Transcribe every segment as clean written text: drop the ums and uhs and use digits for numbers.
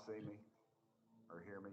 see me or hear me?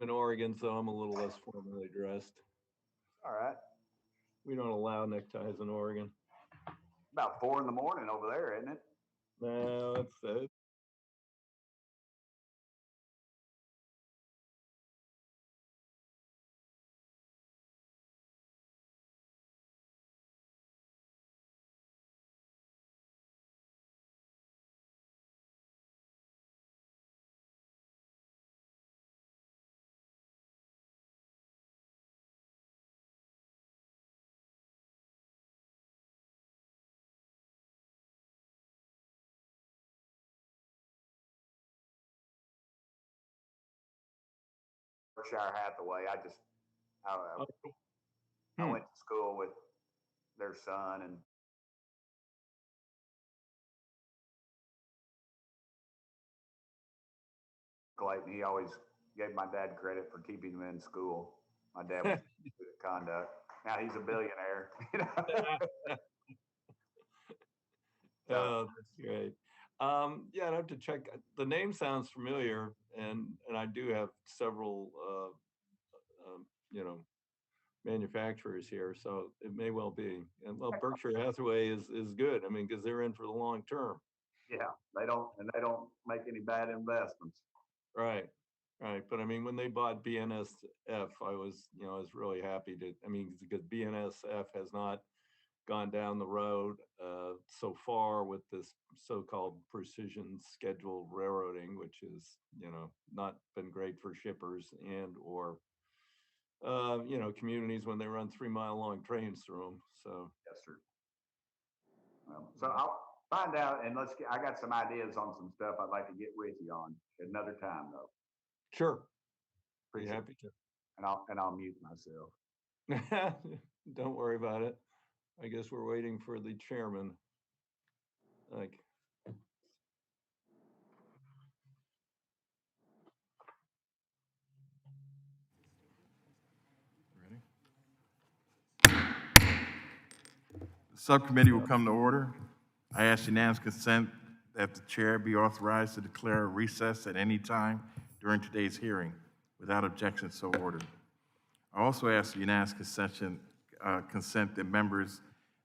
In Oregon, so I'm a little less formally dressed. All right. We don't allow neckties in Oregon. About 4 in the morning over there, isn't it? No, it's Berkshire Hathaway. I Hmm. went to school with their son, and Clayton, he always gave my dad credit for keeping him in school. My dad was good at conduct. Now he's a billionaire. Oh, that's great. Yeah, I'd have to check. The name sounds familiar, and I do have several, you know, manufacturers here, so it may well be. And well, Berkshire Hathaway is good. I mean, because they're in for the long term. Yeah, they don't make any bad investments. Right. Right. But I mean, when they bought BNSF, I was really happy to, I mean, because BNSF has not gone down the road so far with this so-called precision scheduled railroading, which is, not been great for shippers and or, communities when they run 3 mile long trains through them. So, Yes, sir. So I'll find out, and I got some ideas on some stuff I'd like to get with you on another time, though. sure. Be Appreciate it. happy And I'll mute myself. to. Don't worry about it. I guess we're waiting for the chairman. Like, The subcommittee will come to order. I ask unanimous consent that the chair be authorized to declare a recess at any time during today's hearing. Without objection, so ordered. I also ask unanimous consent that members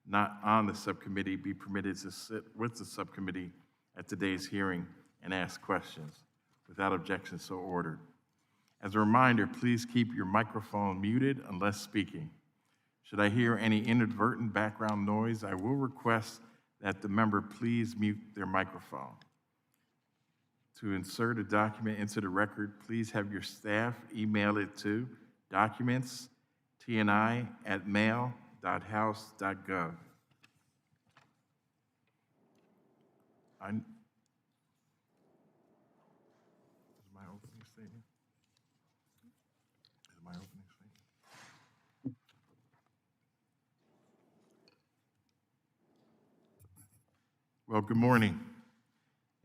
not on the subcommittee be permitted to sit with the subcommittee at today's hearing and ask questions. Without objection, so ordered. As a reminder, please keep your microphone muted unless speaking. Should I hear any inadvertent background noise, I will request that the member please mute their microphone. To insert a document into the record, please have your staff email it to documentstni@mail.house.gov. Is my opening statement? Is my opening statement? Well, good morning.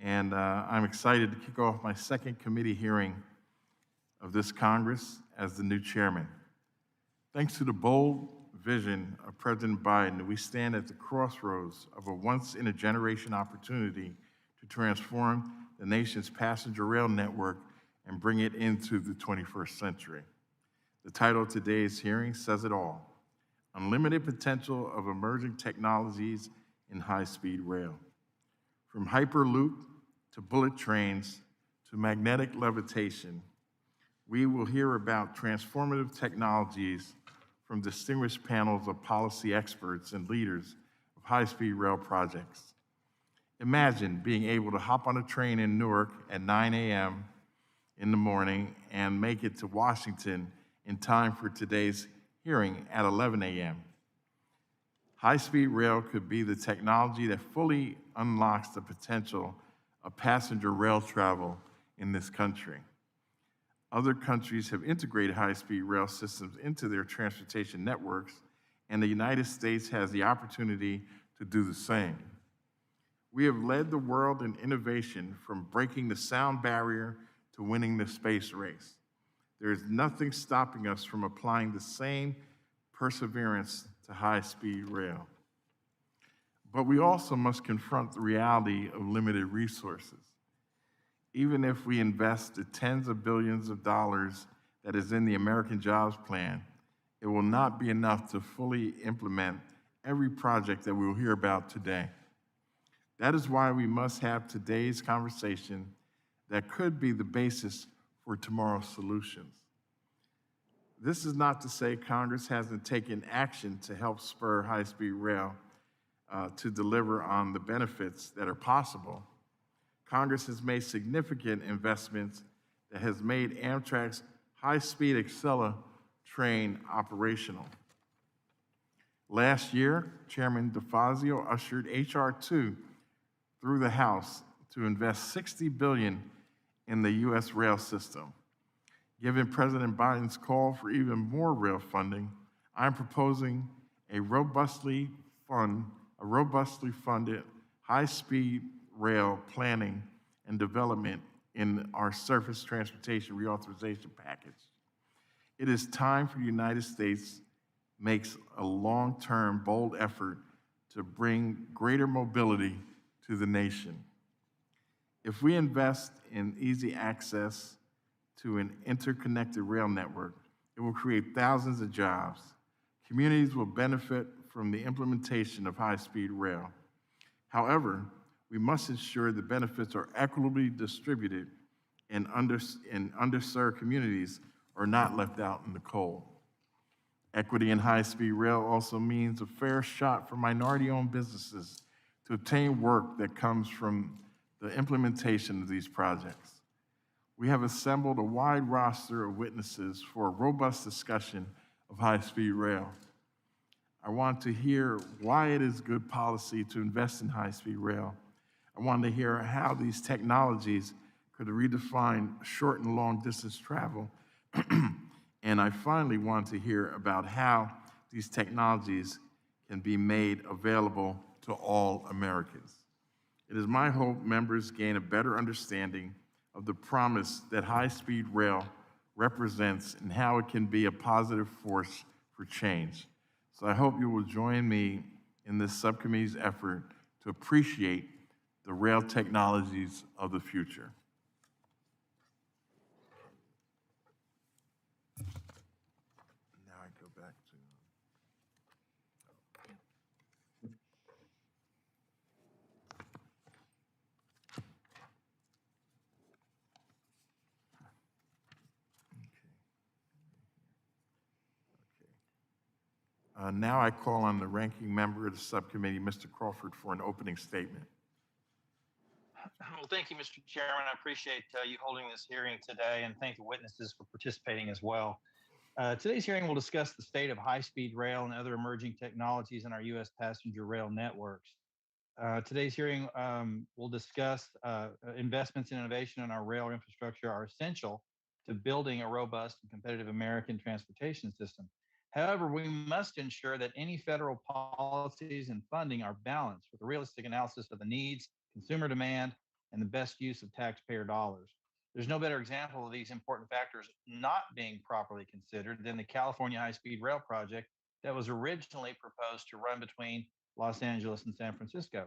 And I'm excited to kick off my second committee hearing of this Congress as the new chairman. Thanks to the bold vision of President Biden, we stand at the crossroads of a once-in-a-generation opportunity to transform the nation's passenger rail network and bring it into the 21st century. The title of today's hearing says it all: Unlimited Potential of Emerging Technologies in High-Speed Rail. From Hyperloop to bullet trains to magnetic levitation, we will hear about transformative technologies from distinguished panels of policy experts and leaders of high-speed rail projects. Imagine being able to hop on a train in Newark at 9 a.m. in the morning and make it to Washington in time for today's hearing at 11 a.m. High-speed rail could be the technology that fully unlocks the potential of passenger rail travel in this country. Other countries have integrated high-speed rail systems into their transportation networks, and the United States has the opportunity to do the same. We have led the world in innovation, from breaking the sound barrier to winning the space race. There is nothing stopping us from applying the same perseverance to high-speed rail. But we also must confront the reality of limited resources. Even if we invest the tens of billions of dollars that is in the American Jobs Plan, it will not be enough to fully implement every project that we will hear about today. That is why we must have today's conversation that could be the basis for tomorrow's solutions. This is not to say Congress hasn't taken action to help spur high-speed rail to deliver on the benefits that are possible. Congress has made significant investments that has made Amtrak's high-speed Acela train operational. Last year, Chairman DeFazio ushered H.R. 2 through the House to invest $60 billion in the U.S. rail system. Given President Biden's call for even more rail funding, I'm proposing a robustly funded high-speed rail planning and development in our surface transportation reauthorization package. It is time for the United States makes a long-term, bold effort to bring greater mobility to the nation. If we invest in easy access to an interconnected rail network, it will create thousands of jobs. Communities will benefit from the implementation of high-speed rail. However, we must ensure the benefits are equitably distributed and underserved communities are not left out in the cold. Equity in high-speed rail also means a fair shot for minority-owned businesses to obtain work that comes from the implementation of these projects. We have assembled a wide roster of witnesses for a robust discussion of high-speed rail. I want to hear why it is good policy to invest in high-speed rail. I want to hear how these technologies could redefine short and long distance travel. And I finally want to hear about how these technologies can be made available to all Americans. It is my hope members gain a better understanding of the promise that high-speed rail represents and how it can be a positive force for change. So I hope you will join me in this subcommittee's effort to appreciate the rail technologies of the future. Now I go back to... Now I call on the ranking member of the subcommittee, Mr. Crawford, for an opening statement. Well, thank you, Mr. Chairman. I appreciate you holding this hearing today, and thank the witnesses for participating as well. Today's hearing will discuss the state of high-speed rail and other emerging technologies in our U.S. passenger rail networks. Today's hearing will discuss investments in innovation in our rail infrastructure are essential to building a robust and competitive American transportation system. However, we must ensure that any federal policies and funding are balanced with a realistic analysis of the needs, consumer demand, and the best use of taxpayer dollars. There's no better example of these important factors not being properly considered than the California High-Speed Rail project that was originally proposed to run between Los Angeles and San Francisco.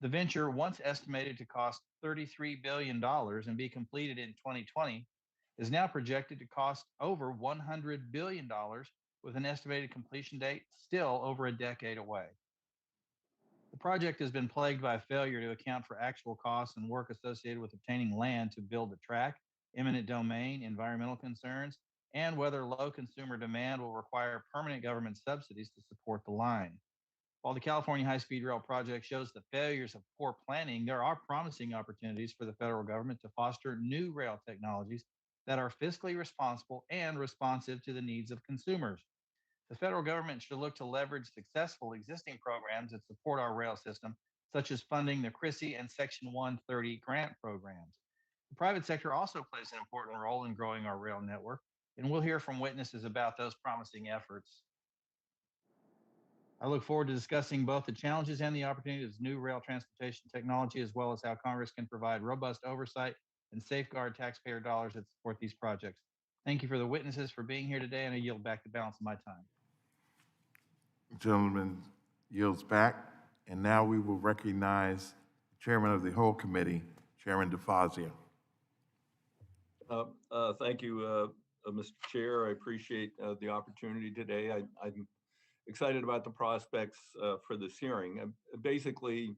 The venture, once estimated to cost $33 billion and be completed in 2020, is now projected to cost over $100 billion with an estimated completion date still over a decade away. The project has been plagued by a failure to account for actual costs and work associated with obtaining land to build the track, eminent domain, environmental concerns, and whether low consumer demand will require permanent government subsidies to support the line. While the California High-Speed Rail project shows the failures of poor planning, there are promising opportunities for the federal government to foster new rail technologies that are fiscally responsible and responsive to the needs of consumers. The federal government should look to leverage successful existing programs that support our rail system, such as funding the CRISI and Section 130 grant programs. The private sector also plays an important role in growing our rail network, and we'll hear from witnesses about those promising efforts. I look forward to discussing both the challenges and the opportunities of new rail transportation technology, as well as how Congress can provide robust oversight and safeguard taxpayer dollars that support these projects. Thank you for the witnesses for being here today, and I yield back the balance of my time. Gentleman yields back, and now we will recognize the chairman of the whole committee, Chairman DeFazio. Thank you, Mr. Chair. I appreciate the opportunity today. I'm excited about the prospects for this hearing. Basically,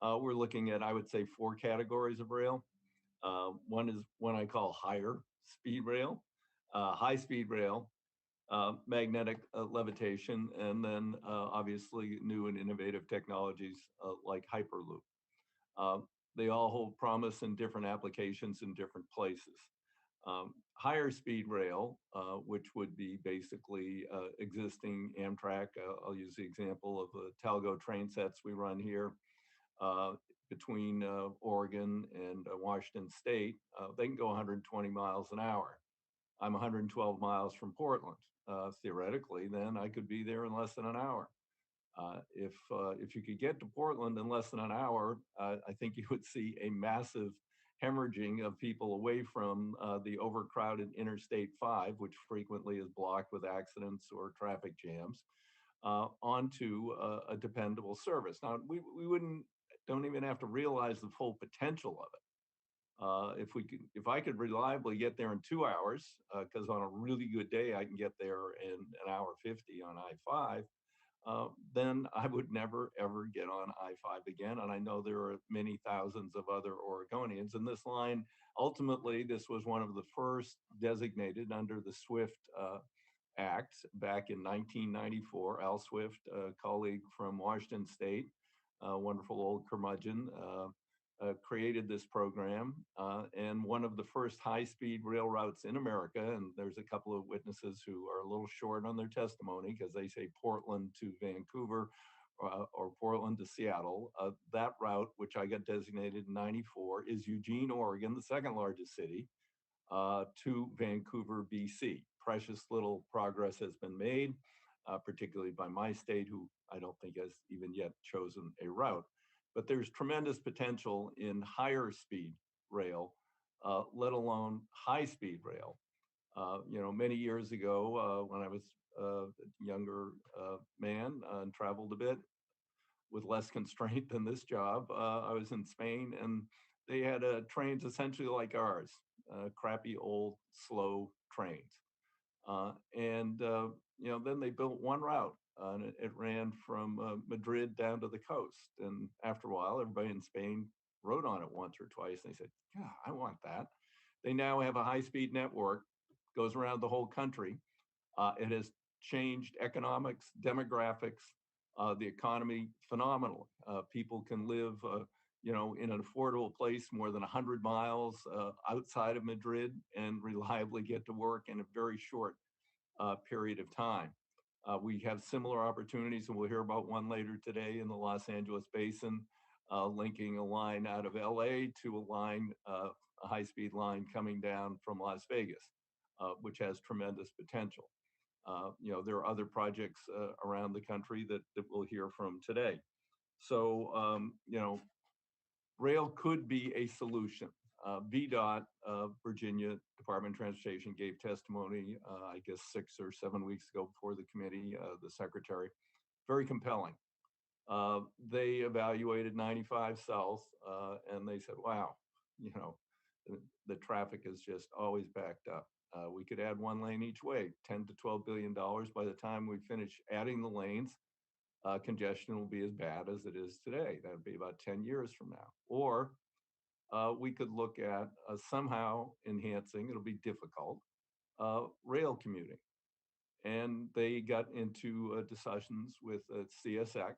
we're looking at, I would say, 4 categories of rail. One is one I call higher speed rail, high speed rail, magnetic levitation, and then obviously new and innovative technologies like Hyperloop. They all hold promise in different applications in different places. Higher speed rail, which would be basically existing Amtrak. I'll use the example of the Talgo train sets we run here between Oregon and Washington State. They can go 120 miles an hour. I'm 112 miles from Portland. Theoretically, then I could be there in less than an hour. If you could get to Portland in less than an hour, I think you would see a massive hemorrhaging of people away from the overcrowded Interstate 5, which frequently is blocked with accidents or traffic jams, onto a dependable service. Now, we don't even have to realize the full potential of it. If I could reliably get there in 2 hours, because on a really good day I can get there in an hour 50 on I-5. Then I would never, ever get on I-5 again. And I know there are many thousands of other Oregonians. And this line, ultimately, this was one of the first designated under the SWIFT Act back in 1994. Al Swift, a colleague from Washington State, a wonderful old curmudgeon, created this program, and one of the first high-speed rail routes in America. And there's a couple of witnesses who are a little short on their testimony because they say Portland to Vancouver or Portland to Seattle. That route, which I got designated in 94, is Eugene, Oregon, the second largest city, to Vancouver, BC. Precious little progress has been made, particularly by my state, who I don't think has even yet chosen a route. But there's tremendous potential in higher speed rail, let alone high speed rail. Many years ago, when I was a younger man and traveled a bit with less constraint than this job, I was in Spain, and they had trains essentially like ours, crappy old slow trains. Then they built one route. And it ran from Madrid down to the coast. And after a while, everybody in Spain rode on it once or twice. And they said, yeah, I want that. They now have a high-speed network, goes around the whole country. It has changed economics, demographics, the economy phenomenally. People can live, in an affordable place more than 100 miles outside of Madrid and reliably get to work in a very short period of time. We have similar opportunities, and we'll hear about one later today in the Los Angeles Basin, linking a line out of LA to a high-speed line coming down from Las Vegas, which has tremendous potential. There are other projects around the country that we'll hear from today. So, rail could be a solution. VDOT, Virginia Department of Transportation, gave testimony, I guess 6 or 7 weeks ago before the committee, the secretary, very compelling. They evaluated 95 South and they said, wow, the traffic is just always backed up. We could add 1 lane each way, $10 to $12 billion. By the time we finish adding the lanes, congestion will be as bad as it is today. That would be about 10 years from now. Or we could look at somehow enhancing, it'll be difficult, rail commuting. And they got into discussions with CSX,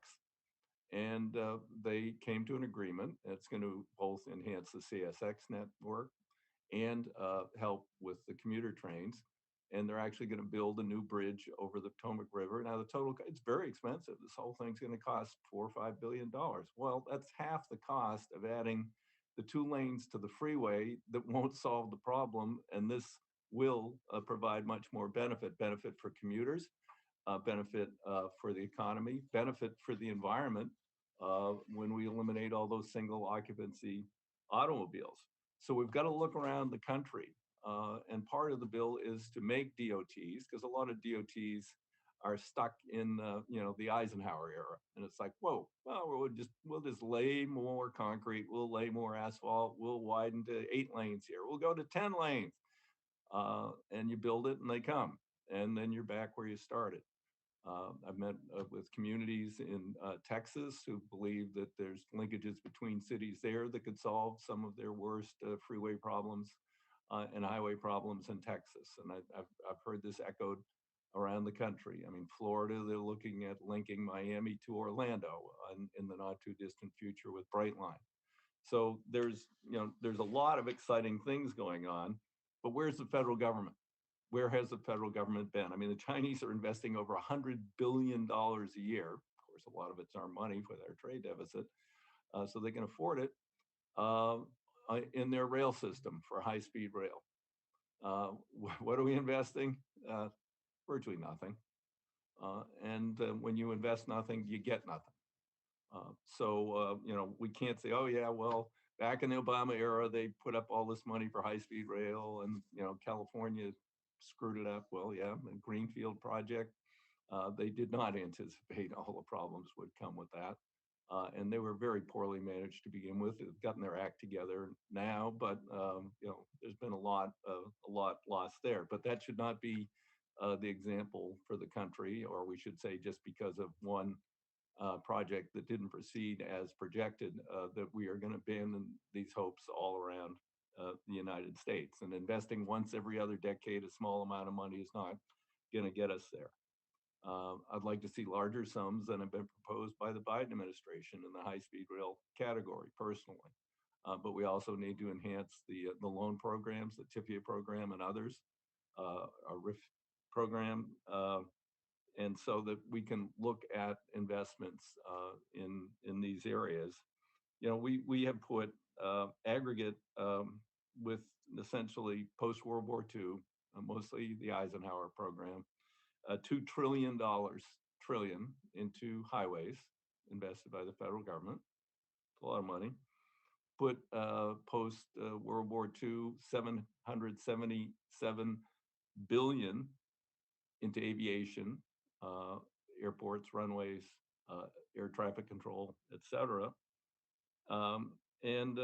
and they came to an agreement. It's going to both enhance the CSX network and help with the commuter trains. And they're actually going to build a new bridge over the Potomac River. Now, it's very expensive. This whole thing's going to cost $4 or $5 billion. Well, that's half the cost of adding the 2 lanes to the freeway that won't solve the problem. And this will provide much more benefit for commuters, benefit for the economy, benefit for the environment when we eliminate all those single occupancy automobiles. So we've got to look around the country. And part of the bill is to make DOTs, because a lot of DOTs are stuck in the Eisenhower era. And it's like, whoa, well, we'll just lay more concrete, we'll lay more asphalt, we'll widen to 8 lanes here, we'll go to 10 lanes. And you build it and they come. And then you're back where you started. I've met with communities in Texas who believe that there's linkages between cities there that could solve some of their worst freeway problems and highway problems in Texas. And I've heard this echoed around the country. I mean, Florida, they're looking at linking Miami to Orlando in the not too distant future with Brightline. So there's a lot of exciting things going on, but where's the federal government? Where has the federal government been? I mean, the Chinese are investing over $100 billion a year. Of course, a lot of it's our money for their trade deficit, so they can afford it, in their rail system for high-speed rail. What are we investing? Virtually nothing. And when you invest nothing, you get nothing. So we can't say, oh yeah, well, back in the Obama era, they put up all this money for high-speed rail, and California screwed it up. Well, yeah, the Greenfield project, they did not anticipate all the problems would come with that. And they were very poorly managed to begin with. They've gotten their act together now, but there's been a lot lost there. But that should not be the example for the country, or we should say just because of one project that didn't proceed as projected, that we are going to abandon these hopes all around the United States. And investing once every other decade a small amount of money is not going to get us there. I'd like to see larger sums than have been proposed by the Biden administration in the high-speed rail category, personally. But we also need to enhance the loan programs, the TIFIA program and others, our RIF program, and so that we can look at investments in these areas. We have put aggregate with essentially post-World War II, mostly the Eisenhower program, $2 trillion into highways invested by the federal government. It's a lot of money. Put post World War II, $777 billion into aviation, airports, runways, air traffic control, et cetera. And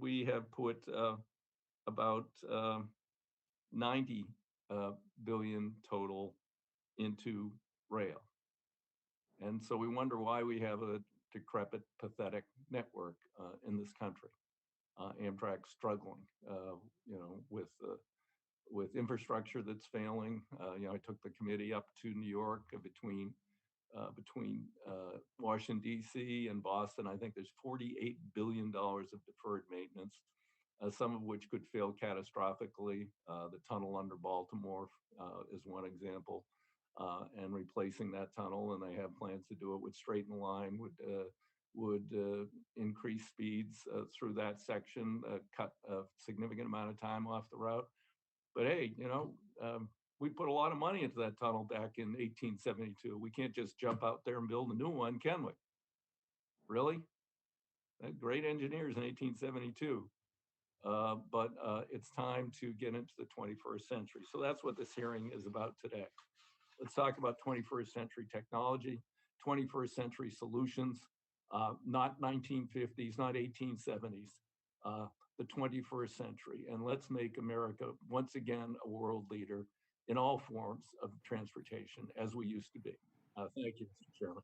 we have put about 90 billion total into rail. And so we wonder why we have a decrepit, pathetic network in this country. Amtrak struggling, with infrastructure that's failing. I took the committee up to New York between Washington, D.C. and Boston. I think there's $48 billion of deferred maintenance, some of which could fail catastrophically. The tunnel under Baltimore is one example, and replacing that tunnel, and they have plans to do it, would straighten the line, would increase speeds through that section, cut a significant amount of time off the route. But hey, we put a lot of money into that tunnel back in 1872. We can't just jump out there and build a new one, can we? Really? Great engineers in 1872. But it's time to get into the 21st century. So that's what this hearing is about today. Let's talk about 21st century technology, 21st century solutions, not 1950s, not 1870s, the 21st century. And let's make America once again a world leader in all forms of transportation as we used to be. Thank you, Mr. Chairman.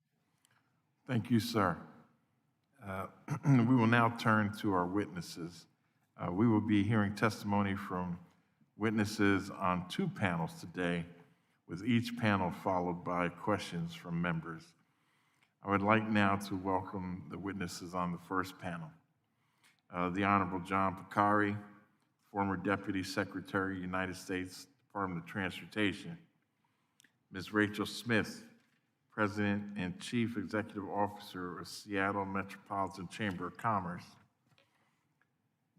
Thank you, sir. We will now turn to our witnesses. We will be hearing testimony from witnesses on 2 panels today, with each panel followed by questions from members. I would like now to welcome the witnesses on the first panel. The Honorable John Porcari, former Deputy Secretary, United States Department of Transportation. Ms. Rachel Smith, President and Chief Executive Officer of Seattle Metropolitan Chamber of Commerce.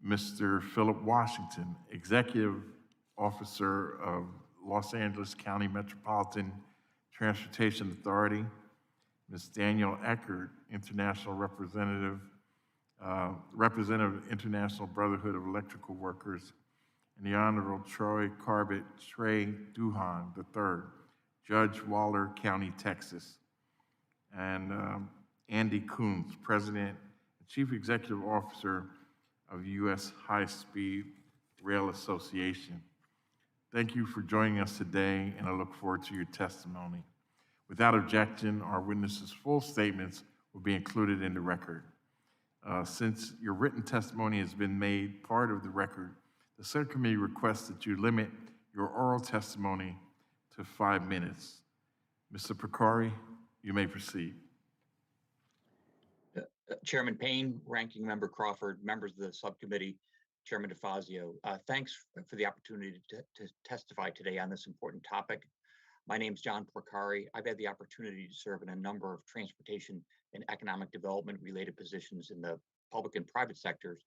Mr. Phillip Washington, Executive Officer of Los Angeles County Metropolitan Transportation Authority, Ms. Danielle Eckert, International Representative, Representative International Brotherhood of Electrical Workers, and the Honorable Trey Duhon III, Judge Waller County, Texas, and Andy Kunz, President and Chief Executive Officer of the U.S. High Speed Rail Association. Thank you for joining us today, and I look forward to your testimony. Without objection, our witnesses' full statements will be included in the record. Since your written testimony has been made part of the record, the subcommittee requests that you limit your oral testimony to 5 minutes. Mr. Porcari, you may proceed. Chairman Payne, Ranking Member Crawford, members of the subcommittee, Chairman DeFazio, thanks for the opportunity to testify today on this important topic. My name is John Porcari. I've had the opportunity to serve in a number of transportation and economic development related positions in the public and private sectors,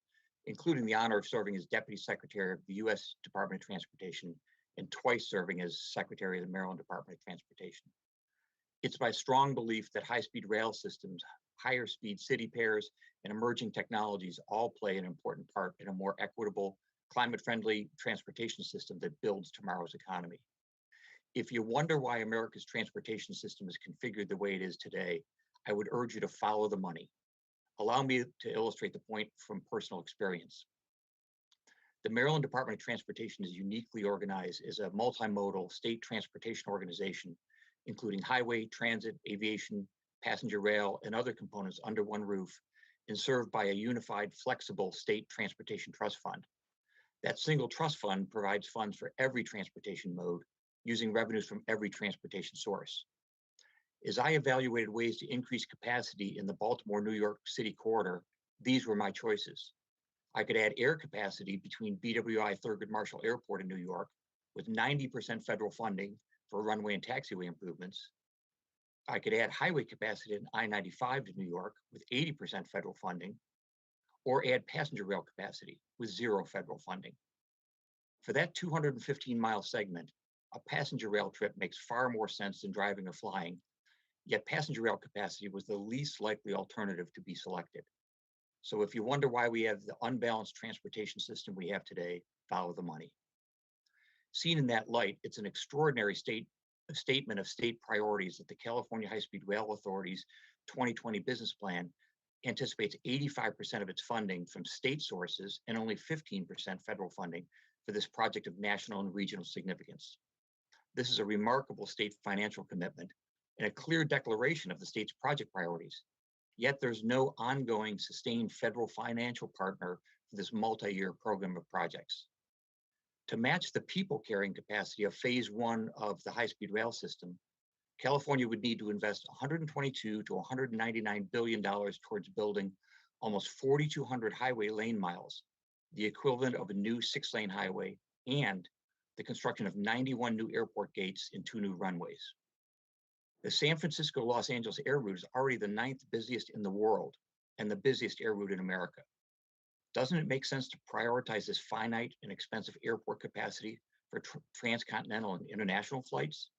including the honor of serving as Deputy Secretary of the U.S. Department of Transportation and twice serving as Secretary of the Maryland Department of Transportation. It's my strong belief that high-speed rail systems, higher speed city pairs, and emerging technologies all play an important part in a more equitable, climate-friendly transportation system that builds tomorrow's economy. If you wonder why America's transportation system is configured the way it is today, I would urge you to follow the money. Allow me to illustrate the point from personal experience. The Maryland Department of Transportation is uniquely organized as a multimodal state transportation organization, including highway, transit, aviation, passenger rail, and other components under one roof, and served by a unified, flexible state transportation trust fund. That single trust fund provides funds for every transportation mode, using revenues from every transportation source. As I evaluated ways to increase capacity in the Baltimore-New York City corridor, these were my choices. I could add air capacity between BWI Thurgood Marshall Airport in New York with 90% federal funding for runway and taxiway improvements. I could add highway capacity in I-95 to New York with 80% federal funding, or add passenger rail capacity with 0 federal funding. For that 215-mile segment, a passenger rail trip makes far more sense than driving or flying, yet passenger rail capacity was the least likely alternative to be selected. So if you wonder why we have the unbalanced transportation system we have today, follow the money. Seen in that light, it's an extraordinary statement of state priorities that the California High-Speed Rail Authority's 2020 business plan anticipates 85% of its funding from state sources and only 15% federal funding for this project of national and regional significance. This is a remarkable state financial commitment and a clear declaration of the state's project priorities. Yet there's no ongoing sustained federal financial partner for this multi-year program of projects. To match the people carrying capacity of phase 1 of the high-speed rail system, California would need to invest $122 to $199 billion towards building almost 4,200 highway lane miles, the equivalent of a new 6-lane highway, and the construction of 91 new airport gates and 2 new runways. The San Francisco-Los Angeles air route is already the 9th busiest in the world and the busiest air route in America. Doesn't it make sense to prioritize this finite and expensive airport capacity for transcontinental and international flights?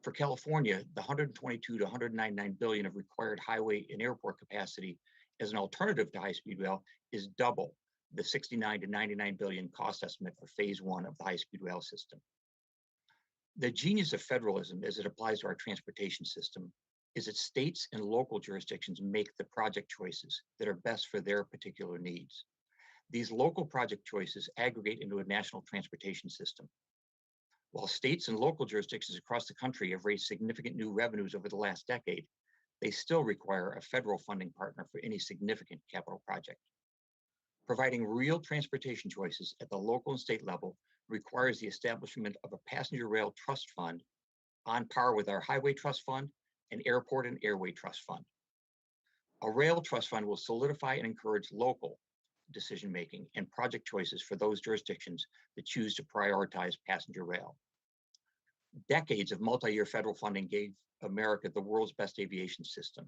For California, the $122 to $199 billion of required highway and airport capacity as an alternative to high-speed rail is double the $69 to $99 billion cost estimate for phase 1 of the high-speed rail system. The genius of federalism as it applies to our transportation system is that states and local jurisdictions make the project choices that are best for their particular needs. These local project choices aggregate into a national transportation system. While states and local jurisdictions across the country have raised significant new revenues over the last decade, they still require a federal funding partner for any significant capital project. Providing real transportation choices at the local and state level requires the establishment of a passenger rail trust fund on par with our highway trust fund and airport and airway trust fund. A rail trust fund will solidify and encourage local decision-making and project choices for those jurisdictions that choose to prioritize passenger rail. Decades of multi-year federal funding gave America the world's best aviation system.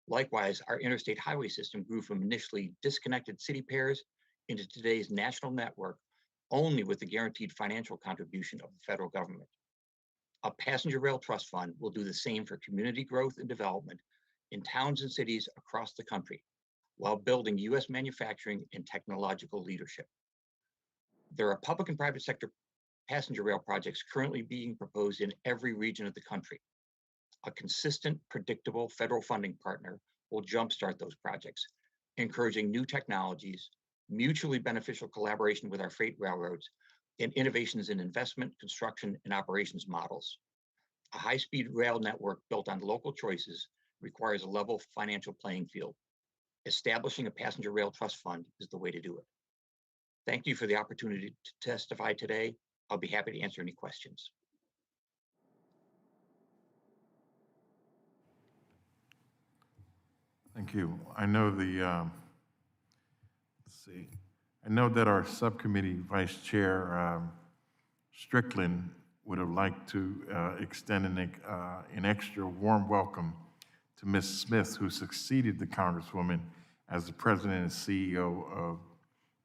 Likewise, our interstate highway system grew from initially disconnected city pairs into today's national network only with the guaranteed financial contribution of the federal government. A passenger rail trust fund will do the same for community growth and development in towns and cities across the country while building U.S. manufacturing and technological leadership. There are public and private sector passenger rail projects currently being proposed in every region of the country. A consistent, predictable federal funding partner will jumpstart those projects, encouraging new technologies, mutually beneficial collaboration with our freight railroads, and innovations in investment, construction, and operations models. A high-speed rail network built on local choices requires a level financial playing field. Establishing a passenger rail trust fund is the way to do it. Thank you for the opportunity to testify today. I'll be happy to answer any questions. Thank you. I know I know that our subcommittee vice chair, Strickland, would have liked to extend an extra warm welcome to Ms. Smith, who succeeded the Congresswoman as the president and CEO of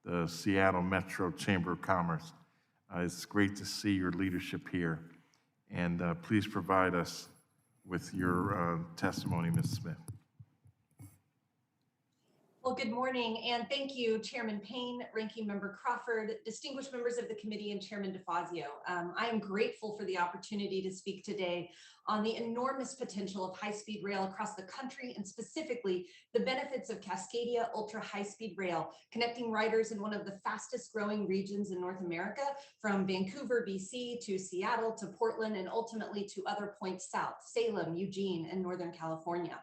the Seattle Metro Chamber of Commerce. It's great to see your leadership here, and please provide us with your testimony, Ms. Smith. Well, good morning, and thank you, Chairman Payne, Ranking Member Crawford, distinguished members of the committee, and Chairman DeFazio. I am grateful for the opportunity to speak today on the enormous potential of high-speed rail across the country, and specifically the benefits of Cascadia Ultra High-Speed Rail, connecting riders in one of the fastest growing regions in North America, from Vancouver, BC, to Seattle, to Portland, and ultimately to other points south, Salem, Eugene, and Northern California.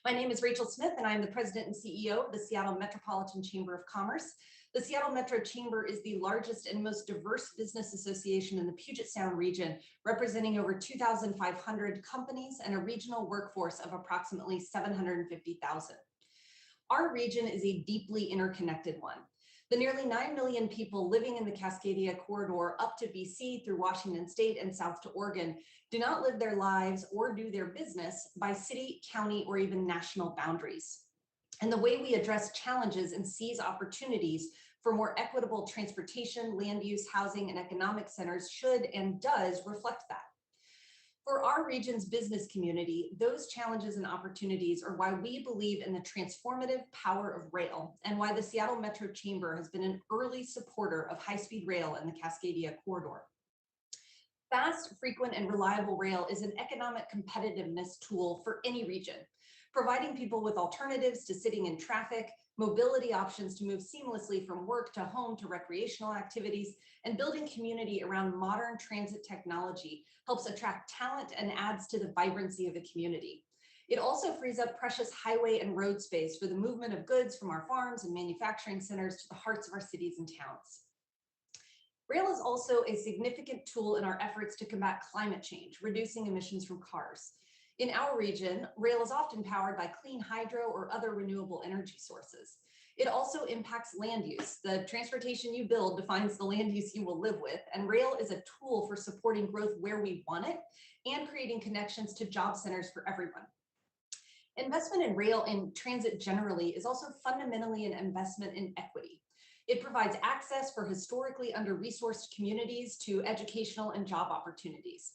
My name is Rachel Smith, and I'm the president and CEO of the Seattle Metropolitan Chamber of Commerce. The Seattle Metro Chamber is the largest and most diverse business association in the Puget Sound region, representing over 2,500 companies and a regional workforce of approximately 750,000. Our region is a deeply interconnected one. The nearly 9 million people living in the Cascadia corridor up to BC through Washington State and south to Oregon do not live their lives or do their business by city, county, or even national boundaries. And the way we address challenges and seize opportunities for more equitable transportation, land use, housing, and economic centers should and does reflect that. For our region's business community, those challenges and opportunities are why we believe in the transformative power of rail and why the Seattle Metro Chamber has been an early supporter of high-speed rail in the Cascadia corridor. Fast, frequent, and reliable rail is an economic competitiveness tool for any region, providing people with alternatives to sitting in traffic, mobility options to move seamlessly from work to home to recreational activities, and building community around modern transit technology helps attract talent and adds to the vibrancy of a community. It also frees up precious highway and road space for the movement of goods from our farms and manufacturing centers to the hearts of our cities and towns. Rail is also a significant tool in our efforts to combat climate change, reducing emissions from cars. In our region, rail is often powered by clean hydro or other renewable energy sources. It also impacts land use. The transportation you build defines the land use you will live with, and rail is a tool for supporting growth where we want it and creating connections to job centers for everyone. Investment in rail and transit generally is also fundamentally an investment in equity. It provides access for historically under-resourced communities to educational and job opportunities.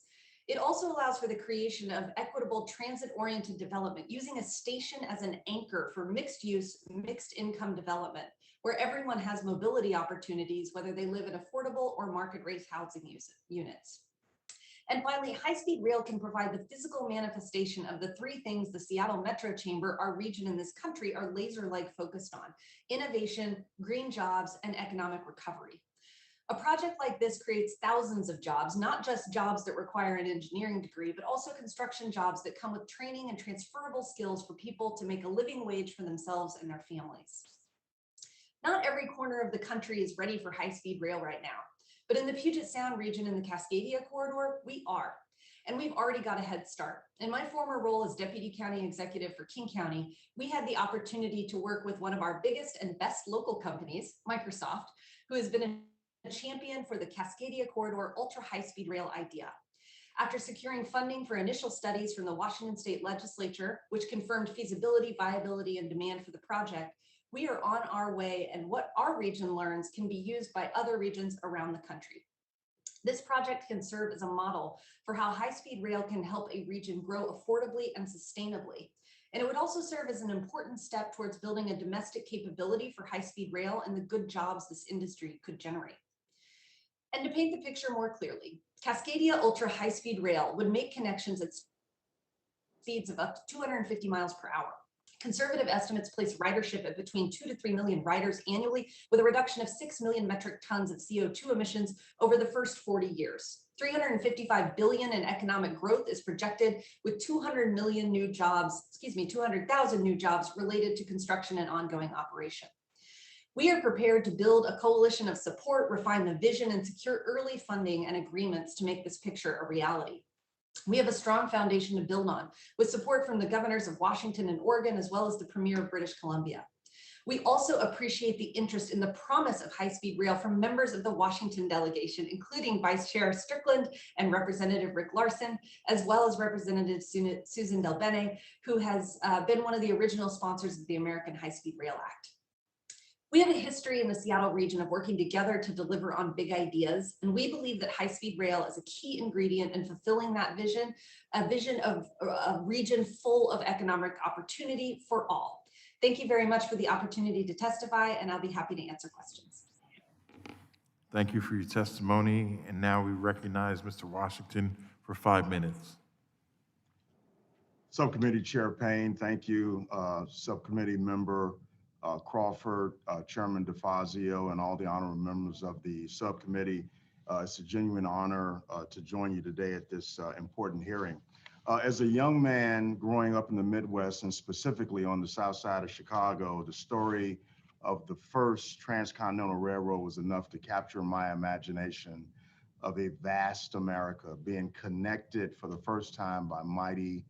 It also allows for the creation of equitable transit-oriented development, using a station as an anchor for mixed-use, mixed-income development, where everyone has mobility opportunities, whether they live in affordable or market-rate housing units. And finally, high-speed rail can provide the physical manifestation of the three things the Seattle Metro Chamber, our region in this country, are laser-like focused on: innovation, green jobs, and economic recovery. A project like this creates thousands of jobs, not just jobs that require an engineering degree, but also construction jobs that come with training and transferable skills for people to make a living wage for themselves and their families. Not every corner of the country is ready for high-speed rail right now, but in the Puget Sound region in the Cascadia corridor, we are, and we've already got a head start. In my former role as Deputy County Executive for King County, we had the opportunity to work with one of our biggest and best local companies, Microsoft, who has been a champion for the Cascadia Corridor Ultra High-Speed Rail idea. After securing funding for initial studies from the Washington State Legislature, which confirmed feasibility, viability, and demand for the project, We are on our way, and what our region learns can be used by other regions around the country. This project can serve as a model for how high-speed rail can help a region grow affordably and sustainably. And it would also serve as an important step towards building a domestic capability for high-speed rail and the good jobs this industry could generate. And to paint the picture more clearly, Cascadia Ultra High-Speed Rail would make connections at speeds of up to 250 miles per hour. Conservative estimates place ridership at between 2 to 3 million riders annually, with a reduction of 6 million metric tons of CO2 emissions over the first 40 years. 355 billion in economic growth is projected, with 200,000 new jobs related to construction and ongoing operation. We are prepared to build a coalition of support, refine the vision, and secure early funding and agreements to make this picture a reality. We have a strong foundation to build on, with support from the governors of Washington and Oregon, as well as the Premier of British Columbia. We also appreciate the interest in the promise of high-speed rail from members of the Washington delegation, including Vice Chair Strickland and Representative Rick Larson, as well as Representative Susan Del Bene, who has been one of the original sponsors of the American High-Speed Rail Act. We have a history in the Seattle region of working together to deliver on big ideas, and we believe that high-speed rail is a key ingredient in fulfilling that vision, a vision of a region full of economic opportunity for all. Thank you very much for the opportunity to testify, and I'll be happy to answer questions. Thank you for your testimony, and now we recognize Mr. Washington for 5 minutes. Subcommittee Chair Payne, thank you. Subcommittee Member Crawford, Chairman DeFazio, and all the honorable members of the subcommittee. It's a genuine honor to join you today at this important hearing. As a young man growing up in the Midwest, and specifically on the south side of Chicago, the story of the first transcontinental railroad was enough to capture my imagination of a vast America being connected for the first time by mighty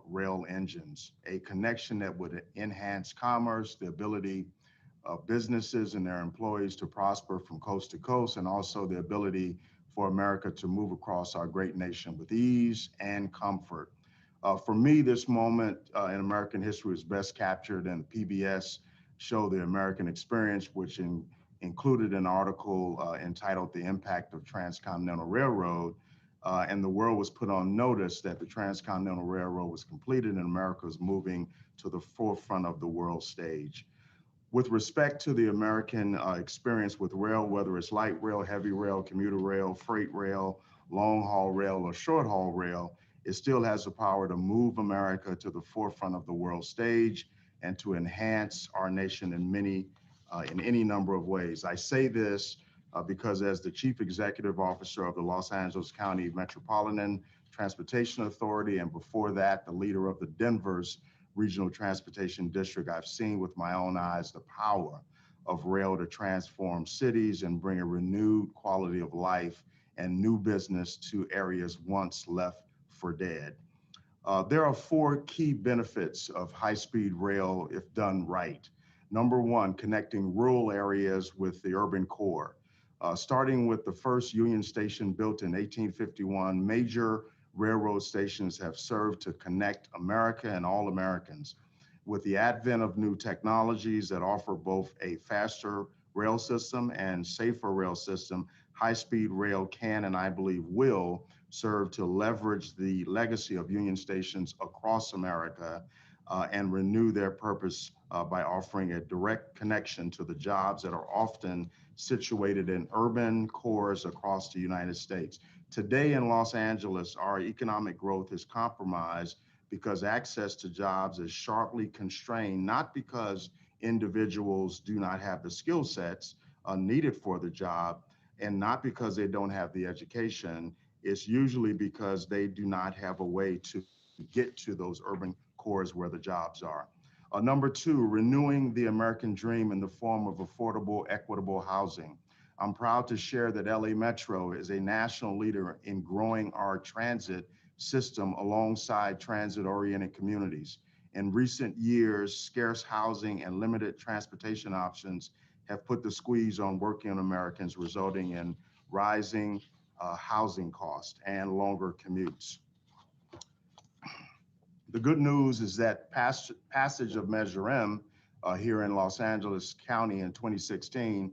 rail engines, a connection that would enhance commerce, the ability of businesses and their employees to prosper from coast to coast, and also the ability for America to move across our great nation with ease and comfort. For me, this moment in American history is best captured in the PBS show, The American Experience, which included an article entitled The Impact of Transcontinental Railroad. And the world was put on notice that the Transcontinental Railroad was completed and America was moving to the forefront of the world stage. With respect to the American experience with rail, whether it's light rail, heavy rail, commuter rail, freight rail, long haul rail, or short haul rail, it still has the power to move America to the forefront of the world stage and to enhance our nation in any number of ways. I say this because as the Chief Executive Officer of the Los Angeles County Metropolitan Transportation Authority, and before that, the leader of the Denver's Regional Transportation District, I've seen with my own eyes the power of rail to transform cities and bring a renewed quality of life and new business to areas once left for dead. There are 4 key benefits of high-speed rail if done right. Number 1, connecting rural areas with the urban core. Starting with the first Union Station built in 1851, major railroad stations have served to connect America and all Americans. With the advent of new technologies that offer both a faster rail system and safer rail system, high-speed rail can, and I believe will, serve to leverage the legacy of Union stations across America and renew their purpose by offering a direct connection to the jobs that are often situated in urban cores across the United States. Today in Los Angeles, our economic growth is compromised because access to jobs is sharply constrained, not because individuals do not have the skill sets needed for the job, and not because they don't have the education. It's usually because they do not have a way to get to those urban cores where the jobs are. Number 2, renewing the American dream in the form of affordable, equitable housing. I'm proud to share that LA Metro is a national leader in growing our transit system alongside transit-oriented communities. In recent years, scarce housing and limited transportation options have put the squeeze on working Americans, resulting in rising housing costs and longer commutes. The good news is that passage of Measure M here in Los Angeles County in 2016,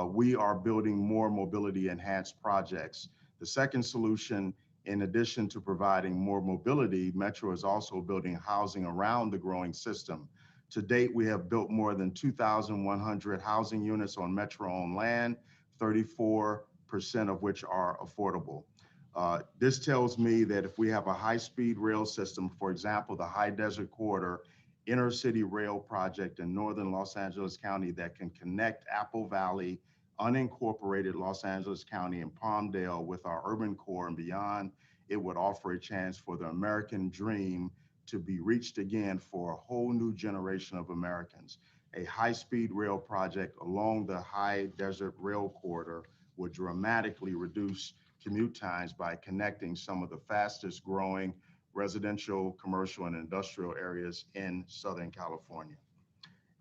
we are building more mobility enhanced projects. The second solution, in addition to providing more mobility, Metro is also building housing around the growing system. To date, we have built more than 2,100 housing units on Metro-owned land, 34% of which are affordable. This tells me that if we have a high-speed rail system, for example, the High Desert Corridor, inner city rail project in northern Los Angeles County that can connect Apple Valley, unincorporated Los Angeles County and Palmdale with our urban core and beyond, it would offer a chance for the American dream to be reached again for a whole new generation of Americans. A high-speed rail project along the High Desert Rail Corridor would dramatically reduce commute times by connecting some of the fastest growing residential, commercial, and industrial areas in Southern California.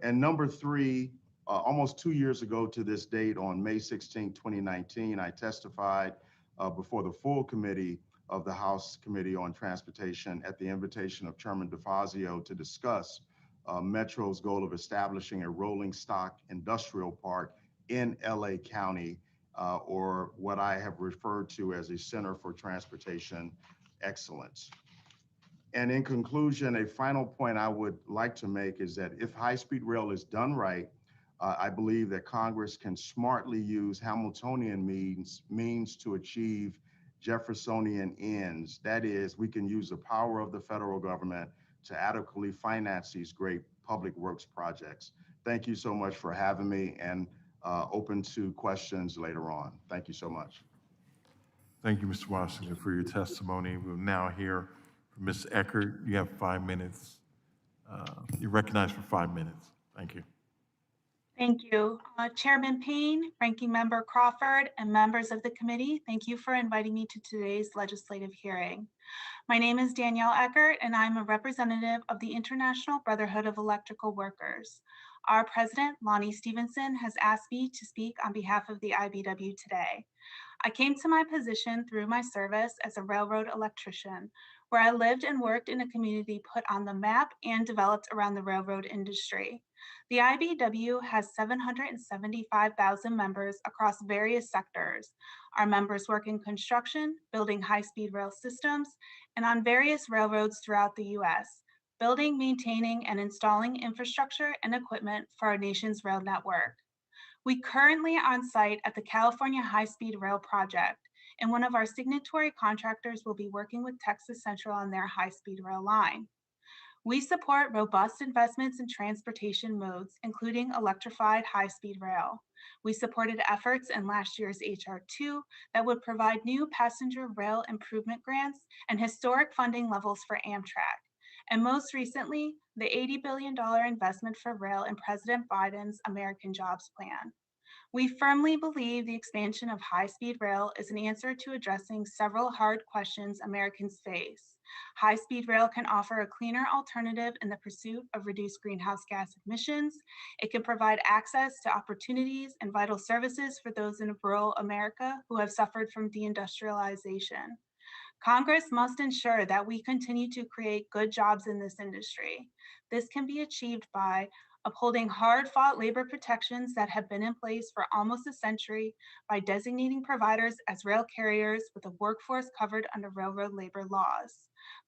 And number three, almost 2 years ago to this date, on May 16, 2019, I testified before the full committee of the House Committee on Transportation at the invitation of Chairman DeFazio to discuss Metro's goal of establishing a rolling stock industrial park in LA County, or what I have referred to as a Center for Transportation Excellence. And in conclusion, a final point I would like to make is that if high-speed rail is done right, I believe that Congress can smartly use Hamiltonian means to achieve Jeffersonian ends. That is, we can use the power of the federal government to adequately finance these great public works projects. Thank you so much for having me, and open to questions later on. Thank you so much. Thank you, Mr. Washington, for your testimony. We'll now hear from Ms. Eckert. You have 5 minutes. You're recognized for 5 minutes. Thank you. Thank you. Chairman Payne, Ranking Member Crawford, and members of the committee, thank you for inviting me to today's legislative hearing. My name is Danielle Eckert, and I'm a representative of the International Brotherhood of Electrical Workers. Our president, Lonnie Stevenson, has asked me to speak on behalf of the IBW today. I came to my position through my service as a railroad electrician, where I lived and worked in a community put on the map and developed around the railroad industry. The IBW has 775,000 members across various sectors. Our members work in construction, building high-speed rail systems, and on various railroads throughout the US, building, maintaining, and installing infrastructure and equipment for our nation's rail network. We currently are on site at the California High-Speed Rail Project, and one of our signatory contractors will be working with Texas Central on their high-speed rail line. We support robust investments in transportation modes, including electrified high-speed rail. We supported efforts in last year's HR 2 that would provide new passenger rail improvement grants and historic funding levels for Amtrak. And most recently, the $80 billion investment for rail in President Biden's American Jobs Plan. We firmly believe the expansion of high-speed rail is an answer to addressing several hard questions Americans face. High-speed rail can offer a cleaner alternative in the pursuit of reduced greenhouse gas emissions. It can provide access to opportunities and vital services for those in rural America who have suffered from deindustrialization. Congress must ensure that we continue to create good jobs in this industry. This can be achieved by upholding hard-fought labor protections that have been in place for almost a century, by designating providers as rail carriers with a workforce covered under railroad labor laws.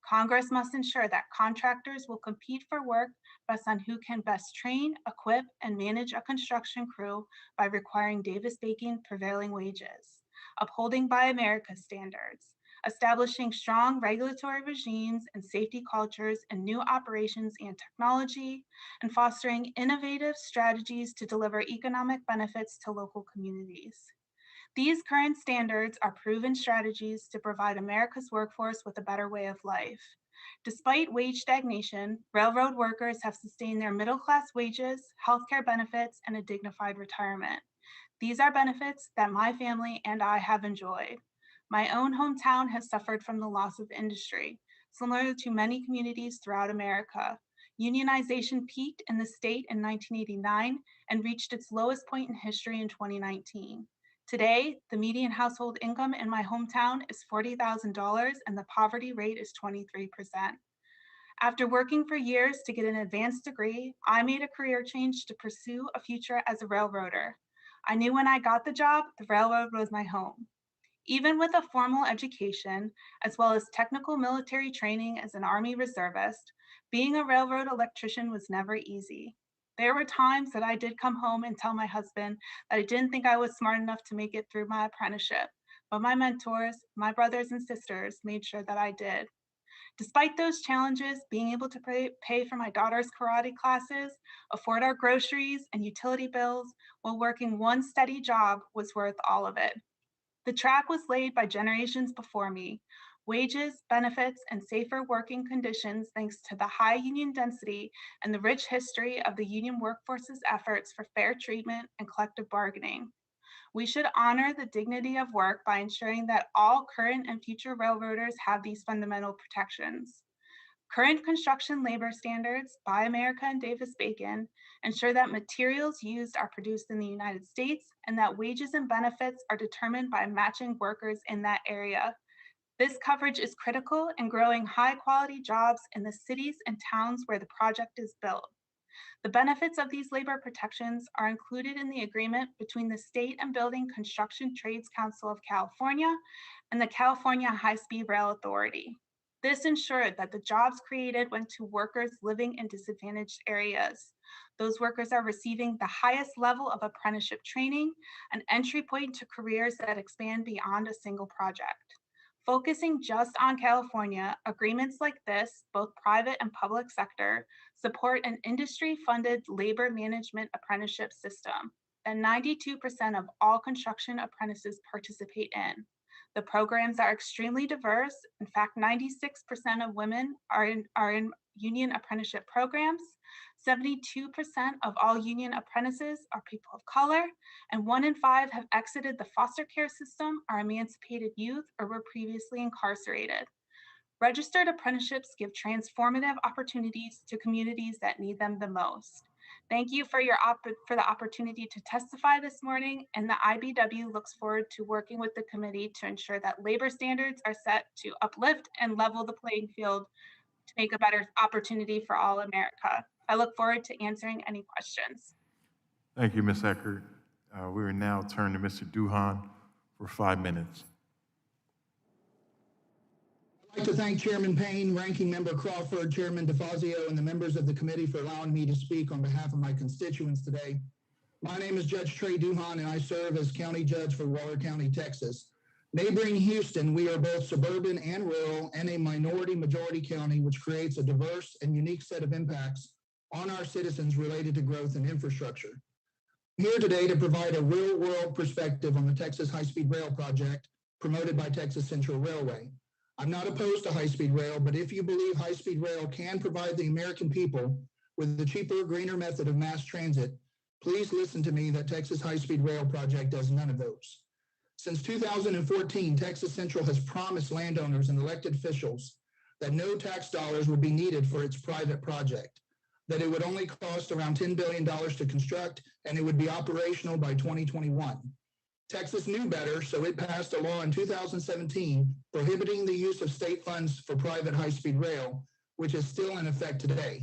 Congress must ensure that contractors will compete for work based on who can best train, equip, and manage a construction crew by requiring Davis-Bacon prevailing wages, upholding Buy America standards, establishing strong regulatory regimes and safety cultures in new operations and technology, and fostering innovative strategies to deliver economic benefits to local communities. These current standards are proven strategies to provide America's workforce with a better way of life. Despite wage stagnation, railroad workers have sustained their middle-class wages, healthcare benefits, and a dignified retirement. These are benefits that my family and I have enjoyed. My own hometown has suffered from the loss of industry, similar to many communities throughout America. Unionization peaked in the state in 1989 and reached its lowest point in history in 2019. Today, the median household income in my hometown is $40,000 and the poverty rate is 23%. After working for years to get an advanced degree, I made a career change to pursue a future as a railroader. I knew when I got the job, the railroad was my home. Even with a formal education, as well as technical military training as an Army reservist, being a railroad electrician was never easy. There were times that I did come home and tell my husband that I didn't think I was smart enough to make it through my apprenticeship, but my mentors, my brothers and sisters, made sure that I did. Despite those challenges, being able to pay for my daughter's karate classes, afford our groceries and utility bills while working one steady job was worth all of it. The track was laid by generations before me. Wages, benefits, and safer working conditions thanks to the high union density and the rich history of the union workforce's efforts for fair treatment and collective bargaining. We should honor the dignity of work by ensuring that all current and future railroaders have these fundamental protections. Current construction labor standards by America and Davis-Bacon ensure that materials used are produced in the United States and that wages and benefits are determined by matching workers in that area. This coverage is critical in growing high-quality jobs in the cities and towns where the project is built. The benefits of these labor protections are included in the agreement between the State and Building Construction Trades Council of California and the California High-Speed Rail Authority. This ensured that the jobs created went to workers living in disadvantaged areas. Those workers are receiving the highest level of apprenticeship training, an entry point to careers that expand beyond a single project. Focusing just on California, agreements like this, both private and public sector, support an industry-funded labor management apprenticeship system that 92% of all construction apprentices participate in. The programs are extremely diverse. In fact, 96% of women are in union apprenticeship programs. 72% of all union apprentices are people of color, and 1 in 5 have exited the foster care system, are emancipated youth, or were previously incarcerated. Registered apprenticeships give transformative opportunities to communities that need them the most. Thank you for the opportunity to testify this morning, and the IBW looks forward to working with the committee to ensure that labor standards are set to uplift and level the playing field to make a better opportunity for all America. I look forward to answering any questions. Thank you, Ms. Eckert. We will now turn to Mr. Duhon for 5 minutes. I'd like to thank Chairman Payne, Ranking Member Crawford, Chairman DeFazio, and the members of the committee for allowing me to speak on behalf of my constituents today. My name is Judge Trey Duhon, and I serve as County Judge for Waller County, Texas. Neighboring Houston, we are both suburban and rural and a minority-majority county, which creates a diverse and unique set of impacts on our citizens related to growth and infrastructure. I'm here today to provide a real-world perspective on the Texas High-Speed Rail project promoted by Texas Central Railway. I'm not opposed to high-speed rail, but if you believe high-speed rail can provide the American people with the cheaper, greener method of mass transit, please listen to me that Texas High-Speed Rail project does none of those. Since 2014, Texas Central has promised landowners and elected officials that no tax dollars would be needed for its private project, that it would only cost around $10 billion to construct, and it would be operational by 2021. Texas knew better, so it passed a law in 2017 prohibiting the use of state funds for private high-speed rail, which is still in effect today.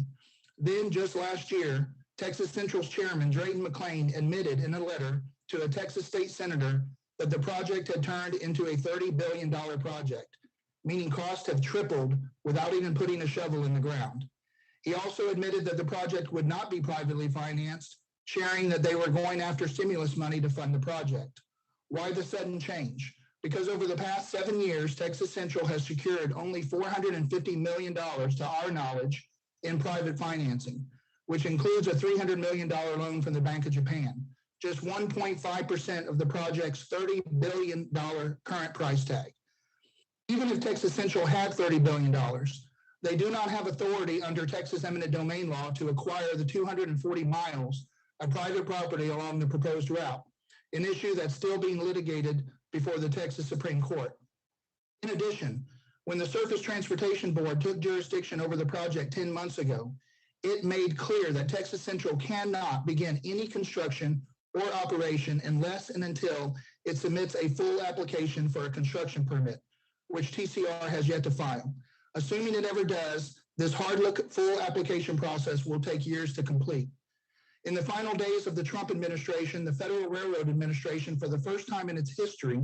Then, just last year, Texas Central's chairman, Drayton McClain, admitted in a letter to a Texas state senator that the project had turned into a $30 billion project, meaning costs have tripled without even putting a shovel in the ground. He also admitted that the project would not be privately financed, sharing that they were going after stimulus money to fund the project. Why the sudden change? Because over the past 7 years, Texas Central has secured only $450 million, to our knowledge, in private financing, which includes a $300 million loan from the Bank of Japan, just 1.5% of the project's $30 billion current price tag. Even if Texas Central had $30 billion, they do not have authority under Texas eminent domain law to acquire the 240 miles of private property along the proposed route, an issue that's still being litigated before the Texas Supreme Court. In addition, when the Surface Transportation Board took jurisdiction over the project 10 months ago, it made clear that Texas Central cannot begin any construction or operation unless and until it submits a full application for a construction permit, which TCR has yet to file. Assuming it ever does, This hard look full application process will take years to complete. In the final days of the Trump administration, the Federal Railroad Administration, for the first time in its history,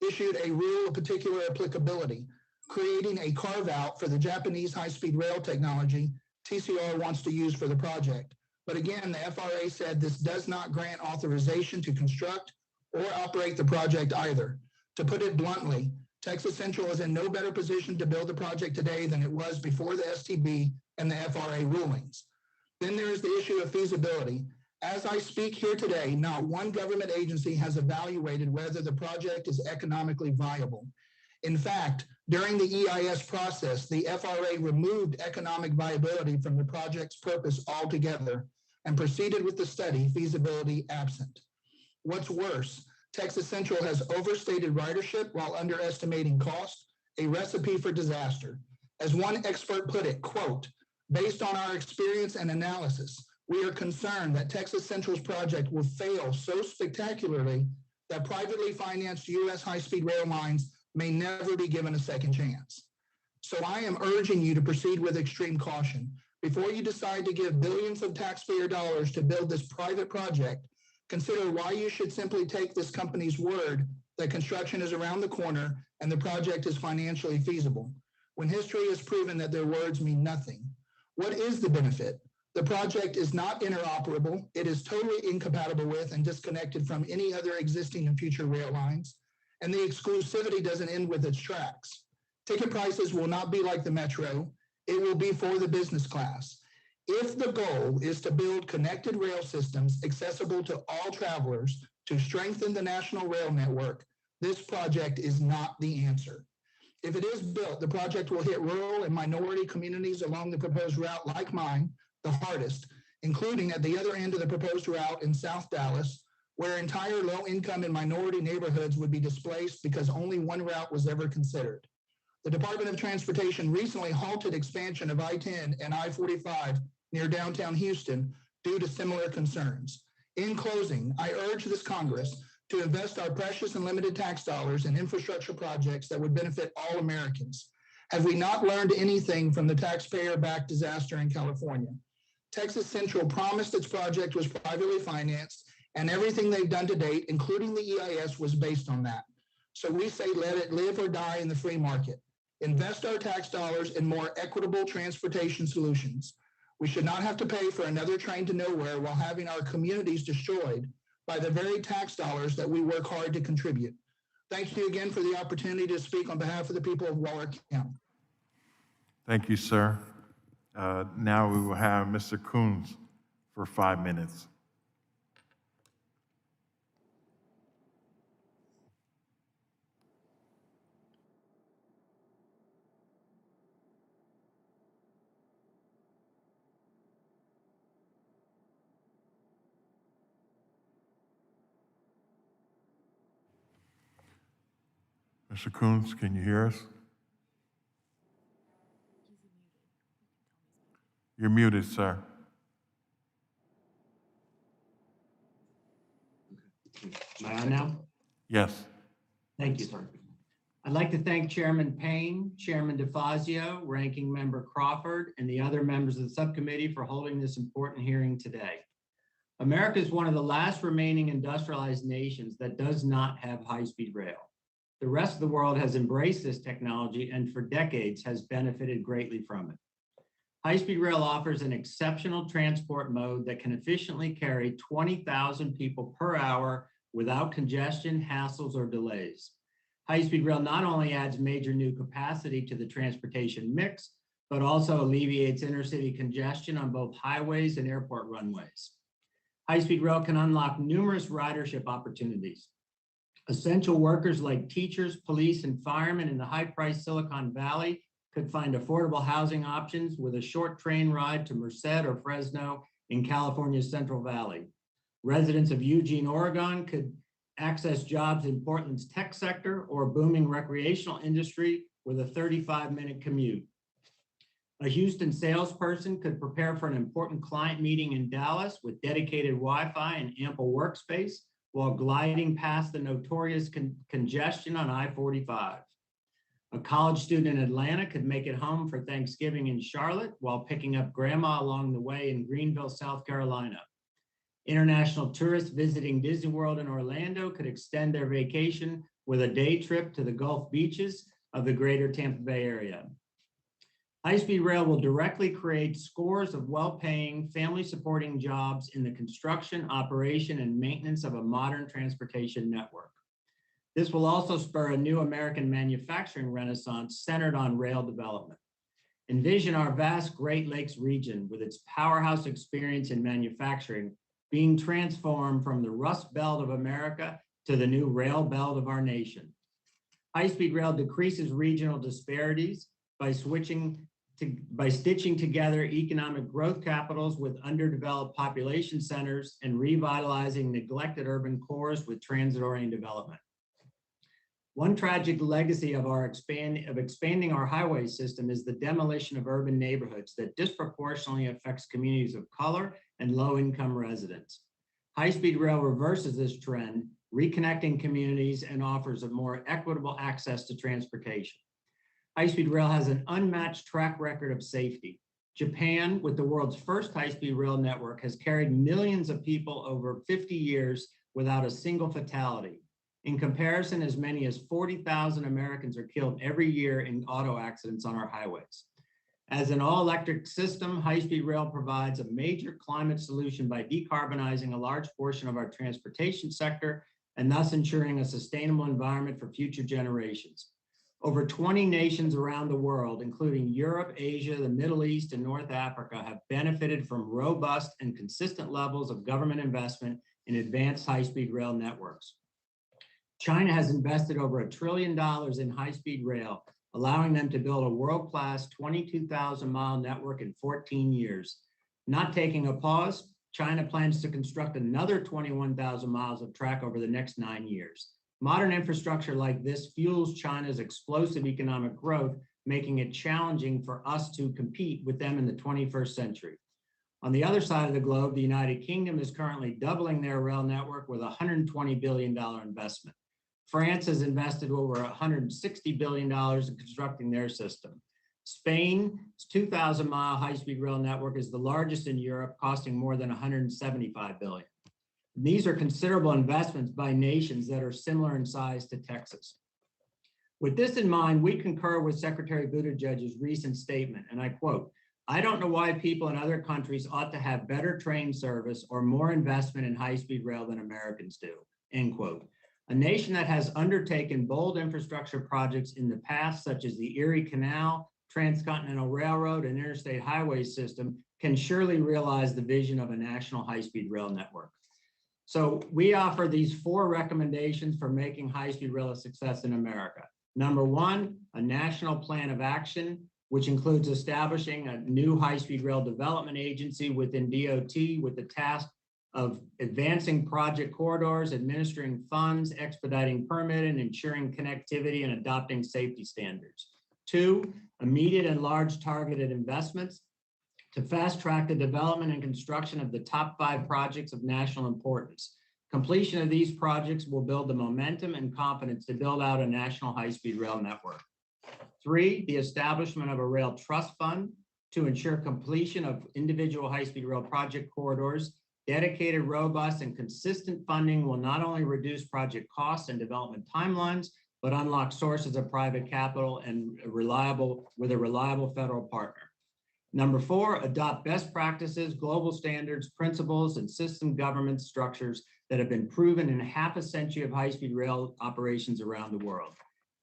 issued a rule of particular applicability, creating a carve-out for the Japanese high-speed rail technology TCR wants to use for the project. But again, the FRA said this does not grant authorization to construct or operate the project either. To put it bluntly, Texas Central is in no better position to build the project today than it was before the STB and the FRA rulings. Then there is the issue of feasibility. As I speak here today, not one government agency has evaluated whether the project is economically viable. In fact, during the EIS process, the FRA removed economic viability from the project's purpose altogether and proceeded with the study feasibility absent. What's worse, Texas Central has overstated ridership while underestimating cost, a recipe for disaster. As one expert put it, quote, "Based on our experience and analysis, we are concerned that Texas Central's project will fail so spectacularly that privately financed U.S. high-speed rail lines may never be given a second chance." So I am urging you to proceed with extreme caution. Before you decide to give billions of taxpayer dollars to build this private project, consider why you should simply take this company's word that construction is around the corner and the project is financially feasible, when history has proven that their words mean nothing. What is the benefit? The project is not interoperable. It is totally incompatible with and disconnected from any other existing and future rail lines. And the exclusivity doesn't end with its tracks. Ticket prices will not be like the Metro. It will be for the business class. If the goal is to build connected rail systems accessible to all travelers to strengthen the national rail network, this project is not the answer. If it is built, the project will hit rural and minority communities along the proposed route like mine the hardest, including at the other end of the proposed route in South Dallas, where entire low-income and minority neighborhoods would be displaced because only one route was ever considered. The Department of Transportation recently halted expansion of I-10 and I-45 near downtown Houston due to similar concerns. In closing, I urge this Congress to invest our precious and limited tax dollars in infrastructure projects that would benefit all Americans. Have we not learned anything from the taxpayer-backed disaster in California? Texas Central promised its project was privately financed, and everything they've done to date, including the EIS, was based on that. So we say let it live or die in the free market. Invest our tax dollars in more equitable transportation solutions. We should not have to pay for another train to nowhere while having our communities destroyed by the very tax dollars that we work hard to contribute. Thank you again for the opportunity to speak on behalf of the people of Waller County. Thank you, sir. Now we will have Mr. Kunz for 5 minutes. Mr. Kunz, can you hear us? You're muted, sir. Am I on now? Yes. Thank you, sir. I'd like to thank Chairman Payne, Chairman DeFazio, Ranking Member Crawford, and the other members of the subcommittee for holding this important hearing today. America is one of the last remaining industrialized nations that does not have high-speed rail. The rest of the world has embraced this technology and for decades has benefited greatly from it. High-speed rail offers an exceptional transport mode that can efficiently carry 20,000 people per hour without congestion, hassles, or delays. High-speed rail not only adds major new capacity to the transportation mix, but also alleviates intercity congestion on both highways and airport runways. High-speed rail can unlock numerous ridership opportunities. Essential workers like teachers, police, and firemen in the high-priced Silicon Valley could find affordable housing options with a short train ride to Merced or Fresno in California's Central Valley. Residents of Eugene, Oregon could access jobs in Portland's tech sector or booming recreational industry with a 35-minute commute. A Houston salesperson could prepare for an important client meeting in Dallas with dedicated Wi-Fi and ample workspace while gliding past the notorious congestion on I-45. A college student in Atlanta could make it home for Thanksgiving in Charlotte while picking up grandma along the way in Greenville, South Carolina. International tourists visiting Disney World in Orlando could extend their vacation with a day trip to the Gulf beaches of the greater Tampa Bay area. High-speed rail will directly create scores of well-paying, family-supporting jobs in the construction, operation, and maintenance of a modern transportation network. This will also spur a new American manufacturing renaissance centered on rail development. Envision our vast Great Lakes region with its powerhouse experience in manufacturing being transformed from the Rust Belt of America to the new rail belt of our nation. High-speed rail decreases regional disparities by stitching together economic growth capitals with underdeveloped population centers and revitalizing neglected urban cores with transit-oriented development. One tragic legacy of expanding our highway system is the demolition of urban neighborhoods that disproportionately affects communities of color and low-income residents. High-speed rail reverses this trend, reconnecting communities and offers a more equitable access to transportation. High-speed rail has an unmatched track record of safety. Japan, with the world's first high-speed rail network, has carried millions of people over 50 years without a single fatality. In comparison, as many as 40,000 Americans are killed every year in auto accidents on our highways. As an all-electric system, high-speed rail provides a major climate solution by decarbonizing a large portion of our transportation sector and thus ensuring a sustainable environment for future generations. Over 20 nations around the world, including Europe, Asia, the Middle East, and North Africa, have benefited from robust and consistent levels of government investment in advanced high-speed rail networks. China has invested over $1 trillion in high-speed rail, allowing them to build a world-class 22,000-mile network in 14 years. Not taking a pause, China plans to construct another 21,000 miles of track over the next 9 years. Modern infrastructure like this fuels China's explosive economic growth, making it challenging for us to compete with them in the 21st century. On the other side of the globe, the United Kingdom is currently doubling their rail network with a $120 billion investment. France has invested over $160 billion in constructing their system. Spain's 2,000-mile high-speed rail network is the largest in Europe, costing more than $175 billion. These are considerable investments by nations that are similar in size to Texas. With this in mind, we concur with Secretary Buttigieg's recent statement, and I quote, "I don't know why people in other countries ought to have better train service or more investment in high-speed rail than Americans do," end quote. A nation that has undertaken bold infrastructure projects in the past, such as the Erie Canal, Transcontinental Railroad, and Interstate Highway System, can surely realize the vision of a national high-speed rail network. So we offer these 4 recommendations for making high-speed rail a success in America. Number 1, a national plan of action, which includes establishing a new high-speed rail development agency within DOT with the task of advancing project corridors, administering funds, expediting permitting, ensuring connectivity, and adopting safety standards. 2, immediate and large targeted investments to fast track the development and construction of the top 5 projects of national importance. Completion of these projects will build the momentum and confidence to build out a national high-speed rail network. 3, the establishment of a rail trust fund to ensure completion of individual high-speed rail project corridors. Dedicated, robust, and consistent funding will not only reduce project costs and development timelines, but unlock sources of private capital and with a reliable federal partner. Number 4, adopt best practices, global standards, principles, and system government structures that have been proven in half a century of high-speed rail operations around the world.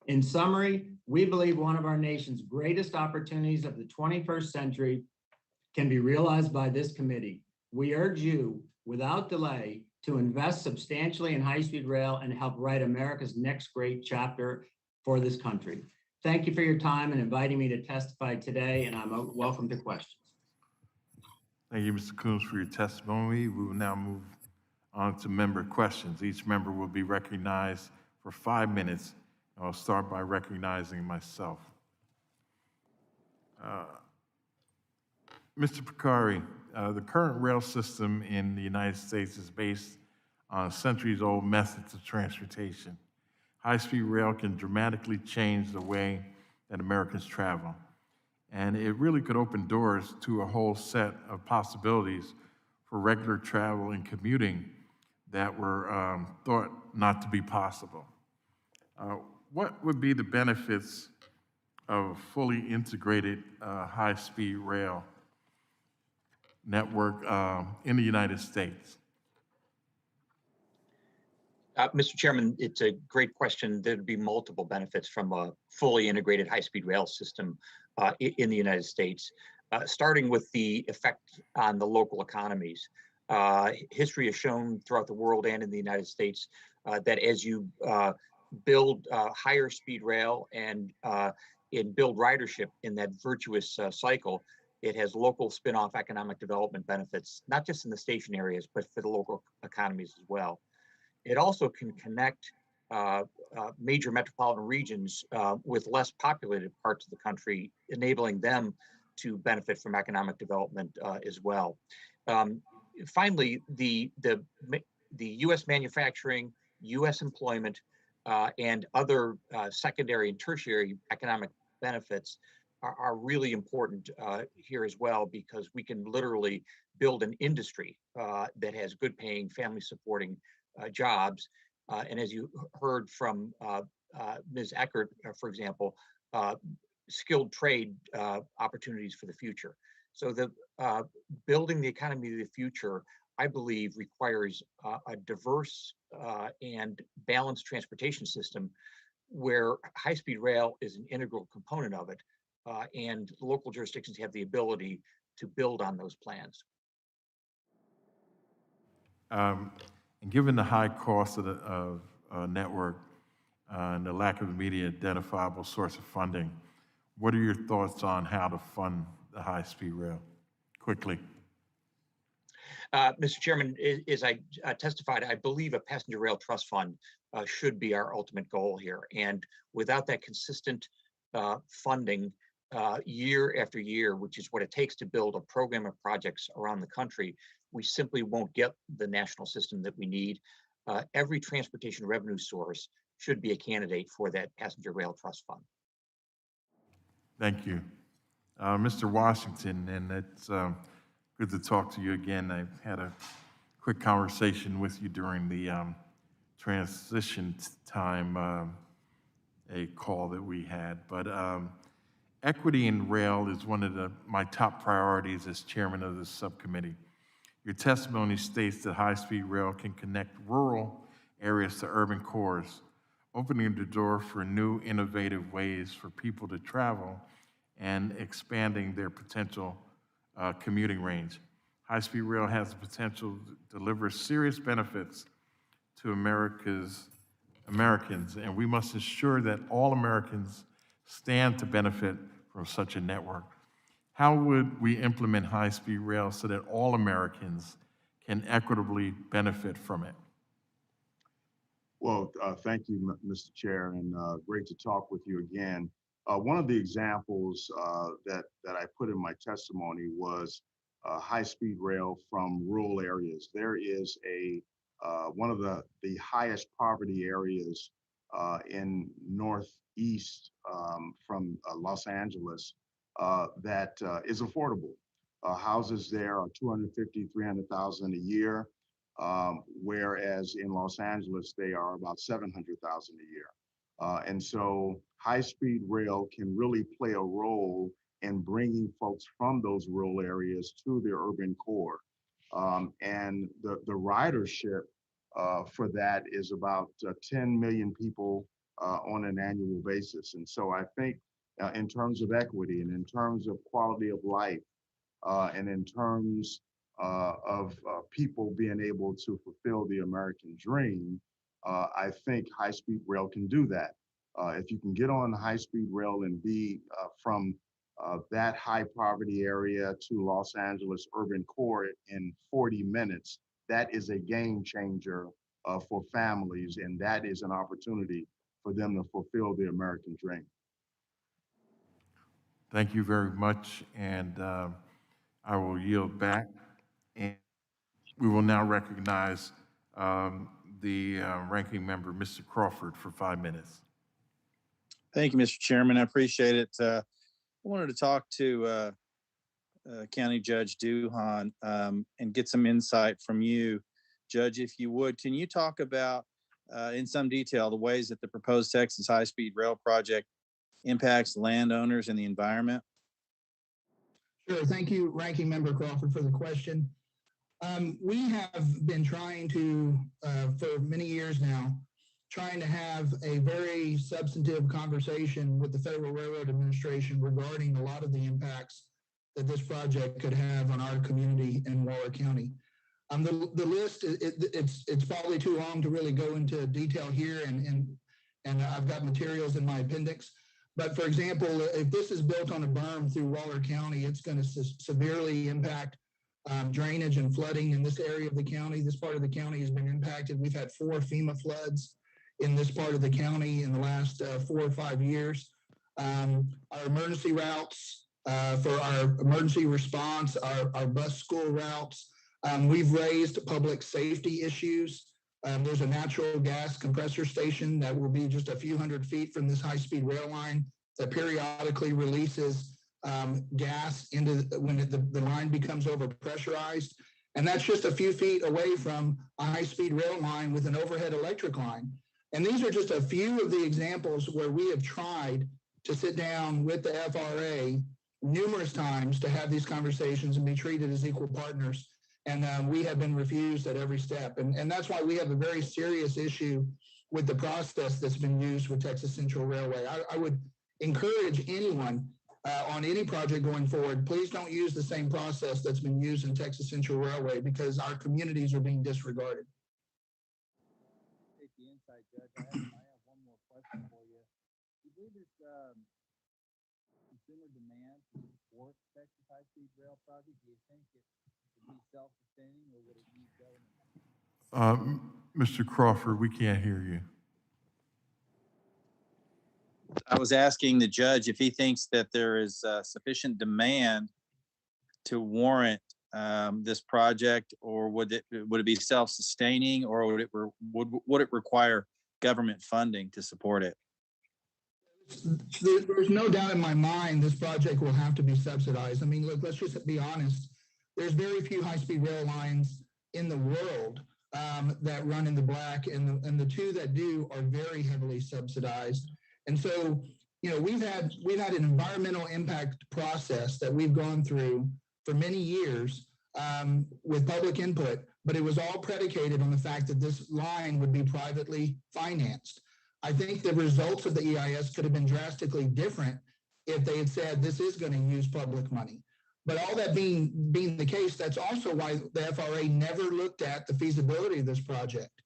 In summary, we believe one of our nation's greatest opportunities of the 21st century can be realized by this committee. We urge you, without delay, to invest substantially in high-speed rail and help write America's next great chapter for this country. Thank you for your time and inviting me to testify today, and I'm welcome to questions. Thank you, Mr. Kunz, for your testimony. We will now move on to member questions. Each member will be recognized for 5 minutes. I'll start by recognizing myself. Mr. Porcari, the current rail system in the United States is based on centuries-old methods of transportation. High-speed rail can dramatically change the way that Americans travel. And it really could open doors to a whole set of possibilities for regular travel and commuting that were thought not to be possible. What would be the benefits of fully integrated high-speed rail network in the United States? Mr. Chairman, it's a great question. There'd be multiple benefits from a fully integrated high-speed rail system in the United States, starting with the effect on the local economies. History has shown throughout the world and in the United States that as you build higher speed rail and build ridership in that virtuous cycle, it has local spin-off economic development benefits, not just in the station areas, but for the local economies as well. It also can connect major metropolitan regions with less populated parts of the country, enabling them to benefit from economic development as well. Finally, the U.S. manufacturing, U.S. employment, and other secondary and tertiary economic benefits are really important here as well, because we can literally build an industry that has good paying, family supporting jobs. And as you heard from Ms. Eckert, for example, skilled trade opportunities for the future. So the building the economy of the future, I believe, requires a diverse and balanced transportation system where high-speed rail is an integral component of it, and local jurisdictions have the ability to build on those plans. And given the high cost of the network and the lack of immediate identifiable source of funding, what are your thoughts on how to fund the high-speed rail quickly? Mr. Chairman, as I testified, I believe a passenger rail trust fund should be our ultimate goal here. And without that consistent funding year after year, which is what it takes to build a program of projects around the country, we simply won't get the national system that we need. Every transportation revenue source should be a candidate for that passenger rail trust fund. Thank you. Mr. Washington, and it's good to talk to you again. I had a quick conversation with you during the transition time, a call that we had. But equity in rail is one of my top priorities as chairman of this subcommittee. Your testimony states that high-speed rail can connect rural areas to urban cores, opening the door for new innovative ways for people to travel and expanding their potential commuting range. High-speed rail has the potential to deliver serious benefits to Americans, and we must ensure that all Americans stand to benefit from such a network. How would we implement high-speed rail so that all Americans can equitably benefit from it? Well, thank you, Mr. Chair, and great to talk with you again. One of the examples that I put in my testimony was high-speed rail from rural areas. There is one of the highest poverty areas in Northeast from Los Angeles that is affordable. Houses there are $250,000, $300,000 a year, whereas in Los Angeles they are about $700,000 a year. And so high-speed rail can really play a role in bringing folks from those rural areas to the urban core. And the ridership for that is about 10 million people on an annual basis. And so I think in terms of equity and in terms of quality of life and in terms of people being able to fulfill the American dream, I think high-speed rail can do that. If you can get on high-speed rail and be from that high poverty area to Los Angeles urban core in 40 minutes, that is a game changer for families, and that is an opportunity for them to fulfill the American dream. Thank you very much, and I will yield back. And we will now recognize the ranking member, Mr. Crawford, for 5 minutes. Thank you, Mr. Chairman. I appreciate it. I wanted to talk to County Judge Duhon and get some insight from you. Judge, if you would, can you talk about in some detail the ways that the proposed Texas high-speed rail project impacts landowners and the environment? Sure. Thank you, Ranking Member Crawford, for the question. We have been trying to, for many years now, trying to have a very substantive conversation with the Federal Railroad Administration regarding a lot of the impacts that this project could have on our community in Waller County. The list, it's probably too long to really go into detail here, and I've got materials in my appendix. But for example, if this is built on a berm through Waller County, it's going to severely impact drainage and flooding in this area of the county. This part of the county has been impacted. We've had 4 FEMA floods in this part of the county in the last 4 or 5 years. Our emergency routes for our emergency response, our bus school routes, we've raised public safety issues. There's a natural gas compressor station that will be just a few hundred feet from this high-speed rail line that periodically releases gas into when the line becomes overpressurized. And that's just a few feet away from a high-speed rail line with an overhead electric line. And these are just a few of the examples where we have tried to sit down with the FRA numerous times to have these conversations and be treated as equal partners. And we have been refused at every step. And that's why we have a very serious issue with the process that's been used with Texas Central Railway. I would encourage anyone on any project going forward, please don't use the same process that's been used in Texas Central Railway, because our communities are being disregarded. Take the insight, Judge. I have one more question for you. Do you believe there's consumer demand to support Texas high-speed rail project? Do you think it would be self-sustaining, or would it need government? Mr. Crawford, we can't hear you. I was asking the judge if he thinks that there is sufficient demand to warrant this project, or would it be self-sustaining, or would it require government funding to support it? There's no doubt in my mind this project will have to be subsidized. I mean, look, let's just be honest. There's very few high-speed rail lines in the world that run in the black, and the 2 that do are very heavily subsidized. And so, you know, we've had an environmental impact process that we've gone through for many years with public input, but it was all predicated on the fact that this line would be privately financed. I think the results of the EIS could have been drastically different if they had said this is going to use public money. But all that being the case, that's also why the FRA never looked at the feasibility of this project.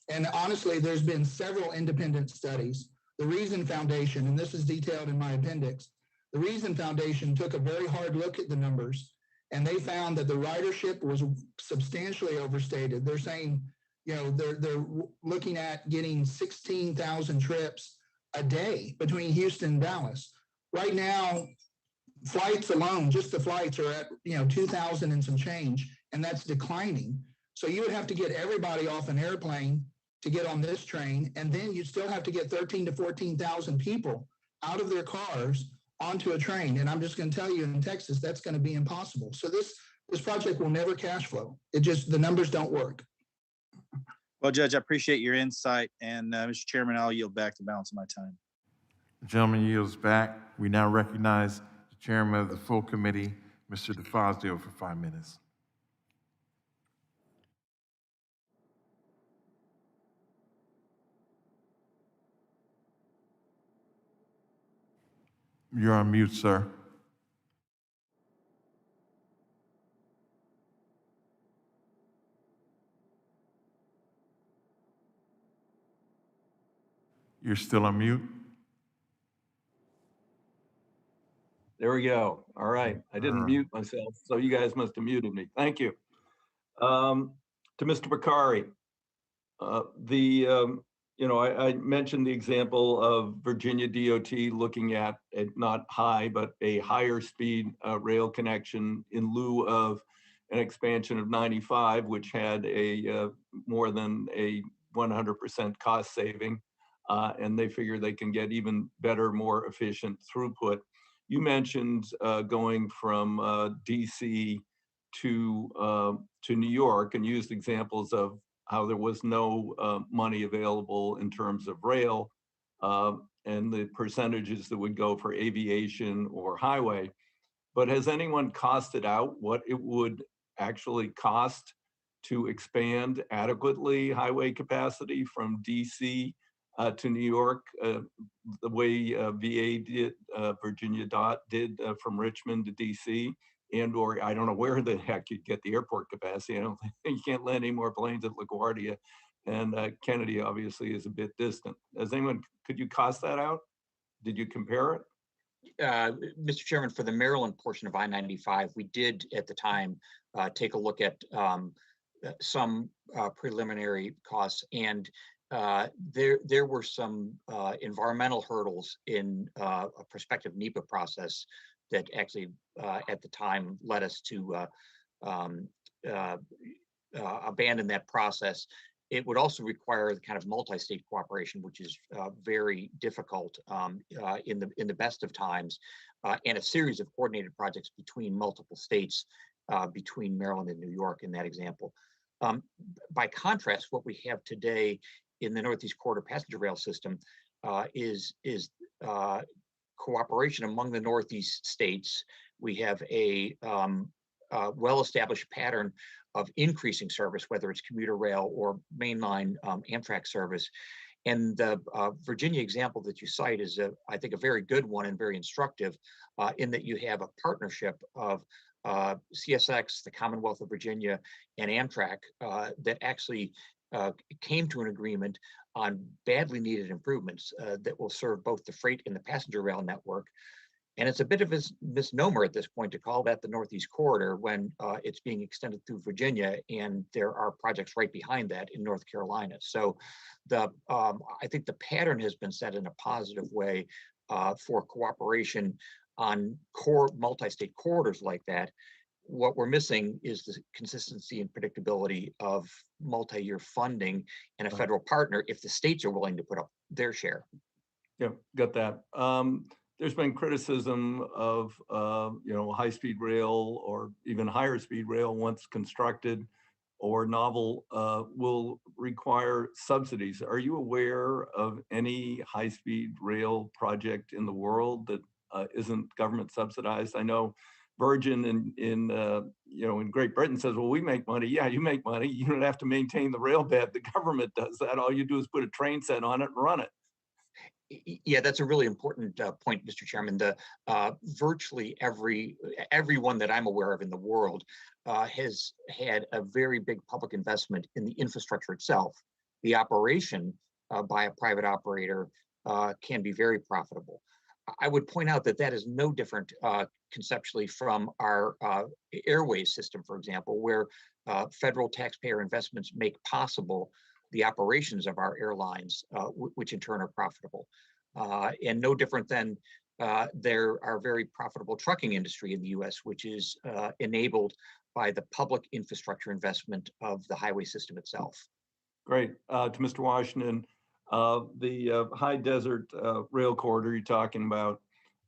And honestly, there's been several independent studies. The Reason Foundation, and this is detailed in my appendix, the Reason Foundation took a very hard look at the numbers, and they found that the ridership was substantially overstated. They're saying, you know, they're looking at getting 16,000 trips a day between Houston and Dallas. Right now, flights alone, just the flights are at, 2,000 and some change, and that's declining. So you would have to get everybody off an airplane to get on this train, and then you still have to get 13 to 14,000 people out of their cars onto a train. And I'm just going to tell you, in Texas, that's going to be impossible. So this project will never cash flow. The numbers don't work. Well, Judge, I appreciate your insight, and Mr. Chairman, I'll yield back the balance of my time. The gentleman yields back. We now recognize the chairman of the full committee, Mr. DeFazio, for 5 minutes. You're on mute, sir. You're still on mute? There we go. All right. I didn't mute myself, so you guys must have muted me. Thank you. To Mr. Porcari, I mentioned the example of Virginia DOT looking at not high, but a higher speed rail connection in lieu of an expansion of 95, which had a more than a 100% cost saving. and they figure they can get even better, more efficient throughput. You mentioned going from DC to New York and used examples of how there was no money available in terms of rail and the percentages that would go for aviation or highway. But has anyone costed out what it would actually cost to expand adequately highway capacity from DC to New York, the way VA did, Virginia Dot did from Richmond to DC, and or I don't know where the heck you'd get the airport capacity. I don't think you can't land any more planes at LaGuardia, and Kennedy obviously is a bit distant. Has anyone, could you cost that out? Did you compare it? Mr. Chairman, for the Maryland portion of I-95, we did at the time take a look at some preliminary costs, and there were some environmental hurdles in a prospective NEPA process that actually at the time led us to abandon that process. It would also require the kind of multi-state cooperation, which is very difficult in the best of times, and a series of coordinated projects between multiple states, between Maryland and New York in that example. By contrast, what we have today in the Northeast Corridor passenger rail system is cooperation among the Northeast states. We have a well-established pattern of increasing service, whether it's commuter rail or mainline Amtrak service. And the Virginia example that you cite is, I think, a very good one and very instructive in that you have a partnership of CSX, the Commonwealth of Virginia, and Amtrak that actually came to an agreement on badly needed improvements that will serve both the freight and the passenger rail network. And it's a bit of a misnomer at this point to call that the Northeast Corridor when it's being extended through Virginia, and there are projects right behind that in North Carolina. So I think the pattern has been set in a positive way for cooperation on core multi-state corridors like that. What we're missing is the consistency and predictability of multi-year funding and a federal partner if the states are willing to put up their share. Yeah, got that. There's been criticism of high-speed rail or even higher speed rail once constructed or novel will require subsidies. Are you aware of any high-speed rail project in the world that isn't government subsidized? I know Virgin in Great Britain says, well, we make money. Yeah, you make money. You don't have to maintain the rail bed. The government does that. All you do is put a train set on it and run it. Yeah, that's a really important point, Mr. Chairman. The virtually everyone that I'm aware of in the world has had a very big public investment in the infrastructure itself. The operation by a private operator can be very profitable. I would point out that that is no different conceptually from our airways system, for example, where federal taxpayer investments make possible the operations of our airlines, which in turn are profitable. And no different than there are very profitable trucking industry in the US, which is enabled by the public infrastructure investment of the highway system itself. Great. To Mr. Washington, the high desert rail corridor you're talking about,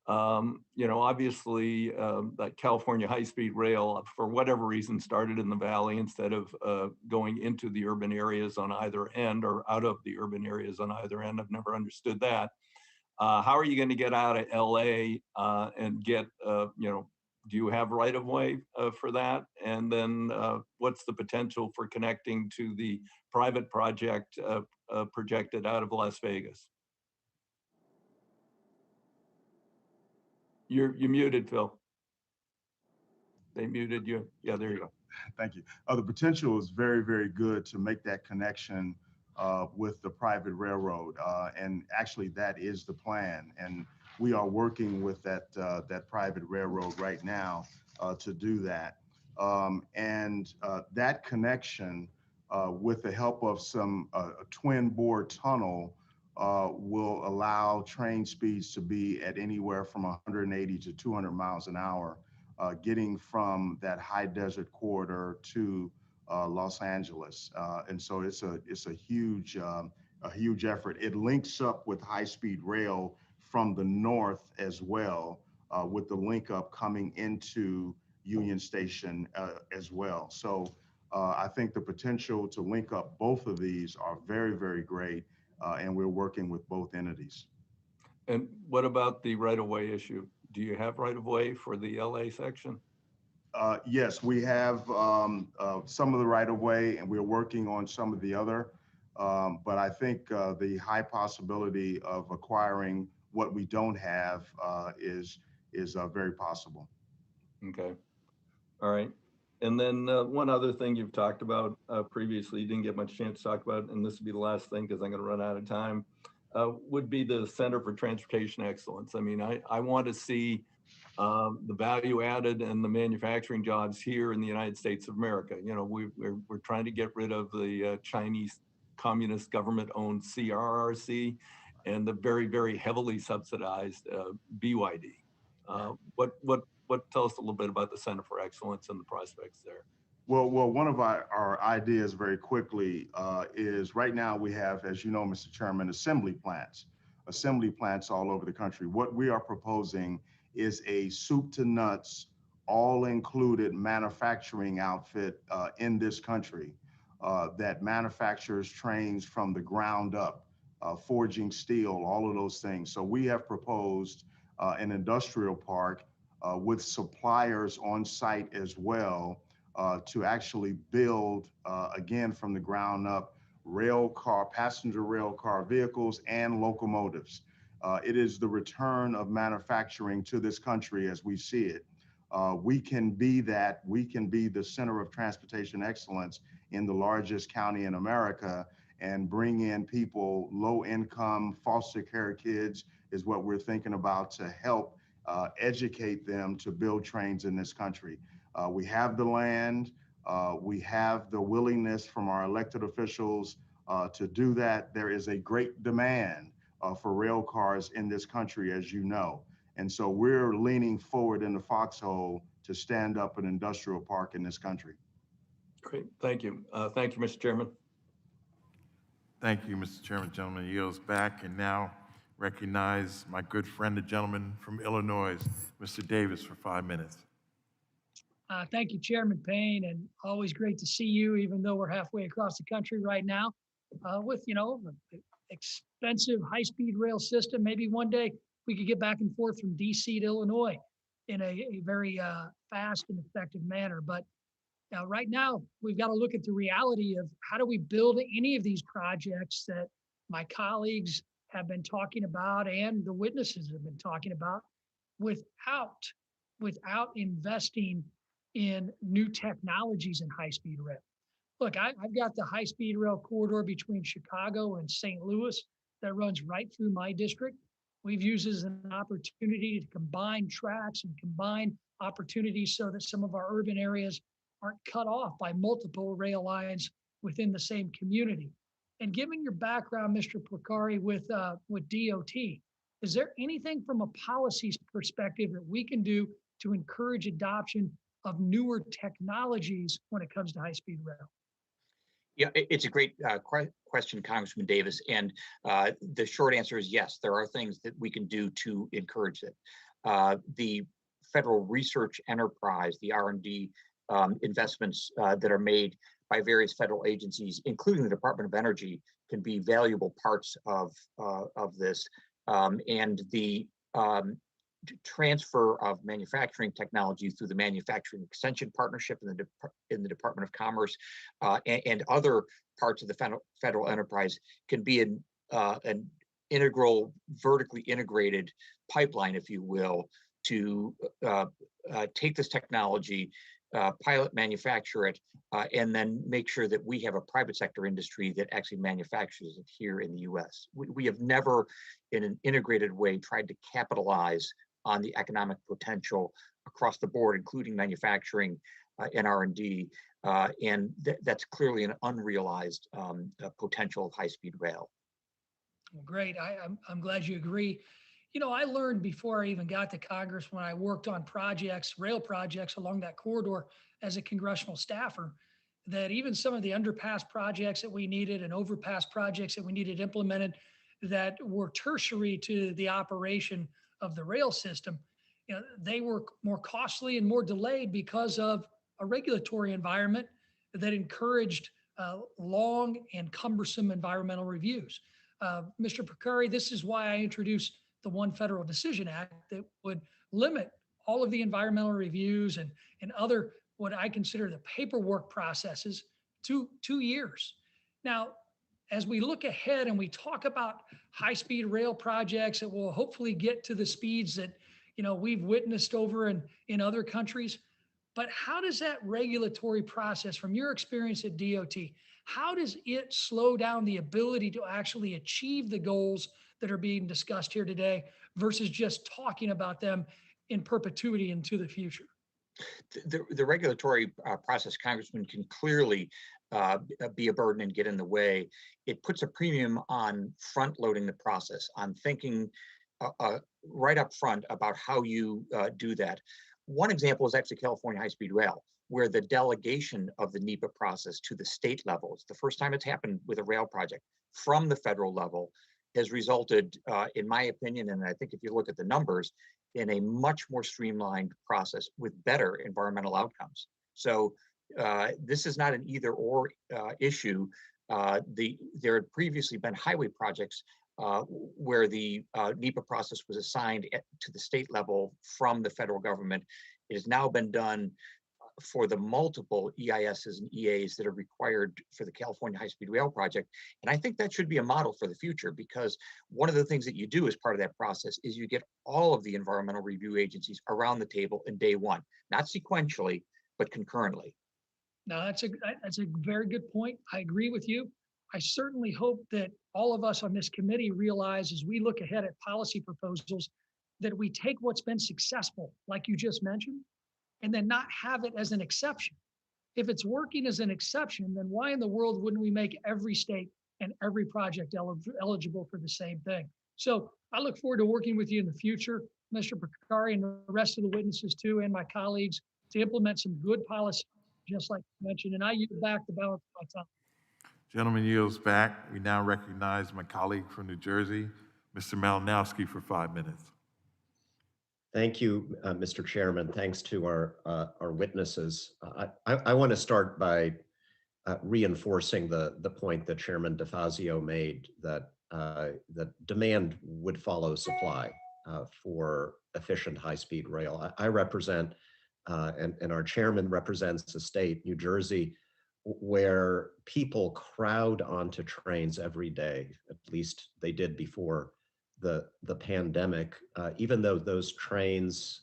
obviously that California high-speed rail, for whatever reason, started in the valley instead of going into the urban areas on either end or out of the urban areas on either end. I've never understood that. How are you going to get out of LA and get, do you have right of way for that? And then what's the potential for connecting to the private project projected out of Las Vegas? You're muted, Phil. They muted you. Yeah, there you go. Thank you. The potential is very, very good to make that connection with the private railroad. And actually that is the plan. And we are working with that private railroad right now to do that. And that connection with the help of some twin bore tunnel will allow train speeds to be at anywhere from 180 to 200 miles an hour, getting from that high desert corridor to Los Angeles. And so it's a huge a huge effort. It links up with high-speed rail from the north as well, with the link up coming into Union Station as well. So I think the potential to link up both of these are very, very great, and we're working with both entities. And what about the right-of-way issue? Do you have right-of-way for the LA section? Yes, we have some of the right-of-way, and we're working on some of the other. But I think the high possibility of acquiring what we don't have is very possible. Okay. All right. And then one other thing you've talked about previously, you didn't get much chance to talk about, and this will be the last thing because I'm going to run out of time, would be the Center for Transportation Excellence. I mean, I want to see the value added and the manufacturing jobs here in the United States of America. You know, we're trying to get rid of the Chinese communist government-owned CRRC and the very, very heavily subsidized BYD. What tell us a little bit about the Center for Excellence and the prospects there? Well, one of our ideas very quickly is right now we have, as you know, Mr. Chairman, assembly plants all over the country. What we are proposing is a soup to nuts, all included manufacturing outfit in this country that manufactures trains from the ground up, forging steel, all of those things. So we have proposed an industrial park with suppliers on site as well to actually build, again, from the ground up, passenger rail car vehicles and locomotives. It is the return of manufacturing to this country as we see it. We can be that. We can be the center of transportation excellence in the largest county in America and bring in people, low income, foster care kids is what we're thinking about to help educate them to build trains in this country. We have the land, we have the willingness from our elected officials to do that. There is a great demand for rail cars in this country, as you know. And so we're leaning forward in the foxhole to stand up an industrial park in this country. Great, thank you. Thank you, Mr. Chairman. Thank you, Mr. Chairman. Gentleman yields back, and now recognize my good friend, the gentleman from Illinois, Mr. Davis, for 5 minutes. Thank you, Chairman Payne, and always great to see you, even though we're halfway across the country right now with, you know, an expensive high-speed rail system. Maybe one day we could get back and forth from DC to Illinois in a very fast and effective manner. But right now, we've got to look at the reality of how do we build any of these projects that my colleagues have been talking about and the witnesses have been talking about without investing in new technologies in high-speed rail. Look, I've got the high-speed rail corridor between Chicago and St. Louis that runs right through my district. We've used it as an opportunity to combine tracks and combine opportunities so that some of our urban areas aren't cut off by multiple rail lines within the same community. And given your background, Mr. Porcari, with DOT, is there anything from a policy perspective that we can do to encourage adoption of newer technologies when it comes to high-speed rail? Yeah, it's a great question, Congressman Davis. And the short answer is yes, there are things that we can do to encourage it. The federal research enterprise, the R&D investments that are made by various federal agencies, including the Department of Energy, can be valuable parts of this. And the transfer of manufacturing technology through the Manufacturing Extension Partnership in the Department of Commerce and other parts of the federal enterprise can be an integral, vertically integrated pipeline, if you will, to take this technology, pilot manufacture it, and then make sure that we have a private sector industry that actually manufactures it here in the US. We have never, in an integrated way, tried to capitalize on the economic potential across the board, including manufacturing and R&D, and that's clearly an unrealized potential of high-speed rail. Well, great. I'm glad you agree. You know, I learned before I even got to Congress when I worked on projects, rail projects along that corridor as a congressional staffer, that even some of the underpass projects that we needed and overpass projects that we needed implemented that were tertiary to the operation of the rail system, they were more costly and more delayed because of a regulatory environment that encouraged long and cumbersome environmental reviews. Mr. Porcari, this is why I introduced the One Federal Decision Act that would limit all of the environmental reviews and other what I consider the paperwork processes to 2 years. Now, as we look ahead and we talk about high-speed rail projects that will hopefully get to the speeds that we've witnessed over in other countries, but how does that regulatory process, from your experience at DOT, how does it slow down the ability to actually achieve the goals that are being discussed here today versus just talking about them in perpetuity into the future? The regulatory process, Congressman, can clearly be a burden and get in the way. It puts a premium on front loading the process, on thinking right up front about how you do that. One example is actually California high-speed rail, where the delegation of the NEPA process to the state level, it's the first time it's happened with a rail project, from the federal level, has resulted, in my opinion, and I think if you look at the numbers, in a much more streamlined process with better environmental outcomes. So this is not an either or issue. There had previously been highway projects where the NEPA process was assigned to the state level from the federal government. It has now been done for the multiple EISs and EAs that are required for the California high-speed rail project. And I think that should be a model for the future, because one of the things that you do as part of that process is you get all of the environmental review agencies around the table in day one, not sequentially, but concurrently. No, that's a very good point. I agree with you. I certainly hope that all of us on this committee realize as we look ahead at policy proposals that we take what's been successful, like you just mentioned, and then not have it as an exception. If it's working as an exception, then why in the world wouldn't we make every state and every project eligible for the same thing? So I look forward to working with you in the future, Mr. Porcari, and the rest of the witnesses too, and my colleagues, to implement some good policy, just like you mentioned. And I yield back the balance of my time. Gentleman yields back. We now recognize my colleague from New Jersey, Mr. Malinowski, for 5 minutes. Thank you, Mr. Chairman. Thanks to our witnesses. I want to start by reinforcing the point that Chairman DeFazio made, that demand would follow supply for efficient high-speed rail. I represent, and our chairman represents a state, New Jersey, where people crowd onto trains every day. At least they did before the pandemic, even though those trains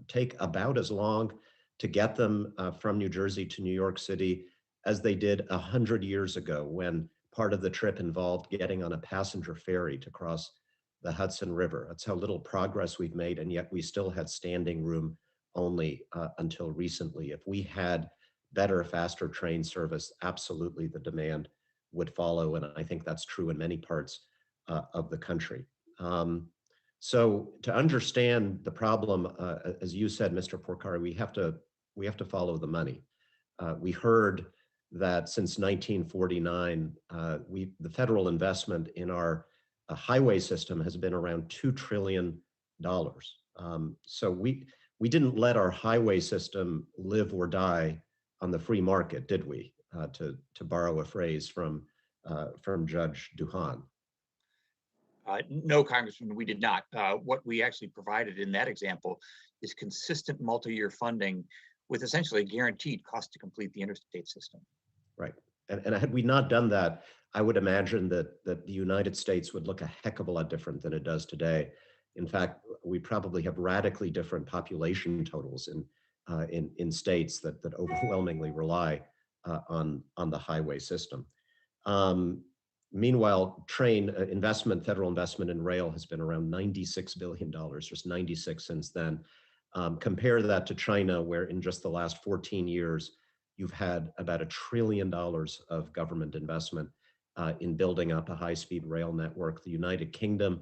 take about as long to get them from New Jersey to New York City as they did 100 years ago, when part of the trip involved getting on a passenger ferry to cross the Hudson River. That's how little progress we've made, and yet we still had standing room only until recently. If we had better, faster train service, absolutely the demand would follow, and I think that's true in many parts of the country. So to understand the problem, as you said, Mr. Porcari, we have to follow the money. We heard that since 1949, the federal investment in our highway system has been around $2 trillion. So we didn't let our highway system live or die on the free market, did we? To borrow a phrase from Judge Duhon. No, Congressman, we did not. What we actually provided in that example is consistent multi-year funding with essentially a guaranteed cost to complete the interstate system. Right. And had we not done that, I would imagine that the United States would look a heck of a lot different than it does today. In fact, we probably have radically different population totals in states that overwhelmingly rely on the highway system. Meanwhile, federal investment in rail has been around $96 billion, just 96 since then. Compare that to China, where in just the last 14 years, you've had about $1 trillion of government investment in building up a high-speed rail network. The United Kingdom,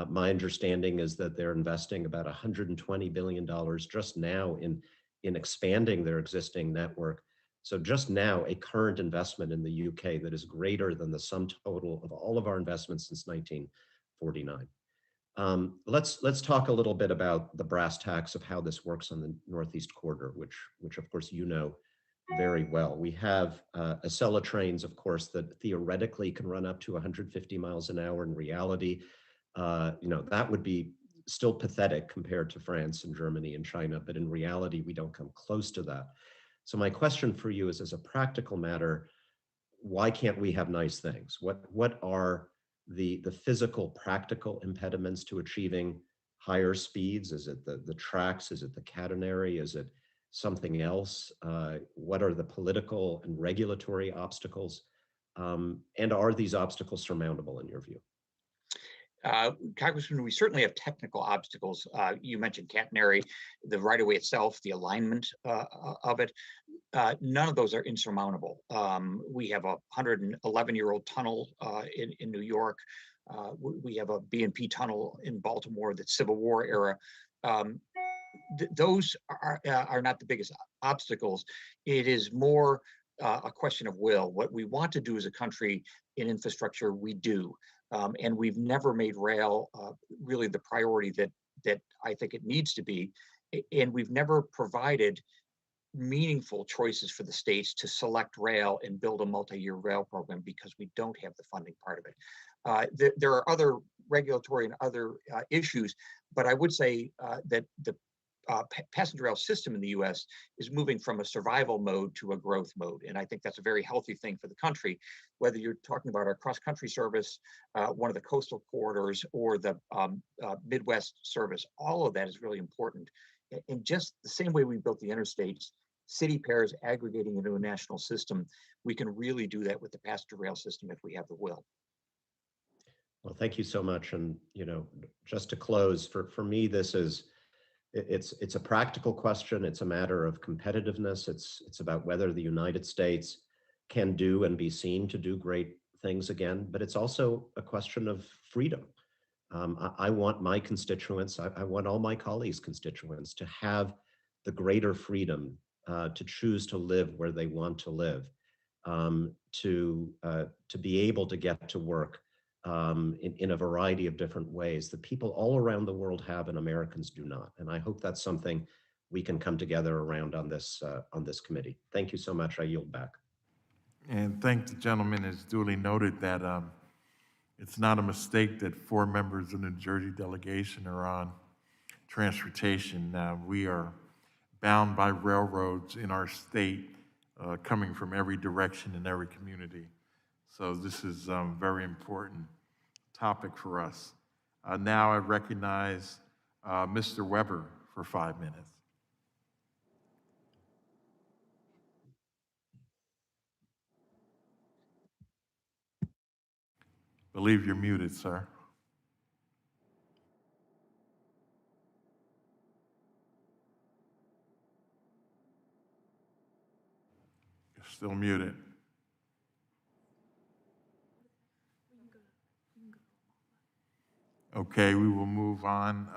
my understanding is that they're investing about $120 billion just now in expanding their existing network. So just now, a current investment in the UK that is greater than the sum total of all of our investments since 1949. Let's talk a little bit about the brass tacks of how this works on the Northeast Corridor, which of course you know very well. We have Acela trains, of course, that theoretically can run up to 150 miles an hour. In reality, that would be still pathetic compared to France and Germany and China, but in reality, we don't come close to that. So my question for you is, as a practical matter, why can't we have nice things? What are the physical, practical impediments to achieving higher speeds? Is it the tracks? Is it the catenary? Is it something else? What are the political and regulatory obstacles? And are these obstacles surmountable in your view? Congressman, we certainly have technical obstacles. You mentioned catenary, the right-of-way itself, the alignment of it. None of those are insurmountable. We have a 111-year-old tunnel in New York. We have a B&P tunnel in Baltimore that's Civil War era. Those are not the biggest obstacles. It is more a question of will. What we want to do as a country in infrastructure, we do. And we've never made rail really the priority that I think it needs to be. And we've never provided meaningful choices for the states to select rail and build a multi-year rail program because we don't have the funding part of it. There are other regulatory and other issues, but I would say that the passenger rail system in the US is moving from a survival mode to a growth mode. And I think that's a very healthy thing for the country, whether you're talking about our cross-country service, one of the coastal corridors, or the Midwest service. All of that is really important. And just the same way we built the interstates, city pairs aggregating into a national system, we can really do that with the passenger rail system if we have the will. Well, thank you so much. And, just to close, for me, this is, it's a practical question. It's a matter of competitiveness. It's about whether the United States can do and be seen to do great things again, but it's also a question of freedom. I want my constituents, I want all my colleagues' constituents to have the greater freedom to choose to live where they want to live, to be able to get to work in a variety of different ways that people all around the world have and Americans do not. And I hope that's something we can come together around on this committee. Thank you so much. I yield back. And thank the gentleman. It's duly noted that it's not a mistake that 4 members of the New Jersey delegation are on transportation. We are bound by railroads in our state coming from every direction in every community. So this is a very important topic for us. Now I recognize Mr. Weber for 5 minutes. Believe you're muted, sir. You're still muted. Okay, we will move on.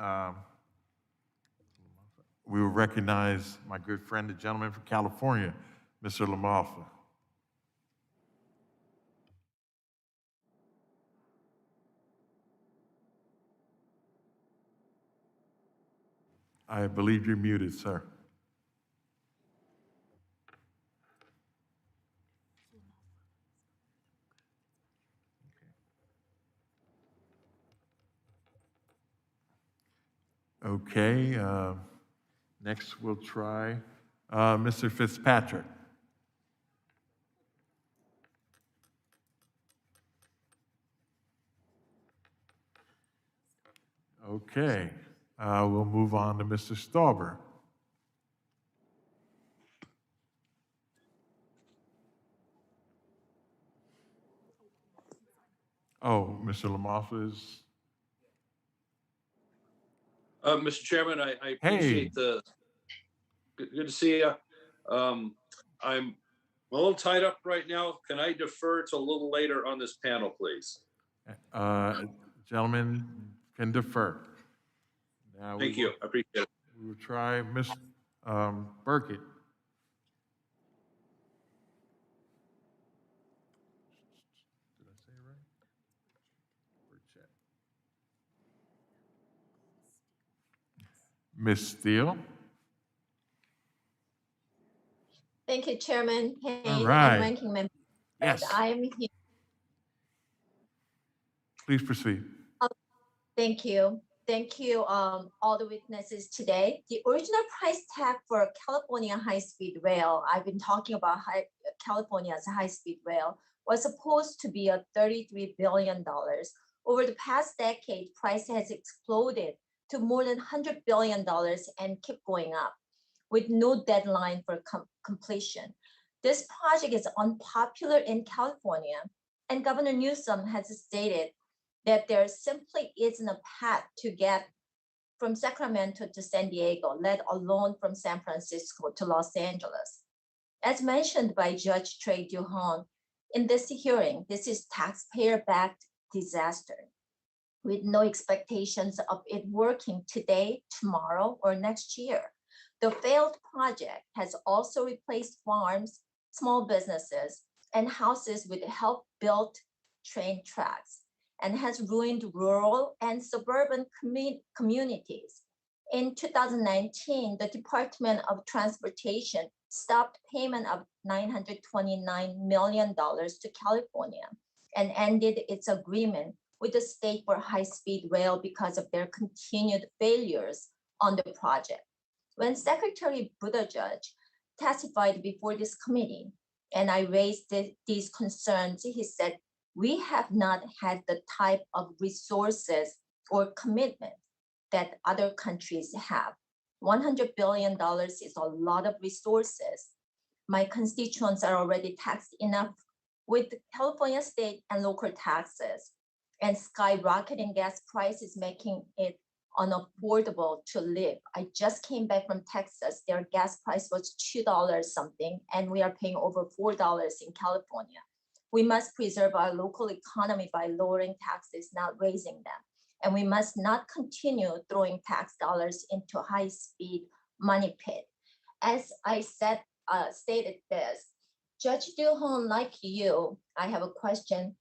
We will recognize my good friend, the gentleman from California, Mr. Lamalfa. I believe you're muted, sir. Okay, next we'll try Mr. Fitzpatrick. Okay, we'll move on to Mr. Stauber. Oh, Mr. Lamalfa is. Mr. Chairman, I appreciate good to see you. I'm a little tied up right now. Can I defer to a little later on this panel, please? Gentlemen can defer. Now Thank you. I appreciate it. We will try Ms. Burkett. Ms. Steele. Thank you, Chairman Payne All right. and Ranking Member. Yes. I am here. Please proceed. Thank you. Thank you, all the witnesses today. The original price tag for California high-speed rail, I've been talking about California's high-speed rail, was supposed to be $33 billion. Over the past decade, price has exploded to more than $100 billion and keep going up with no deadline for completion. This project is unpopular in California, and Governor Newsom has stated that there simply isn't a path to get from Sacramento to San Diego, let alone from San Francisco to Los Angeles. As mentioned by Judge Trey Duhon in this hearing, this is taxpayer-backed disaster with no expectations of it working today, tomorrow, or next year. The failed project has also replaced farms, small businesses, and houses with help-built train tracks, and has ruined rural and suburban communities. In 2019, the Department of Transportation stopped payment of $929 million to California and ended its agreement with the state for high-speed rail because of their continued failures on the project. When Secretary Buttigieg testified before this committee, and I raised these concerns, he said, "We have not had the type of resources or commitment that other countries have. $100 billion is a lot of resources. My constituents are already taxed enough with California state and local taxes, and skyrocketing gas prices making it unaffordable to live. I just came back from Texas. Their gas price was $2 something, and we are paying over $4 in California. We must preserve our local economy by lowering taxes, not raising them. And we must not continue throwing tax dollars into a high-speed money pit." As I stated this, Judge Duhon, like you, I have a question.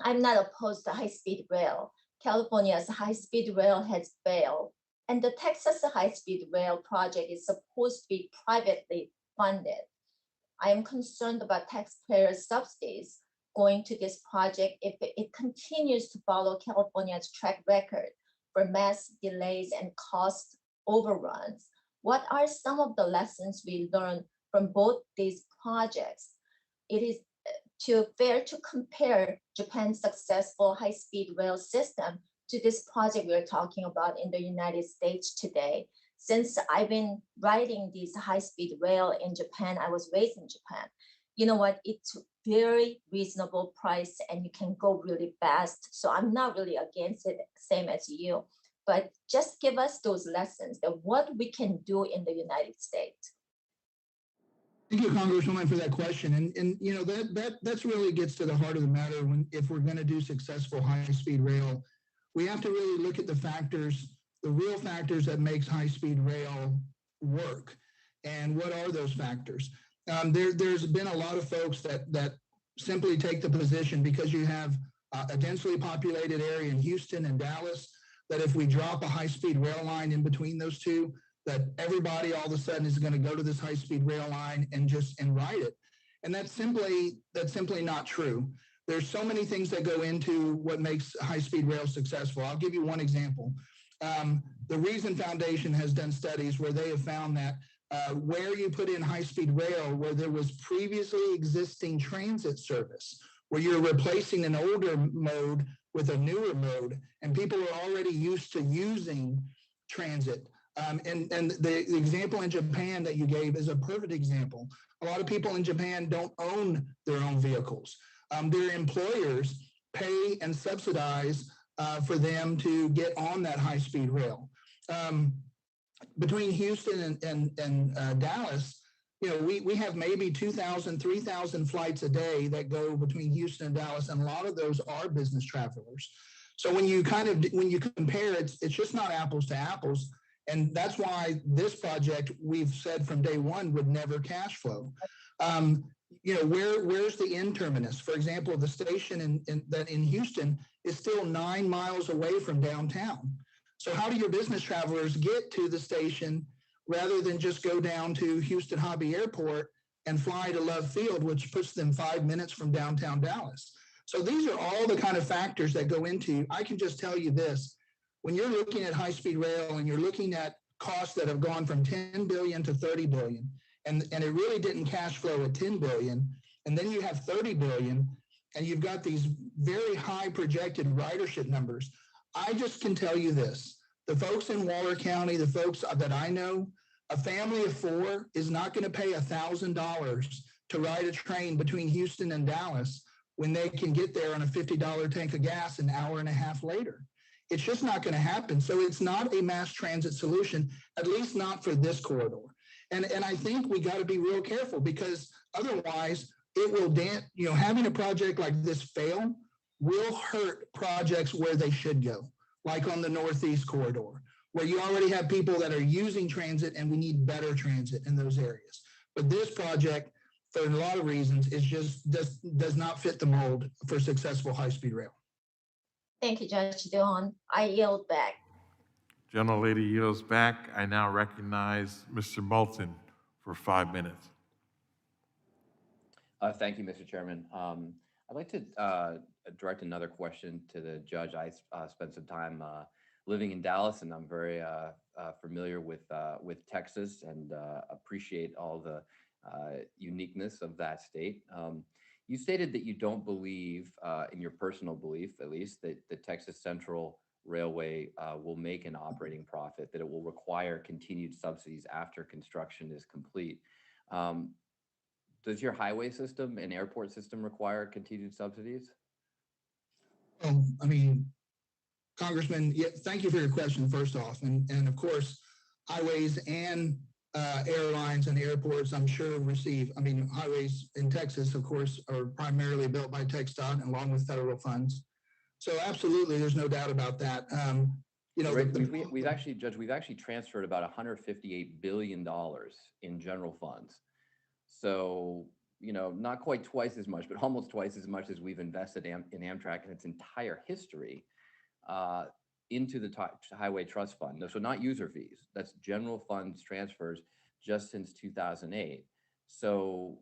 I'm not opposed to high-speed rail. California's high-speed rail has failed, and the Texas high-speed rail project is supposed to be privately funded. I am concerned about taxpayer subsidies going to this project if it continues to follow California's track record for mass delays and cost overruns. What are some of the lessons we learned from both these projects? It is fair to compare Japan's successful high-speed rail system to this project we're talking about in the United States today. Since I've been riding these high-speed rail in Japan, I was raised in Japan. You know what? It's very reasonable price and you can go really fast. So I'm not really against it, same as you, but just give us those lessons that what we can do in the United States. Thank you, Congresswoman, for that question. And you know, that's really gets to the heart of the matter. If we're going to do successful high-speed rail, we have to really look at the factors, the real factors that makes high-speed rail work. And what are those factors? There's been a lot of folks that simply take the position because you have a densely populated area in Houston and Dallas, that if we drop a high-speed rail line in between those two, that everybody all of a sudden is going to go to this high-speed rail line and ride it. And that's simply not true. There's so many things that go into what makes high-speed rail successful. I'll give you one example. The Reason Foundation has done studies where they have found that where you put in high-speed rail, where there was previously existing transit service, where you're replacing an older mode with a newer mode, and people are already used to using transit. And the example in Japan that you gave is a perfect example. A lot of people in Japan don't own their own vehicles. Their employers pay and subsidize for them to get on that high-speed rail. Between Houston and Dallas, you know, we have maybe 2,000, 3,000 flights a day that go between Houston and Dallas, and a lot of those are business travelers. So when you compare, it's just not apples to apples. And that's why this project, we've said from day one, would never cash flow. You know, where's the end terminus? For example, the station in Houston is still 9 miles away from downtown. So how do your business travelers get to the station rather than just go down to Houston Hobby Airport and fly to Love Field, which puts them 5 minutes from downtown Dallas? So these are all the kind of factors that go into. I can just tell you this, when you're looking at high-speed rail and you're looking at costs that have gone from 10 billion to 30 billion, and it really didn't cash flow at 10 billion, and then you have 30 billion, and you've got these very high projected ridership numbers. I just can tell you this, the folks in Waller County, the folks that I know, a family of 4 is not going to pay $1,000 to ride a train between Houston and Dallas when they can get there on a $50 tank of gas an hour and a half later. It's just not going to happen. So it's not a mass transit solution, at least not for this corridor. And I think we got to be real careful, because otherwise it will having a project like this fail will hurt projects where they should go, like on the Northeast corridor, where you already have people that are using transit and we need better transit in those areas. But this project, for a lot of reasons, is just does not fit the mold for successful high-speed rail. Thank you, Judge Duhon. I yield back. Gentlelady yields back. I now recognize Mr. Moulton for 5 minutes. Thank you, Mr. Chairman. I'd like to direct another question to the judge. I spent some time living in Dallas, and I'm very familiar with Texas, and appreciate all the uniqueness of that state. You stated that you don't believe, in your personal belief at least, that the Texas Central Railway will make an operating profit, that it will require continued subsidies after construction is complete. Does your highway system and airport system require continued subsidies? I mean, Congressman, yeah, thank you for your question, first off. And of course, highways and airlines and airports, I'm sure receive, I mean, highways in Texas, of course, are primarily built by TxDOT along with federal funds. So absolutely, there's no doubt about that. We've actually, Judge, we've actually transferred about $158 billion in general funds. So, not quite twice as much, but almost twice as much as we've invested in Amtrak in its entire history into the Highway Trust Fund. So not user fees, that's general funds transfers just since 2008. So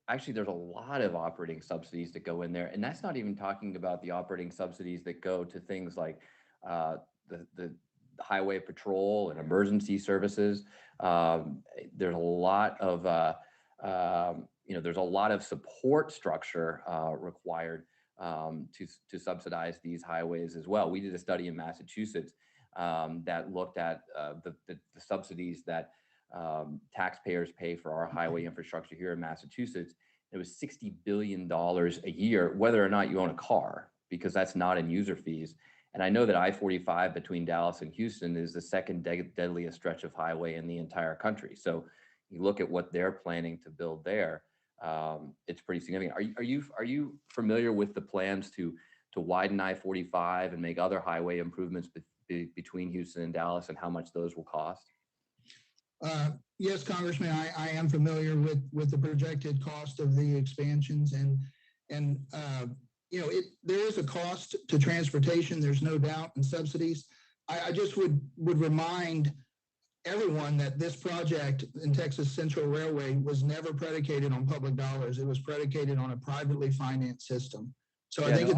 actually there's a lot of operating subsidies that go in there. And that's not even talking about the operating subsidies that go to things like the highway patrol and emergency services. There's a lot of, there's a lot of support structure required to subsidize these highways as well. We did a study in Massachusetts that looked at the subsidies that taxpayers pay for our highway infrastructure here in Massachusetts. It was $60 billion a year, whether or not you own a car, because that's not in user fees. And I know that I-45 between Dallas and Houston is the second deadliest stretch of highway in the entire country. So you look at what they're planning to build there, it's pretty significant. Are you familiar with the plans to widen I-45 and make other highway improvements between Houston and Dallas, and how much those will cost? Yes, Congressman, I am familiar with the projected cost of the expansions, and there is a cost to transportation. There's no doubt, and subsidies. I just would remind everyone that this project in Texas Central Railway was never predicated on public dollars. It was predicated on a privately financed system. So yeah,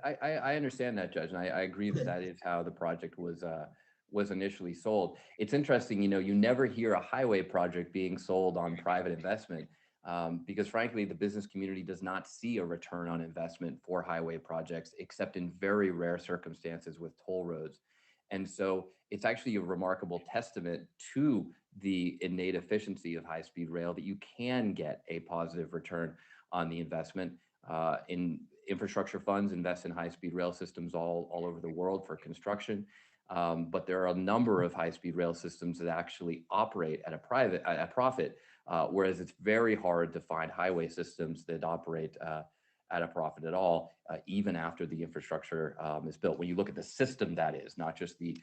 I understand that, Judge, and I agree that is how the project was initially sold. It's interesting, you never hear a highway project being sold on private investment because frankly, the business community does not see a return on investment for highway projects, except in very rare circumstances with toll roads. And so it's actually a remarkable testament to the innate efficiency of high-speed rail that you can get a positive return on the investment. In infrastructure funds invest in high-speed rail systems all over the world for construction. But there are a number of high-speed rail systems that actually operate at a profit, whereas it's very hard to find highway systems that operate at a profit at all, even after the infrastructure is built. When you look at the system, that is not just the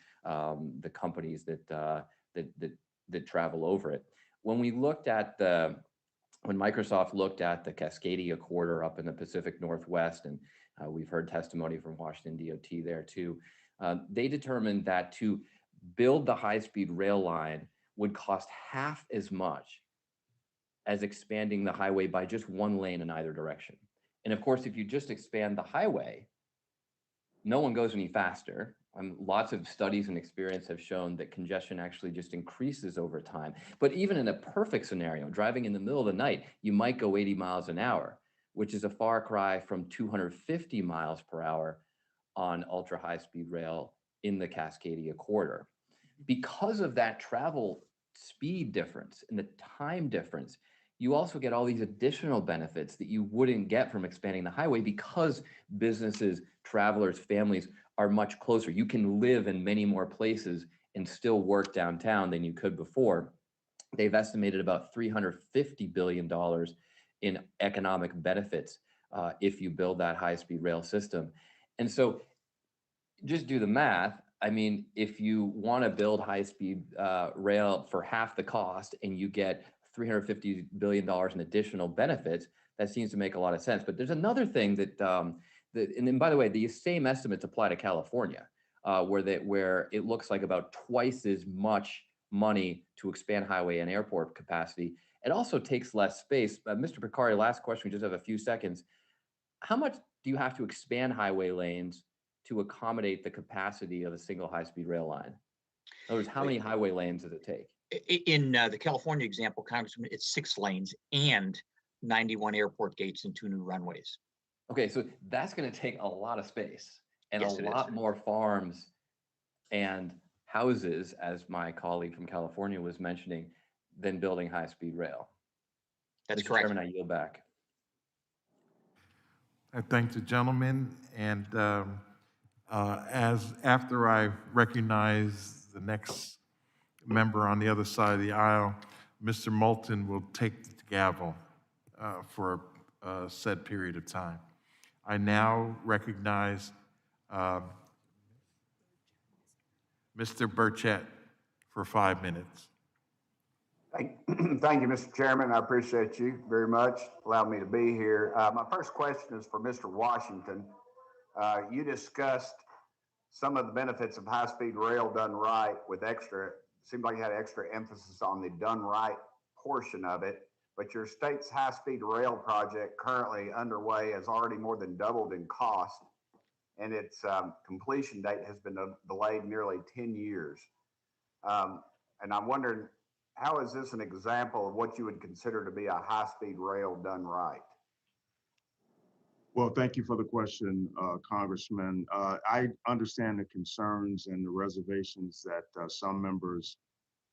companies that travel over it. When we looked at when Microsoft looked at the Cascadia corridor up in the Pacific Northwest, and we've heard testimony from Washington DOT there too. They determined that to build the high-speed rail line would cost half as much as expanding the highway by just one lane in either direction. And of course, if you just expand the highway, no one goes any faster. Lots of studies and experience have shown that congestion actually just increases over time. But even in a perfect scenario, driving in the middle of the night, you might go 80 miles an hour, which is a far cry from 250 miles per hour on ultra high speed rail in the Cascadia corridor. Because of that travel speed difference and the time difference, you also get all these additional benefits that you wouldn't get from expanding the highway because businesses, travelers, families are much closer. You can live in many more places and still work downtown than you could before. They've estimated about $350 billion in economic benefits if you build that high-speed rail system. And so just do the math. I mean, if you want to build high-speed rail for half the cost and you get $350 billion in additional benefits, that seems to make a lot of sense. But there's another thing that, and then by the way, these same estimates apply to California, where it looks like about twice as much money to expand highway and airport capacity. It also takes less space. Mr. Porcari, last question, we just have a few seconds. How much do you have to expand highway lanes to accommodate the capacity of a single high-speed rail line? In other words, how many highway lanes does it take? In the California example, Congressman, it's 6 lanes and 91 airport gates and 2 new runways. Okay, so that's going to take a lot of space and Yes, a lot more farms and houses, as my colleague from California was mentioning, than building high-speed rail. That's Mr. correct. Chairman, I yield back. I thank the gentleman, and after I recognize the next member on the other side of the aisle, Mr. Moulton will take the gavel for a set period of time. I now recognize Mr. Burchett for 5 minutes. Thank you, Mr. Chairman. I appreciate you very much allowing me to be here. My first question is for Mr. Washington. You discussed some of the benefits of high-speed rail done right with seemed like you had extra emphasis on the done right portion of it, but your state's high-speed rail project currently underway has already more than doubled in cost, and its completion date has been delayed nearly 10 years. And I'm wondering, how is this an example of what you would consider to be a high-speed rail done right? Well, thank you for the question, Congressman. I understand the concerns and the reservations that some members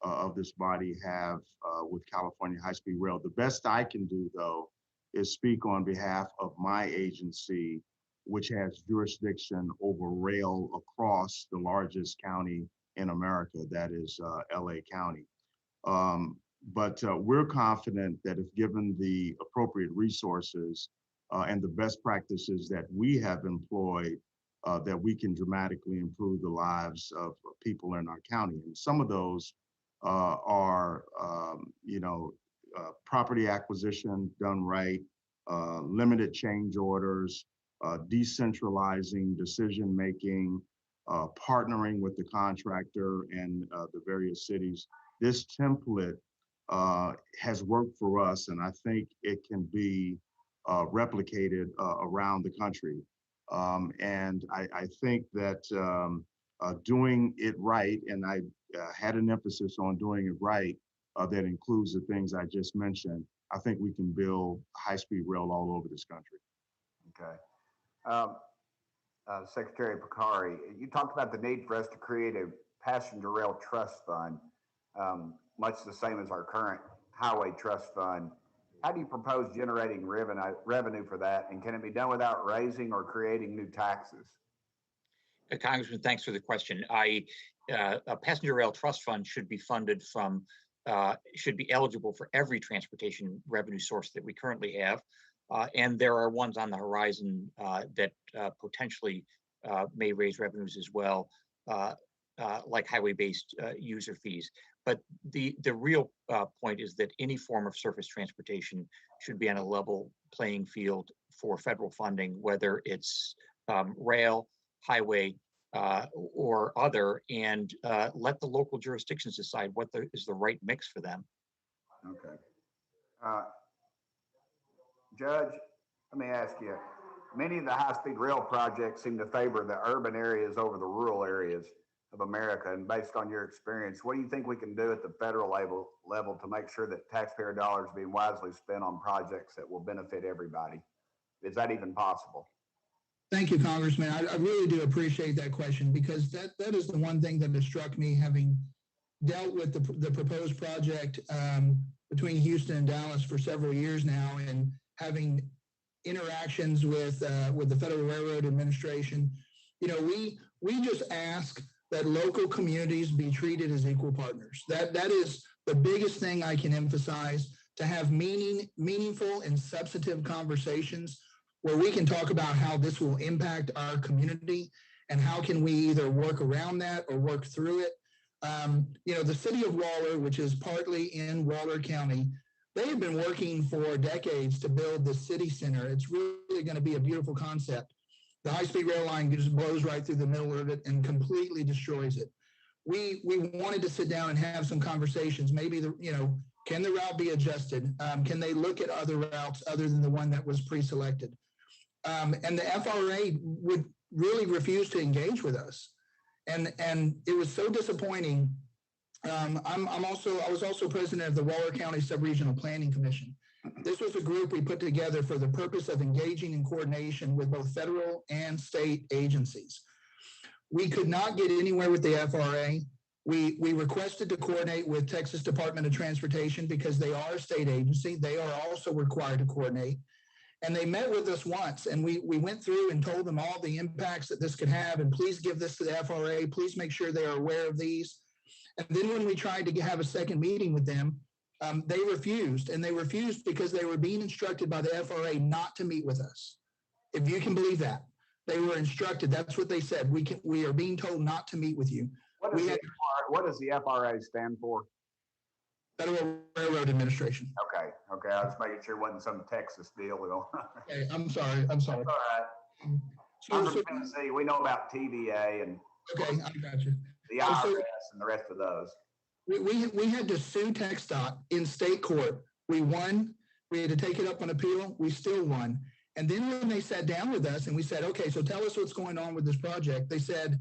of this body have with California high-speed rail. The best I can do, though, is speak on behalf of my agency, which has jurisdiction over rail across the largest county in America, that is LA County. But we're confident that if given the appropriate resources and the best practices that we have employed, that we can dramatically improve the lives of people in our county. And some of those are, property acquisition done right, limited change orders, decentralizing decision-making, partnering with the contractor and the various cities. This template has worked for us, and I think it can be replicated around the country. And I think that doing it right, and I had an emphasis on doing it right, that includes the things I just mentioned, I think we can build high-speed rail all over this country. Okay. Secretary Porcari, you talked about the need for us to create a passenger rail trust fund, much the same as our current highway trust fund. How do you propose generating revenue for that? And can it be done without raising or creating new taxes? Congressman, thanks for the question. A passenger rail trust fund should be funded from, should be eligible for every transportation revenue source that we currently have. And there are ones on the horizon that potentially may raise revenues as well, like highway-based user fees. But the real point is that any form of surface transportation should be on a level playing field for federal funding, whether it's rail, highway, or other, and let the local jurisdictions decide what is the right mix for them. Okay. Judge, let me ask you, many of the high-speed rail projects seem to favor the urban areas over the rural areas of America. And based on your experience, what do you think we can do at the federal level to make sure that taxpayer dollars are being wisely spent on projects that will benefit everybody? Is that even possible? Thank you, Congressman. I really do appreciate that question, because that is the one thing that has struck me, having dealt with the proposed project between Houston and Dallas for several years now, and having interactions with the Federal Railroad Administration. You know, we just ask that local communities be treated as equal partners. That is the biggest thing I can emphasize, to have meaningful and substantive conversations where we can talk about how this will impact our community and how can we either work around that or work through it. You know, the city of Waller, which is partly in Waller County, they have been working for decades to build the city center. It's really going to be a beautiful concept. The high-speed rail line just blows right through the middle of it and completely destroys it. We wanted to sit down and have some conversations. Maybe can the route be adjusted? Can they look at other routes other than the one that was pre-selected? And the FRA would really refuse to engage with us. And it was so disappointing. I was also president of the Waller County Subregional Planning Commission. This was a group we put together for the purpose of engaging in coordination with both federal and state agencies. We could not get anywhere with the FRA. We requested to coordinate with Texas Department of Transportation because they are a state agency. They are also required to coordinate. And they met with us once, and we went through and told them all the impacts that this could have, and please give this to the FRA. Please make sure they are aware of these. And then when we tried to have a second meeting with them, they refused, and they refused because they were being instructed by the FRA not to meet with us. If you can believe that, they were instructed. That's what they said. We are being told not to meet with you. What does the FRA stand for? Federal Railroad Administration. Okay. I was making sure it wasn't some Texas deal. Okay, I'm sorry. That's all right. I'm from Tennessee. We know about TVA and okay, I got you. The IRS and the rest of those. We had to sue TxDOT in state court. We won. We had to take it up on appeal. We still won. And then when they sat down with us and we said, okay, so tell us what's going on with this project, they said,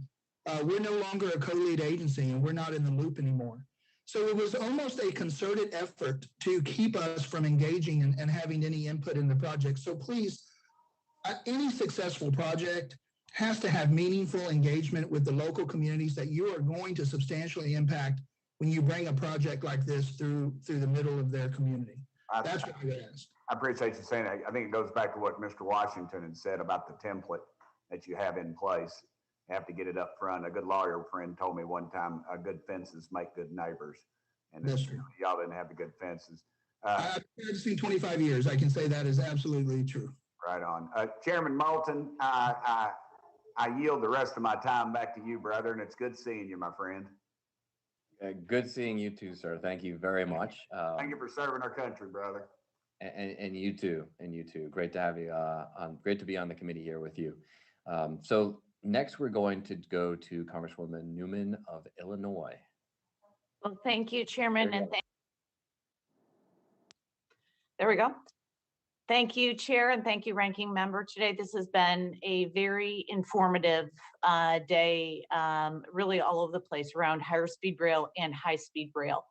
we're no longer a co-lead agency and we're not in the loop anymore. So it was almost a concerted effort to keep us from engaging and having any input in the project. So please, any successful project has to have meaningful engagement with the local communities that you are going to substantially impact when you bring a project like this through the middle of their community. That's what I would ask. I appreciate you saying that. I think it goes back to what Mr. Washington had said about the template that you have in place. You have to get it up front. A good lawyer friend told me one time, good fences make good neighbors. And that's true. Y'all didn't have the good fences. I've seen 25 years. I can say that is absolutely true. Right on. Chairman Moulton, I yield the rest of my time back to you, brother, and it's good seeing you, my friend. Good seeing you too, sir. Thank you very much. Thank you for serving our country, brother. And you too. Great to have you great to be on the committee here with you. So next we're going to go to Congresswoman Newman of Illinois. Well, thank you, Chairman, and there we go. Thank you, Chair, and thank you, Ranking Member. Today, this has been a very informative day, really all over the place around higher speed rail and high speed rail.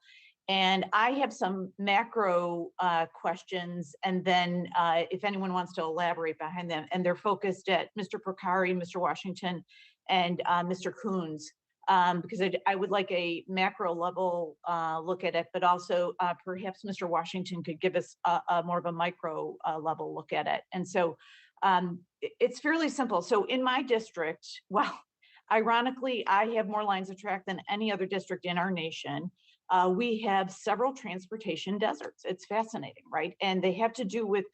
And I have some macro questions, and then if anyone wants to elaborate behind them, and they're focused at Mr. Porcari, Mr. Washington, and Mr. Kunz, because I would like a macro level look at it, but also perhaps Mr. Washington could give us a more of a micro level look at it. And so it's fairly simple. So in my district, well, ironically, I have more lines of track than any other district in our nation. We have several transportation deserts. It's fascinating, right? And they have to do with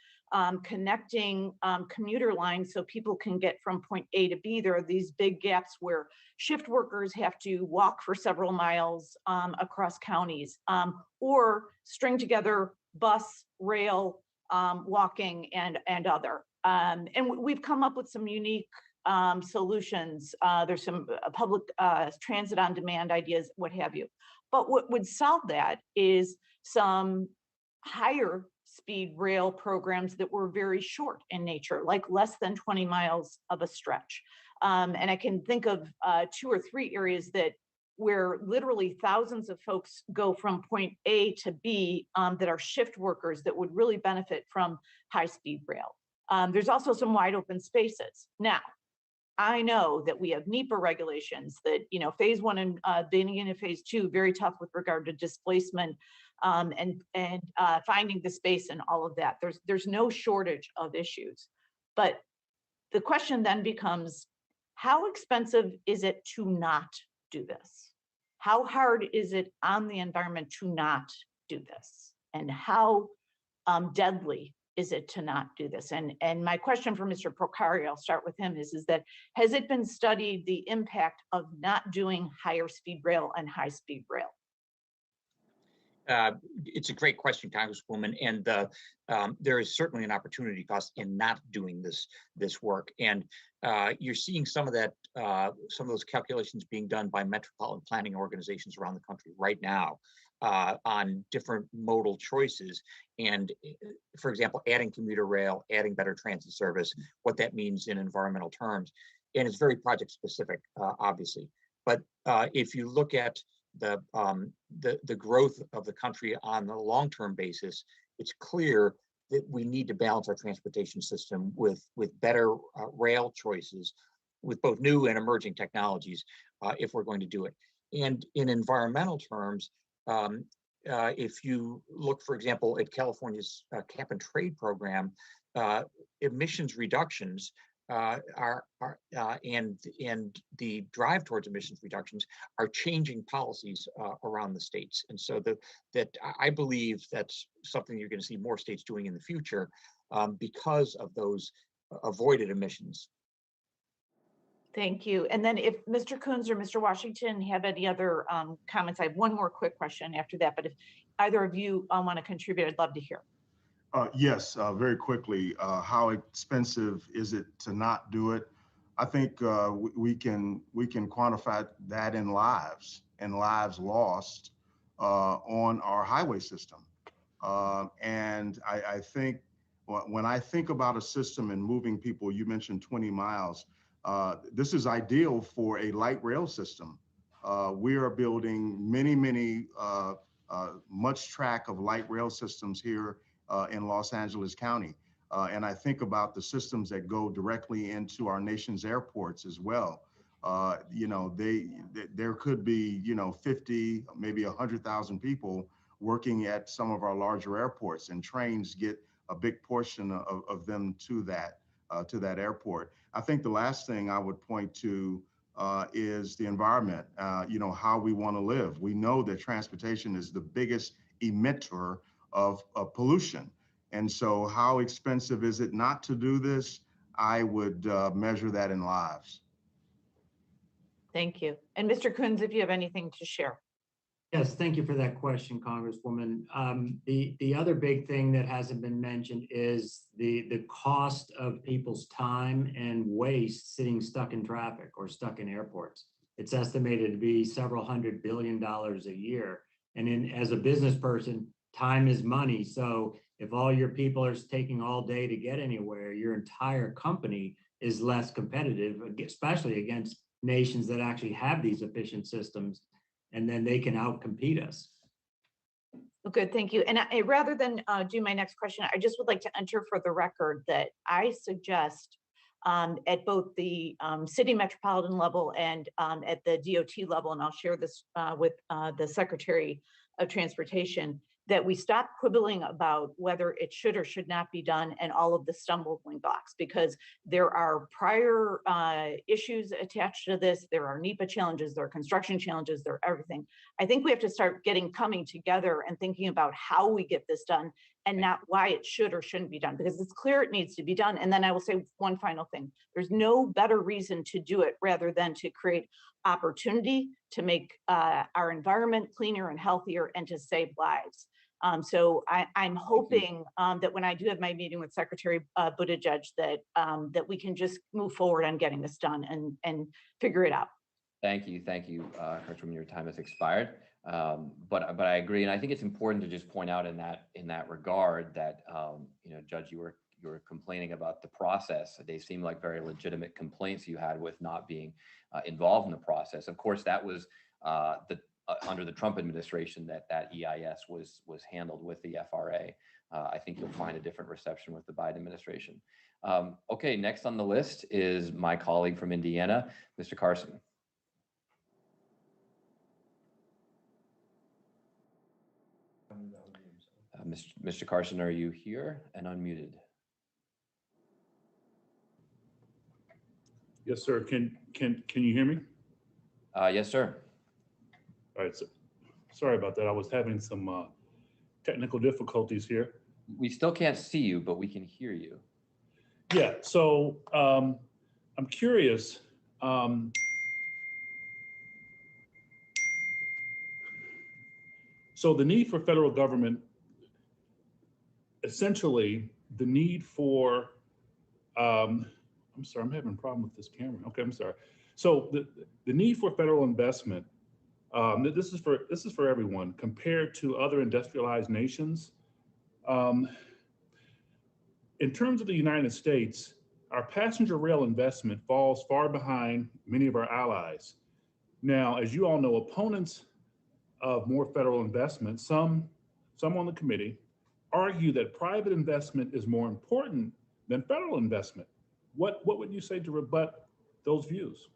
connecting commuter lines so people can get from point A to B. There are these big gaps where shift workers have to walk for several miles across counties or string together bus, rail, walking, and other. And we've come up with some unique solutions. There's some public transit on demand ideas, what have you. But what would solve that is some higher speed rail programs that were very short in nature, like less than 20 miles of a stretch. And I can think of 2 or 3 areas where literally thousands of folks go from point A to B that are shift workers that would really benefit from high-speed rail. There's also some wide open spaces. Now, I know that we have NEPA regulations that, phase 1 and beginning of phase 2, very tough with regard to displacement and finding the space and all of that. There's no shortage of issues. But the question then becomes, how expensive is it to not do this? How hard is it on the environment to not do this? And how deadly is it to not do this? And my question for Mr. Porcari, I'll start with him, is that has it been studied the impact of not doing higher speed rail and high speed rail? It's a great question, Congresswoman, and there is certainly an opportunity cost in not doing this work. And you're seeing some of that, some of those calculations being done by metropolitan planning organizations around the country right now on different modal choices. And for example, adding commuter rail, adding better transit service, what that means in environmental terms. And it's very project specific, obviously. But if you look at the growth of the country on the long-term basis, it's clear that we need to balance our transportation system with better rail choices, with both new and emerging technologies, if we're going to do it. And in environmental terms, if you look, for example, at California's cap and trade program, emissions reductions and the drive towards emissions reductions are changing policies around the states. And so that I believe that's something you're going to see more states doing in the future because of those avoided emissions. Thank you. And then if Mr. Kunz or Mr. Washington have any other comments, I have one more quick question after that, but if either of you want to contribute, I'd love to hear. Yes, very quickly. How expensive is it to not do it? I think we can quantify that in lives lost on our highway system. And I think when I think about a system and moving people, you mentioned 20 miles. This is ideal for a light rail system. We are building many much track of light rail systems here in Los Angeles County. And I think about the systems that go directly into our nation's airports as well. There could be, 50, maybe 100,000 people working at some of our larger airports, and trains get a big portion of them to that airport. I think the last thing I would point to is the environment, how we want to live. We know that transportation is the biggest emitter of pollution. And so how expensive is it not to do this? I would measure that in lives. Thank you. And Mr. Kunz, if you have anything to share. Yes, thank you for that question, Congresswoman. The other big thing that hasn't been mentioned is the cost of people's time and waste sitting stuck in traffic or stuck in airports. It's estimated to be several $100 billion a year. And as a business person, time is money. So if all your people are taking all day to get anywhere, your entire company is less competitive, especially against nations that actually have these efficient systems, and then they can outcompete us. Well, good, thank you. And rather than do my next question, I just would like to enter for the record that I suggest at both the city metropolitan level and at the DOT level, and I'll share this with the Secretary of Transportation, that we stop quibbling about whether it should or should not be done and all of the stumbling blocks, because there are prior issues attached to this. There are NEPA challenges, there are construction challenges, there are everything. I think we have to start coming together and thinking about how we get this done and not why it should or shouldn't be done, because it's clear it needs to be done. And then I will say one final thing. There's no better reason to do it rather than to create opportunity to make our environment cleaner and healthier and to save lives. So I'm hoping that when I do have my meeting with Secretary Buttigieg, that we can just move forward on getting this done and figure it out. Thank you, Congresswoman. Your time has expired, but I agree, and I think it's important to just point out in that regard that Judge, you were complaining about the process. They seem like very legitimate complaints you had with not being involved in the process. Of course, that was under the Trump administration that EIS was handled with the FRA. I think you'll find a different reception with the Biden administration. Okay, next on the list is my colleague from Indiana, Mr. Carson. Mr. Carson, are you here and unmuted? Yes, sir. Can you hear me? Yes, sir. All right. So, sorry about that. I was having some technical difficulties here. We still can't see you, but we can hear you. Yeah. So I'm curious. So the need for federal government, essentially the need for, I'm sorry, I'm having a problem with this camera. Okay, I'm sorry. So the need for federal investment, this is for everyone compared to other industrialized nations. In terms of the United States, our passenger rail investment falls far behind many of our allies. Now, as you all know, opponents of more federal investment, some on the committee, argue that private investment is more important than federal investment. What would you say to rebut those views?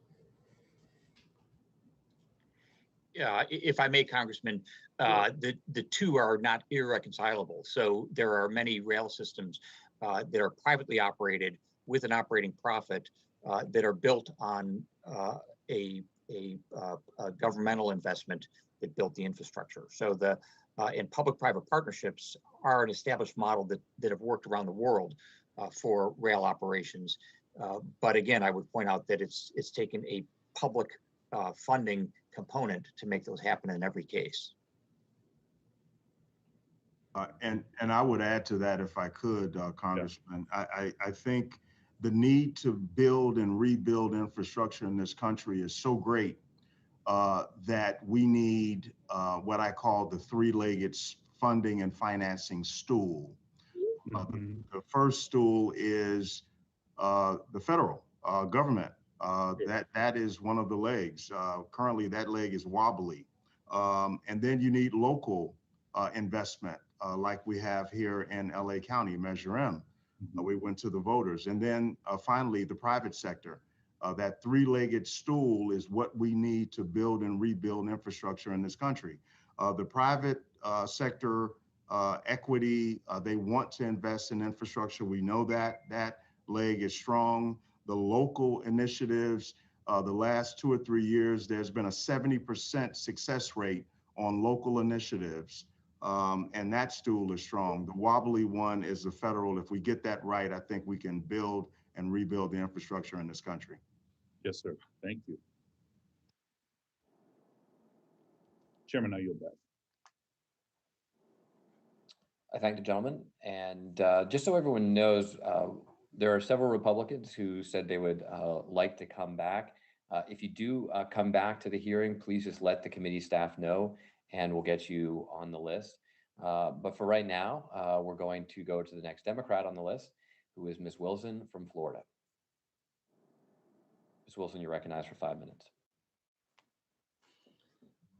Yeah, if I may, Congressman, the two are not irreconcilable. So there are many rail systems that are privately operated with an operating profit that are built on a governmental investment that built the infrastructure. So and public-private partnerships are an established model that have worked around the world for rail operations. But again, I would point out that it's taken a public funding component to make those happen in every case. And I would add to that, if I could, Congressman. I think the need to build and rebuild infrastructure in this country is so great that we need what I call the three-legged funding and financing stool. The first stool is the federal government. That is one of the legs. Currently, that leg is wobbly. And then you need local investment, like we have here in LA County, Measure M. We went to the voters. And then finally, the private sector. That three-legged stool is what we need to build and rebuild infrastructure in this country. The private sector equity, they want to invest in infrastructure. We know that leg is strong. The local initiatives, the last 2 or 3 years, there's been a 70% success rate on local initiatives. And that stool is strong. The wobbly one is the federal. If we get that right, I think we can build and rebuild the infrastructure in this country. Yes, sir. Thank you. Chairman, I yield back. I thank the gentleman. And just so everyone knows, there are several Republicans who said they would like to come back. If you do come back to the hearing, please just let the committee staff know and we'll get you on the list. But for right now, we're going to go to the next Democrat on the list, who is Ms. Wilson from Florida. Ms. Wilson, you're recognized for 5 minutes.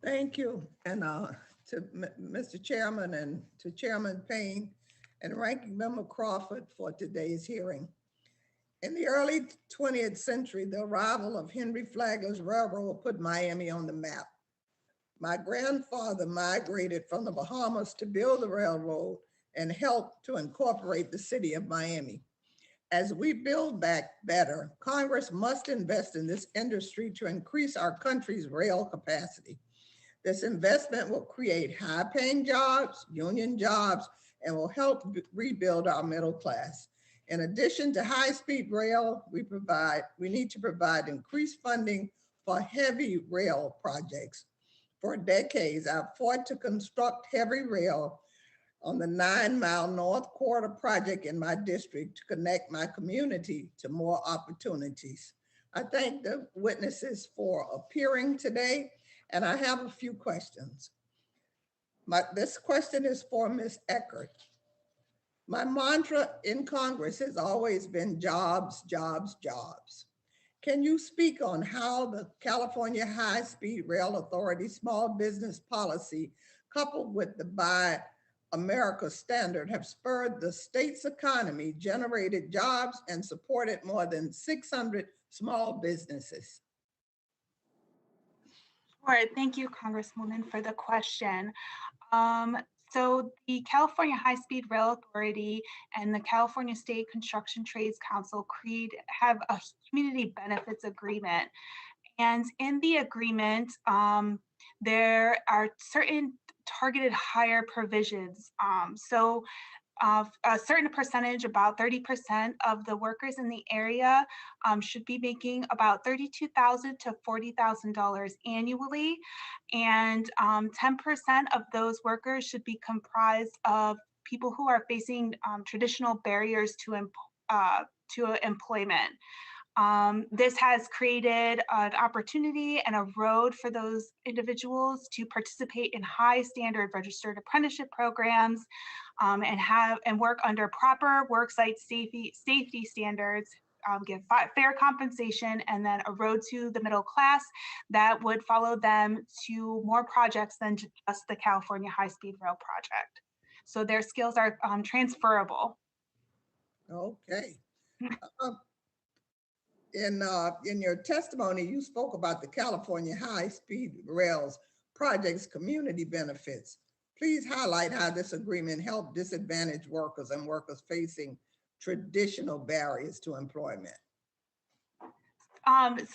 Thank you. And to Mr. Chairman and to Chairman Payne and Ranking Member Crawford for today's hearing. In the early 20th century, the arrival of Henry Flagler's railroad put Miami on the map. My grandfather migrated from the Bahamas to build the railroad and helped to incorporate the city of Miami. As we build back better, Congress must invest in this industry to increase our country's rail capacity. This investment will create high-paying jobs, union jobs, and will help rebuild our middle class. In addition to high-speed rail, we need to provide increased funding for heavy rail projects. For decades, I've fought to construct heavy rail on the 9-mile North Quarter project in my district to connect my community to more opportunities. I thank the witnesses for appearing today, and I have a few questions. This question is for Ms. Eckert. My mantra in Congress has always been jobs, jobs, jobs. Can you speak on how the California High-Speed Rail Authority small business policy, coupled with the Buy America standard, have spurred the state's economy, generated jobs, and supported more than 600 small businesses? Sure. Thank you, Congresswoman, for the question. So the California High-Speed Rail Authority and the California State Construction Trades Council have a community benefits agreement. And in the agreement, there are certain targeted hire provisions. A certain percentage, about 30% of the workers in the area should be making about $32,000 to $40,000 annually. And 10% of those workers should be comprised of people who are facing traditional barriers to employment. This has created an opportunity and a road for those individuals to participate in high standard registered apprenticeship programs and work under proper worksite safety standards, give fair compensation, and then a road to the middle class that would follow them to more projects than just the California High-Speed Rail project. So their skills are transferable. Okay. In your testimony, you spoke about the California High-Speed Rail's project's community benefits. Please highlight how this agreement helped disadvantaged workers and workers facing traditional barriers to employment.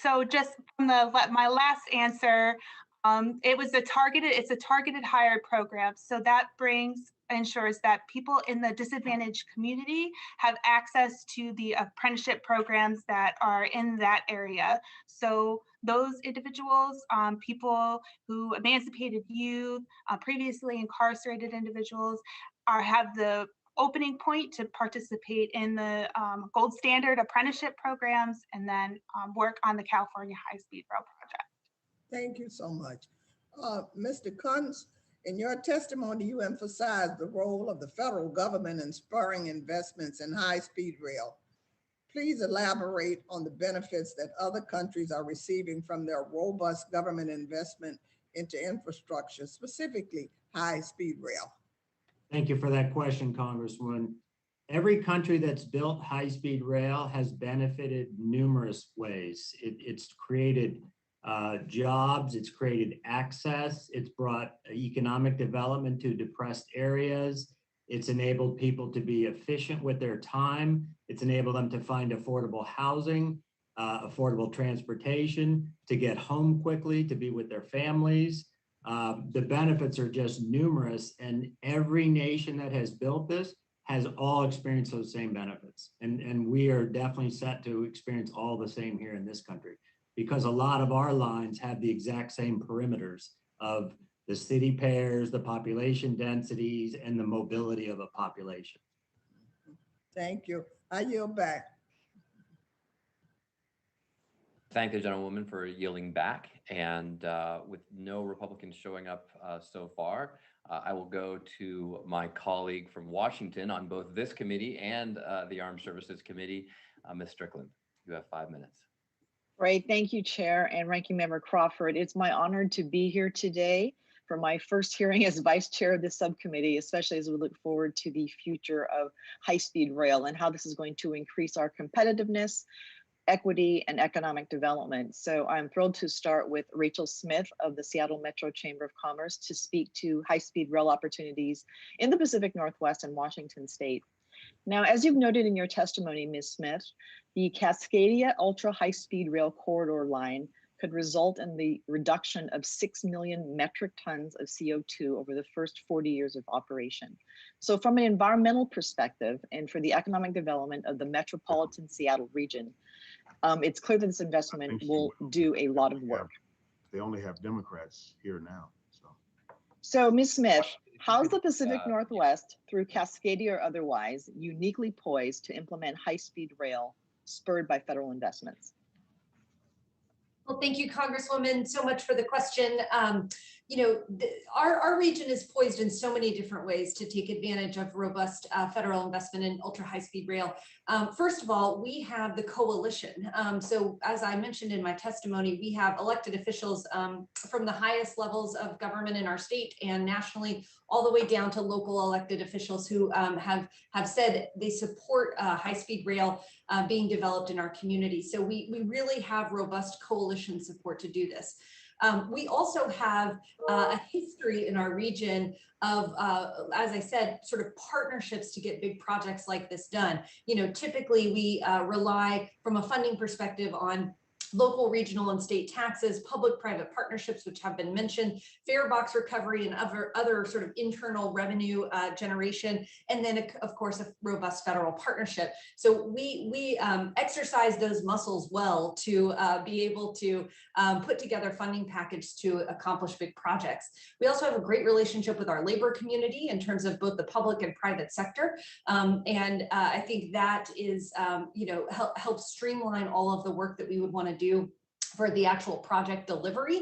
So just from my last answer, it's a targeted hire program. So that ensures that people in the disadvantaged community have access to the apprenticeship programs that are in that area. So those individuals, people who emancipated youth, previously incarcerated individuals have the opening point to participate in the gold standard apprenticeship programs and then work on the California High-Speed Rail project. Thank you so much. Mr. Kunz, in your testimony, you emphasized the role of the federal government in spurring investments in high-speed rail. Please elaborate on the benefits that other countries are receiving from their robust government investment into infrastructure, specifically high-speed rail. Thank you for that question, Congresswoman. Every country that's built high-speed rail has benefited numerous ways. It's created jobs, it's created access, it's brought economic development to depressed areas, it's enabled people to be efficient with their time, it's enabled them to find affordable housing, affordable transportation, to get home quickly, to be with their families. The benefits are just numerous, and every nation that has built this has all experienced those same benefits. And we are definitely set to experience all the same here in this country, because a lot of our lines have the exact same perimeters of the city pairs, the population densities, and the mobility of a population. Thank you. I yield back. Thank the gentlewoman for yielding back. And with no Republicans showing up so far, I will go to my colleague from Washington on both this committee and the Armed Services Committee, Ms. Strickland. You have 5 minutes. Great. Thank you, Chair and Ranking Member Crawford. It's my honor to be here today for my first hearing as Vice Chair of this subcommittee, especially as we look forward to the future of high-speed rail and how this is going to increase our competitiveness, equity, and economic development. So I'm thrilled to start with Rachel Smith of the Seattle Metro Chamber of Commerce to speak to high-speed rail opportunities in the Pacific Northwest and Washington State. Now, as you've noted in your testimony, Ms. Smith, the Cascadia Ultra High-Speed Rail Corridor line could result in the reduction of 6 million metric tons of CO2 over the first 40 years of operation. So from an environmental perspective and for the economic development of the metropolitan Seattle region, it's clear that this investment will do a lot of work. They only have Democrats here now. So Ms. Smith, How's the Pacific Northwest, through Cascadia or otherwise, uniquely poised to implement high-speed rail spurred by federal investments? Well, thank you, Congresswoman, so much for the question. Our region is poised in so many different ways to take advantage of robust federal investment in ultra high-speed rail. First of all, we have the coalition. So as I mentioned in my testimony, we have elected officials from the highest levels of government in our state and nationally, all the way down to local elected officials who have said they support high-speed rail being developed in our community. So we really have robust coalition support to do this. We also have a history in our region of, as I said, sort of partnerships to get big projects like this done. Typically we rely from a funding perspective on local, regional, and state taxes, public-private partnerships, which have been mentioned, fare box recovery, and other sort of internal revenue generation, and then, of course, a robust federal partnership. So we exercise those muscles well to be able to put together funding package to accomplish big projects. We also have a great relationship with our labor community in terms of both the public and private sector, and I think that is, helps streamline all of the work that we would want to do for the actual project delivery.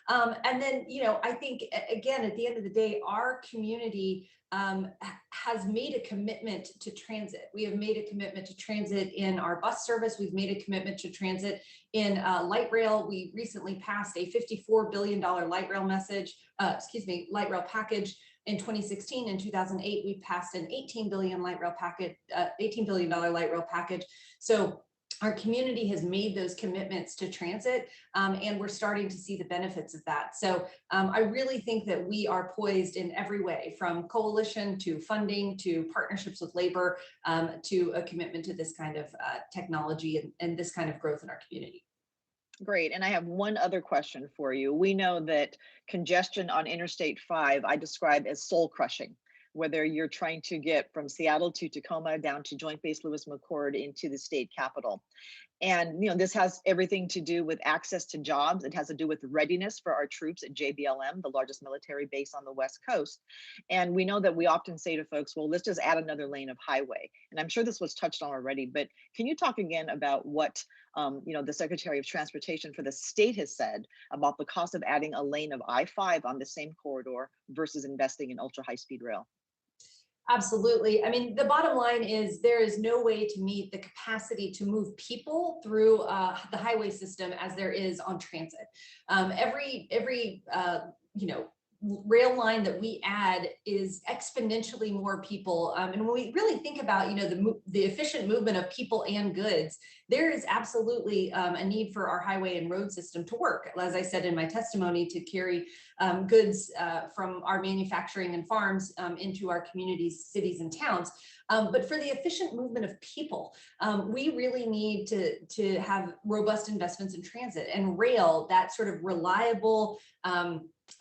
And then, I think, again, at the end of the day, our community has made a commitment to transit. We have made a commitment to transit in our bus service. We've made a commitment to transit in light rail. We recently passed a $54 billion light rail light rail package. In 2016 and 2008, we passed an $18 billion light rail package. So our community has made those commitments to transit, and we're starting to see the benefits of that. So I really think that we are poised in every way, from coalition to funding to partnerships with labor to a commitment to this kind of technology and this kind of growth in our community. Great. And I have one other question for you. We know that congestion on Interstate 5, I describe as soul crushing, whether you're trying to get from Seattle to Tacoma down to Joint Base Lewis McChord into the state capitol. And this has everything to do with access to jobs. It has to do with readiness for our troops at JBLM, the largest military base on the West Coast. And we know that we often say to folks, well, let's just add another lane of highway. And I'm sure this was touched on already, but can you talk again about what the Secretary of Transportation for the state has said about the cost of adding a lane of I-5 on the same corridor versus investing in ultra high-speed rail? Absolutely. I mean, the bottom line is there is no way to meet the capacity to move people through the highway system as there is on transit. Every rail line that we add is exponentially more people. And when we really think about, the efficient movement of people and goods, there is absolutely a need for our highway and road system to work. As I said in my testimony, to carry goods from our manufacturing and farms into our communities, cities, and towns. But for the efficient movement of people, we really need to have robust investments in transit and rail, that sort of reliable,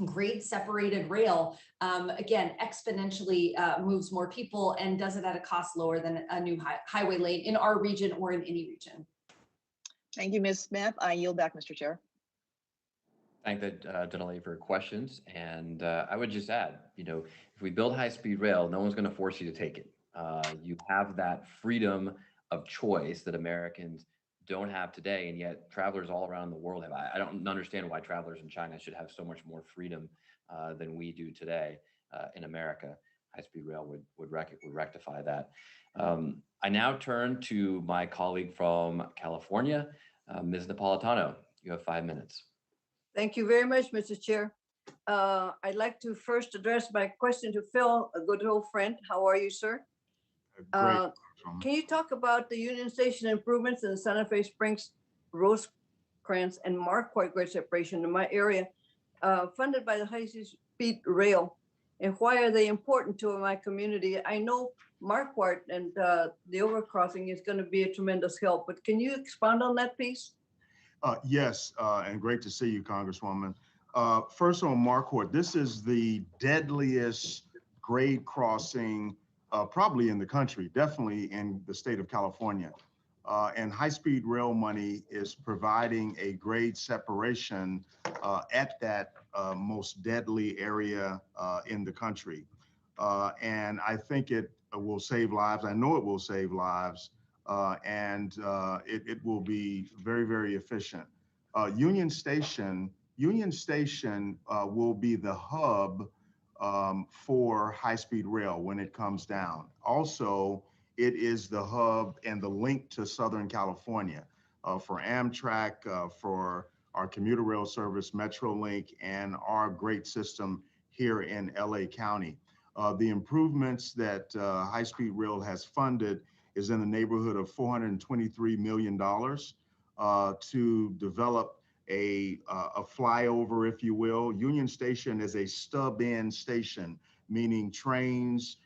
grade separated rail, again, exponentially moves more people and does it at a cost lower than a new highway lane in our region or in any region. Thank you, Ms. Smith. I yield back, Mr. Chair. Thank the Danielle for questions. And I would just add, if we build high-speed rail, no one's going to force you to take it. You have that freedom of choice that Americans don't have today, and yet travelers all around the world have. I don't understand why travelers in China should have so much more freedom than we do today in America. High-speed rail would rectify that. I now turn to my colleague from California, Ms. Napolitano. You have 5 minutes. Thank you very much, Mr. Chair. I'd like to first address my question to Phil, a good old friend. How are you, sir? Great. Can you talk about the Union Station improvements in the Santa Fe Springs, Rosecrans, and Marquardt grade separation in my area, funded by the high-speed rail, and why are they important to my community? I know Marquardt and the overcrossing is going to be a tremendous help, but can you expound on that, please? Yes, and great to see you, Congresswoman. First on Marquardt, this is the deadliest grade crossing probably in the country, definitely in the state of California. And high-speed rail money is providing a grade separation at that most deadly area in the country. And I think it will save lives. I know it will save lives. And it will be very, very efficient. Union Station will be the hub for high-speed rail when it comes down. Also, it is the hub and the link to Southern California for Amtrak, for our commuter rail service, MetroLink, and our great system here in LA County. The improvements that high-speed rail has funded is in the neighborhood of $423 million to develop a flyover, if you will. Union Station is a stub-in station, meaning trains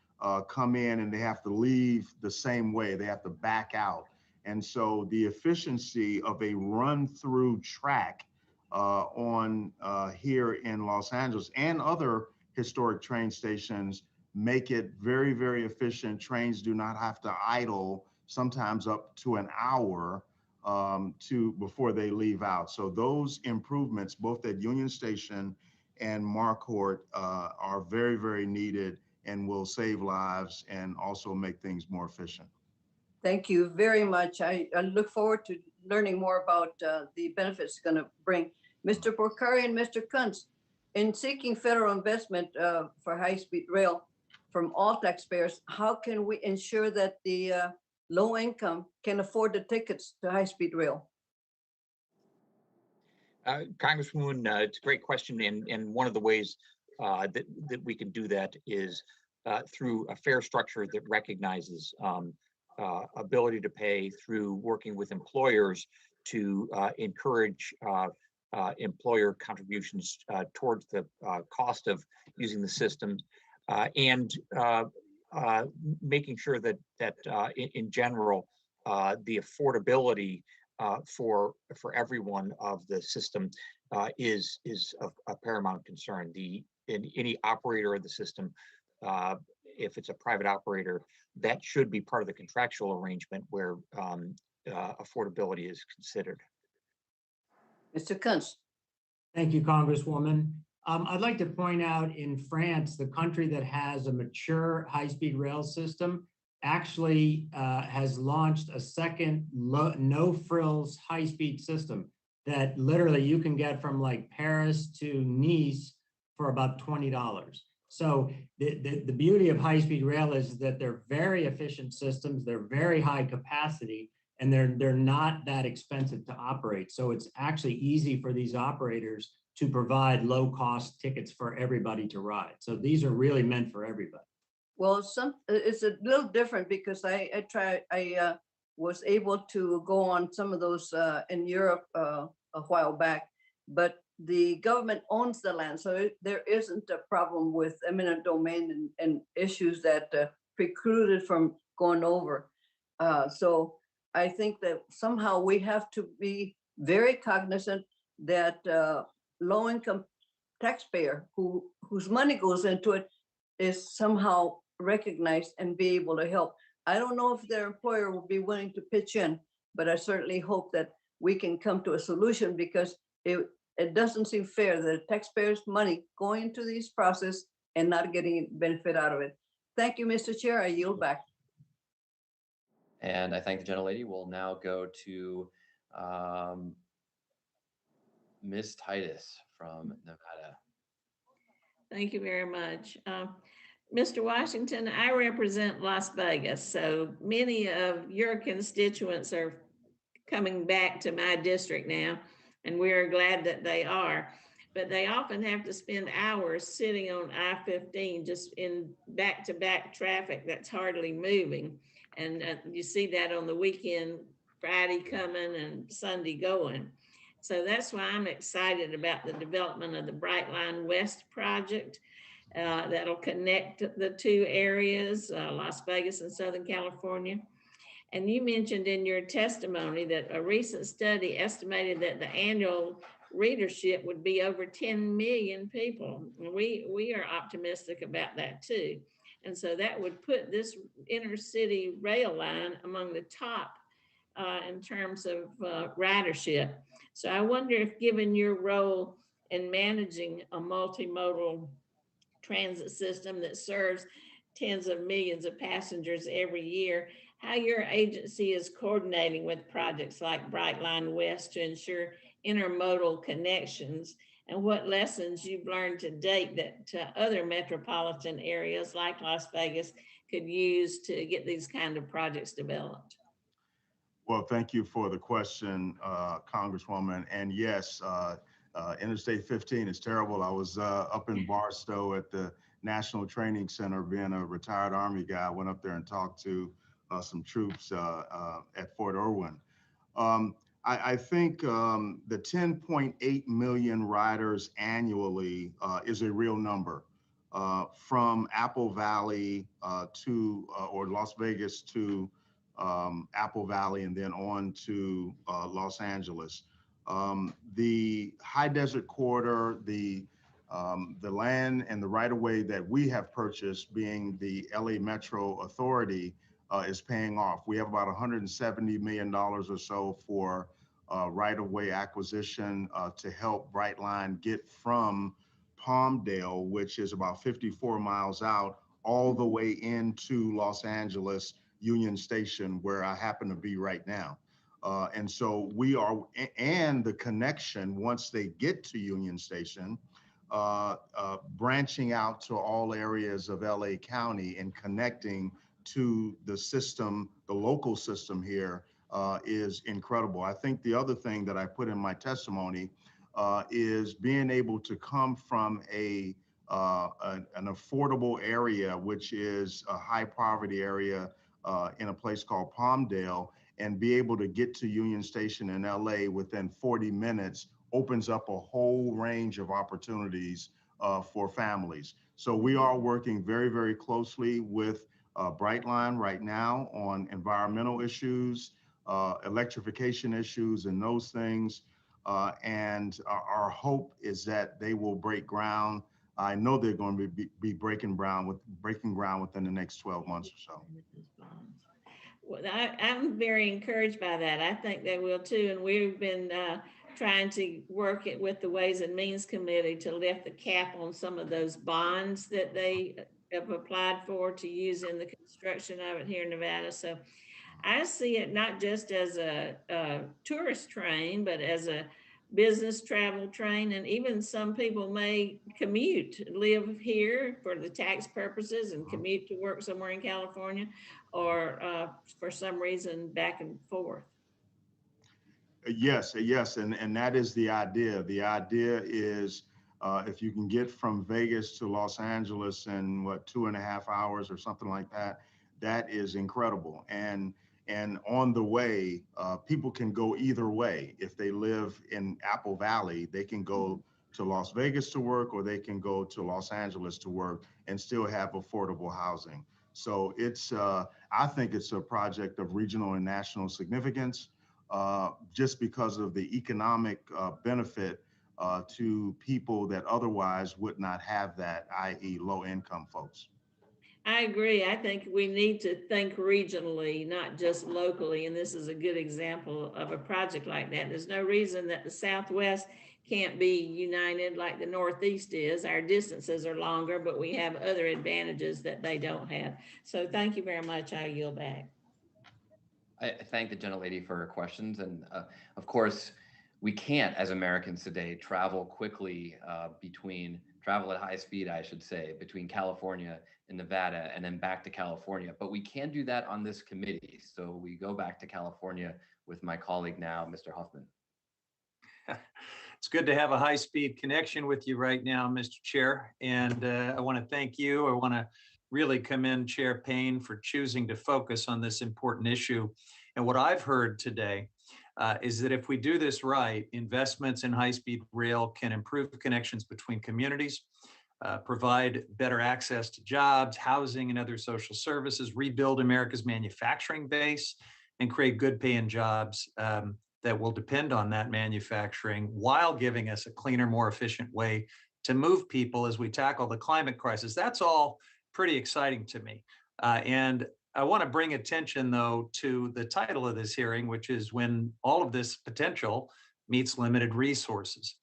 come in and they have to leave the same way. They have to back out. And so the efficiency of a run-through track on here in Los Angeles and other historic train stations make it very, very efficient. Trains do not have to idle, sometimes up to an hour before they leave out. So those improvements, both at Union Station and Marquardt, are very, very needed and will save lives and also make things more efficient. Thank you very much. I look forward to learning more about the benefits it's going to bring. Mr. Porcari and Mr. Kunz, in seeking federal investment for high-speed rail from all taxpayers, how can we ensure that the low income can afford the tickets to high-speed rail? Congresswoman, it's a great question. And one of the ways that we can do that is through a fair structure that recognizes ability to pay, through working with employers to encourage employer contributions towards the cost of using the system, and making sure that in general the affordability for everyone of the system is a paramount concern. Any operator of the system, if it's a private operator, that should be part of the contractual arrangement where affordability is considered. Mr. Kunz. Thank you, Congresswoman. I'd like to point out in France, the country that has a mature high-speed rail system actually has launched a second no-frills high-speed system that literally you can get from like Paris to Nice for about $20. So the beauty of high-speed rail is that they're very efficient systems, they're very high capacity, and they're not that expensive to operate. So it's actually easy for these operators to provide low-cost tickets for everybody to ride. So these are really meant for everybody. Well, it's a little different because I was able to go on some of those in Europe a while back, but the government owns the land, so there isn't a problem with eminent domain and issues that precluded from going over. So I think that somehow we have to be very cognizant that low-income taxpayer whose money goes into it is somehow recognized and be able to help. I don't know if their employer will be willing to pitch in, but I certainly hope that we can come to a solution, because it doesn't seem fair that taxpayers' money going into this process and not getting benefit out of it. Thank you, Mr. Chair. I yield back. And I thank the gentlelady. We'll now go to Ms. Titus from Nevada. Thank you very much. Mr. Washington, I represent Las Vegas, so many of your constituents are coming back to my district now, and we're glad that they are. But they often have to spend hours sitting on I-15 just in back-to-back traffic that's hardly moving. And you see that on the weekend, Friday coming and Sunday going. So that's why I'm excited about the development of the Brightline West project that'll connect the two areas, Las Vegas and Southern California. And you mentioned in your testimony that a recent study estimated that the annual readership would be over 10 million people. We are optimistic about that too. And so that would put this inner city rail line among the top in terms of ridership. So I wonder if, given your role in managing a multimodal transit system that serves tens of millions of passengers every year, how your agency is coordinating with projects like Brightline West to ensure intermodal connections, and what lessons you've learned to date that other metropolitan areas like Las Vegas could use to get these kind of projects developed. Well, thank you for the question, Congresswoman. And yes, Interstate 15 is terrible. I was up in Barstow at the National Training Center, being a retired Army guy. I went up there and talked to some troops at Fort Irwin. I think the 10.8 million riders annually is a real number. From Apple Valley or Las Vegas to Apple Valley and then on to Los Angeles. The high desert corridor, the land and the right-of-way that we have purchased, being the LA Metro Authority, is paying off. We have about $170 million or so for right-of-way acquisition to help Brightline get from Palmdale, which is about 54 miles out, all the way into Los Angeles Union Station, where I happen to be right now. And so we are, and the connection, once they get to Union Station, branching out to all areas of LA County and connecting to the system, the local system here, is incredible. I think the other thing that I put in my testimony is being able to come from an affordable area, which is a high poverty area in a place called Palmdale, and be able to get to Union Station in LA within 40 minutes opens up a whole range of opportunities for families. So we are working very, very closely with Brightline right now on environmental issues, electrification issues, and those things. And our hope is that they will break ground. I know they're going to be breaking ground within the next 12 months or so. Well, I'm very encouraged by that. I think they will too. And we've been trying to work it with the Ways and Means Committee to lift the cap on some of those bonds that they have applied for to use in the construction of it here in Nevada. So I see it not just as a tourist train, but as a business travel train. And even some people may live here for the tax purposes and commute to work somewhere in California, or for some reason back and forth. Yes, and that is the idea. The idea is if you can get from Vegas to Los Angeles in 2.5 hours or something like that, that is incredible. And on the way, people can go either way. If they live in Apple Valley, they can go to Las Vegas to work, or they can go to Los Angeles to work and still have affordable housing. So it's, I think it's a project of regional and national significance, just because of the economic benefit to people that otherwise would not have that, i.e. low-income folks. I agree. I think we need to think regionally, not just locally. And this is a good example of a project like that. There's no reason that the Southwest can't be united like the Northeast is. Our distances are longer, but we have other advantages that they don't have. So thank you very much. I yield back. I thank the gentlelady for her questions. And of course, we can't, as Americans today, travel quickly travel at high speed, I should say, between California and Nevada and then back to California. But we can do that on this committee. So we go back to California with my colleague now, Mr. Huffman. It's good to have a high-speed connection with you right now, Mr. Chair. And I want to thank you. I want to really commend Chair Payne for choosing to focus on this important issue. And what I've heard today is that if we do this right, investments in high-speed rail can improve connections between communities, provide better access to jobs, housing, and other social services, rebuild America's manufacturing base, and create good paying jobs that will depend on that manufacturing, while giving us a cleaner, more efficient way to move people as we tackle the climate crisis. That's all pretty exciting to me. And I want to bring attention, though, to the title of this hearing, which is When All of This Potential Meets Limited Resources.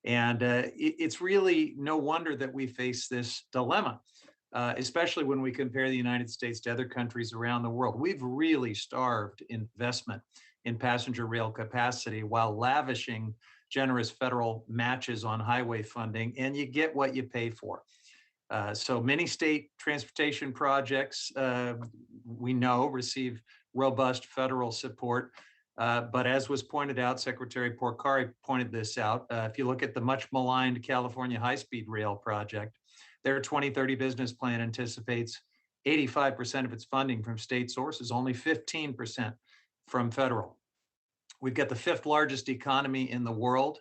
And it's really no wonder that we face this dilemma, especially when we compare the United States to other countries around the world. We've really starved investment in passenger rail capacity while lavishing generous federal matches on highway funding, and you get what you pay for. So many state transportation projects, we know, receive robust federal support. But as was pointed out, Secretary Porcari pointed this out. If you look at the much maligned California high-speed rail project, their 2030 business plan anticipates 85% of its funding from state sources, only 15% from federal. We've got the 5th largest economy in the world.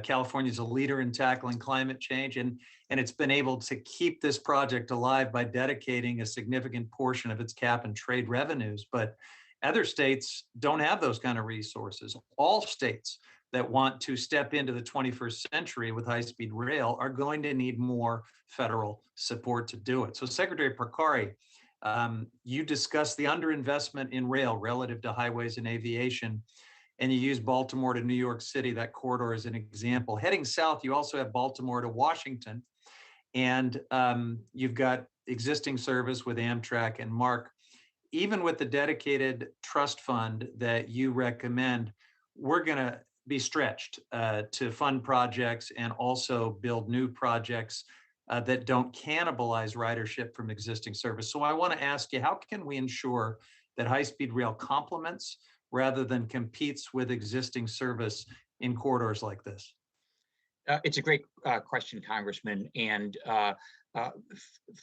California is a leader in tackling climate change, and it's been able to keep this project alive by dedicating a significant portion of its cap and trade revenues. But other states don't have those kind of resources. All states that want to step into the 21st century with high-speed rail are going to need more federal support to do it. So Secretary Porcari, you discussed the underinvestment in rail relative to highways and aviation, and you use Baltimore to New York City, that corridor, as an example. Heading south, you also have Baltimore to Washington, and you've got existing service with Amtrak and MARC. Even with the dedicated trust fund that you recommend, we're going to be stretched to fund projects and also build new projects that don't cannibalize ridership from existing service. So I want to ask you, how can we ensure that high-speed rail complements rather than competes with existing service in corridors like this? It's a great question, Congressman. And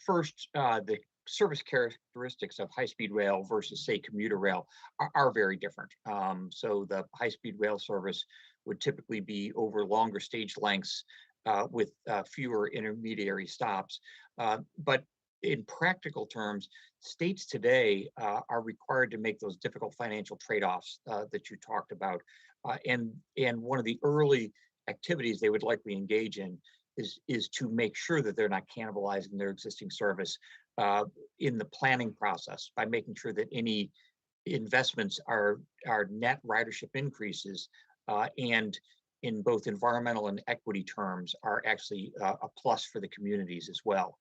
first, the service characteristics of high-speed rail versus, say, commuter rail are very different. So the high-speed rail service would typically be over longer stage lengths with fewer intermediary stops. But in practical terms, states today are required to make those difficult financial trade-offs that you talked about. And one of the early activities they would likely engage in is to make sure that they're not cannibalizing their existing service in the planning process by making sure that any investments are net ridership increases and in both environmental and equity terms are actually a plus for the communities as well.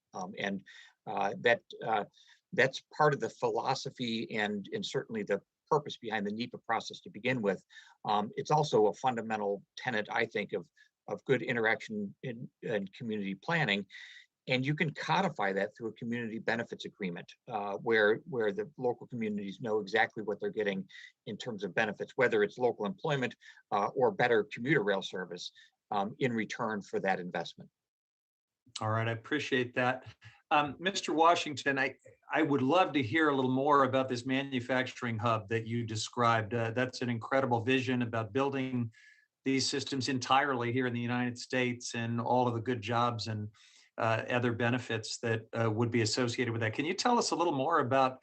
That's part of the philosophy and certainly the purpose behind the NEPA process to begin with. It's also a fundamental tenet, I think, of good interaction in community planning. And you can codify that through a community benefits agreement where the local communities know exactly what they're getting in terms of benefits, whether it's local employment or better commuter rail service in return for that investment. All right, I appreciate that. Mr. Washington, I would love to hear a little more about this manufacturing hub that you described. That's an incredible vision about building these systems entirely here in the United States and all of the good jobs and other benefits that would be associated with that. Can you tell us a little more about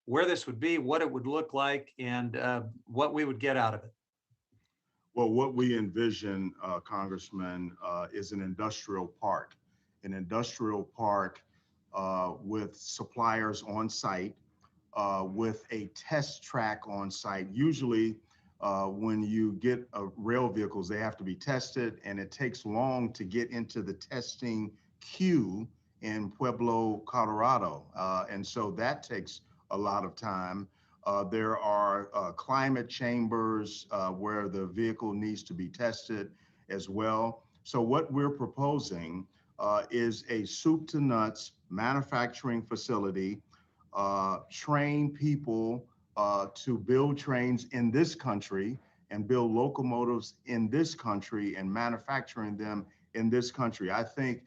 where this would be, what it would look like, and what we would get out of it? Well, what we envision, Congressman, is an industrial park with suppliers on site, with a test track on site. Usually, when you get rail vehicles, they have to be tested, and it takes long to get into the testing queue in Pueblo, Colorado. And so that takes a lot of time. There are climate chambers where the vehicle needs to be tested as well. So what we're proposing is a soup to nuts manufacturing facility, train people to build trains in this country and build locomotives in this country and manufacturing them in this country. I think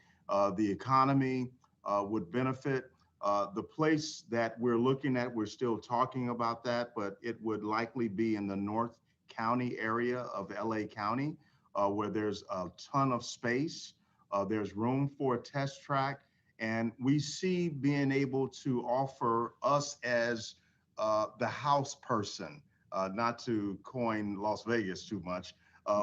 the economy would benefit. The place that we're looking at, we're still talking about that, but it would likely be in the North County area of LA County, where there's a ton of space. There's room for a test track. And we see being able to offer us as the house person, not to coin Las Vegas too much,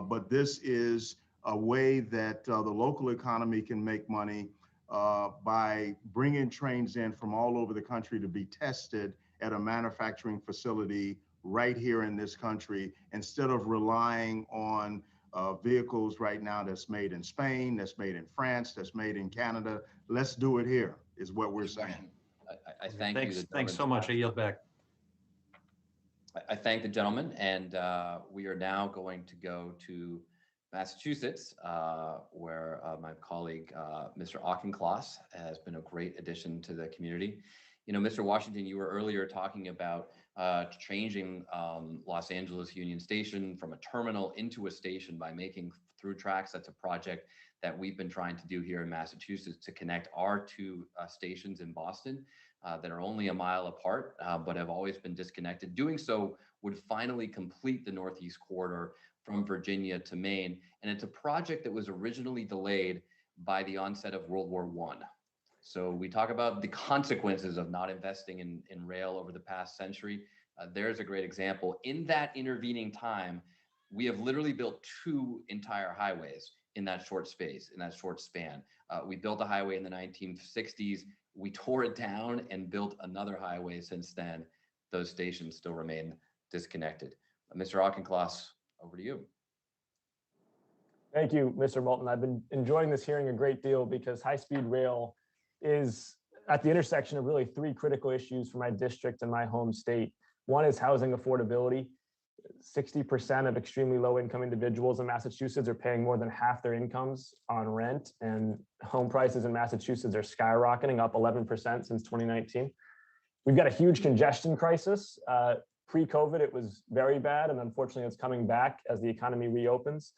but this is a way that the local economy can make money by bringing trains in from all over the country to be tested at a manufacturing facility right here in this country, instead of relying on vehicles right now that's made in Spain, that's made in France, that's made in Canada. Let's do it here, is what we're saying. I thank you. Thanks so much. I yield back. I thank the gentleman, and we are now going to go to Massachusetts, where my colleague, Mr. Auchincloss, has been a great addition to the community. You know, Mr. Washington, you were earlier talking about changing Los Angeles Union Station from a terminal into a station by making through tracks. That's a project that we've been trying to do here in Massachusetts to connect our two stations in Boston that are only a mile apart, but have always been disconnected. Doing so would finally complete the Northeast Corridor from Virginia to Maine. And it's a project that was originally delayed by the onset of World War I. So we talk about the consequences of not investing in rail over the past century. There's a great example. In that intervening time, we have literally built two entire highways in that short space, in that short span. We built a highway in the 1960s. We tore it down and built another highway since then. Those stations still remain disconnected. Mr. Auchincloss, over to you. Thank you, Mr. Moulton. I've been enjoying this hearing a great deal because high-speed rail is at the intersection of really three critical issues for my district and my home state. One is housing affordability. 60% of extremely low-income individuals in Massachusetts are paying more than half their incomes on rent, and home prices in Massachusetts are skyrocketing, up 11% since 2019. We've got a huge congestion crisis. Pre-COVID, it was very bad, and unfortunately, it's coming back as the economy reopens.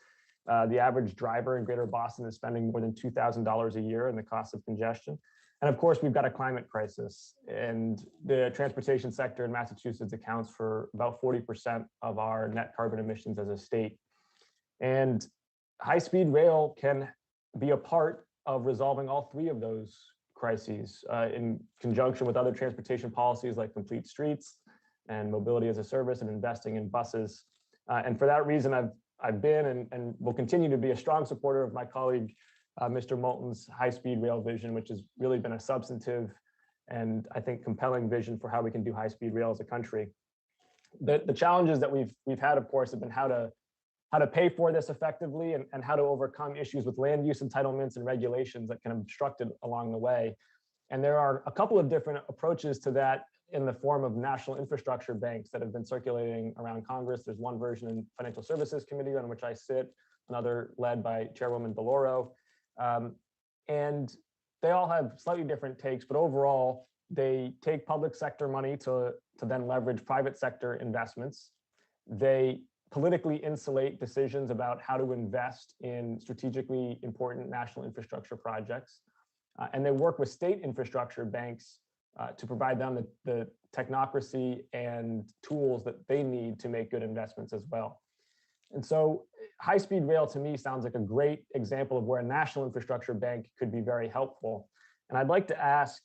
The average driver in Greater Boston is spending more than $2,000 a year in the cost of congestion. And of course, we've got a climate crisis, and the transportation sector in Massachusetts accounts for about 40% of our net carbon emissions as a state. And high-speed rail can be a part of resolving all three of those crises in conjunction with other transportation policies like complete streets and mobility as a service and investing in buses. And for that reason, I've been and will continue to be a strong supporter of my colleague, Mr. Moulton's high-speed rail vision, which has really been a substantive and I think compelling vision for how we can do high-speed rail as a country. The challenges that we've had, of course, have been how to pay for this effectively and how to overcome issues with land use entitlements and regulations that can obstruct it along the way. And there are a couple of different approaches to that in the form of national infrastructure banks that have been circulating around Congress. There's one version in Financial Services Committee on which I sit, another led by Chairwoman Belloro. And they all have slightly different takes, but overall, they take public sector money to then leverage private sector investments. They politically insulate decisions about how to invest in strategically important national infrastructure projects. And they work with state infrastructure banks to provide them the technocracy and tools that they need to make good investments as well. And so high-speed rail to me sounds like a great example of where a national infrastructure bank could be very helpful. And I'd like to ask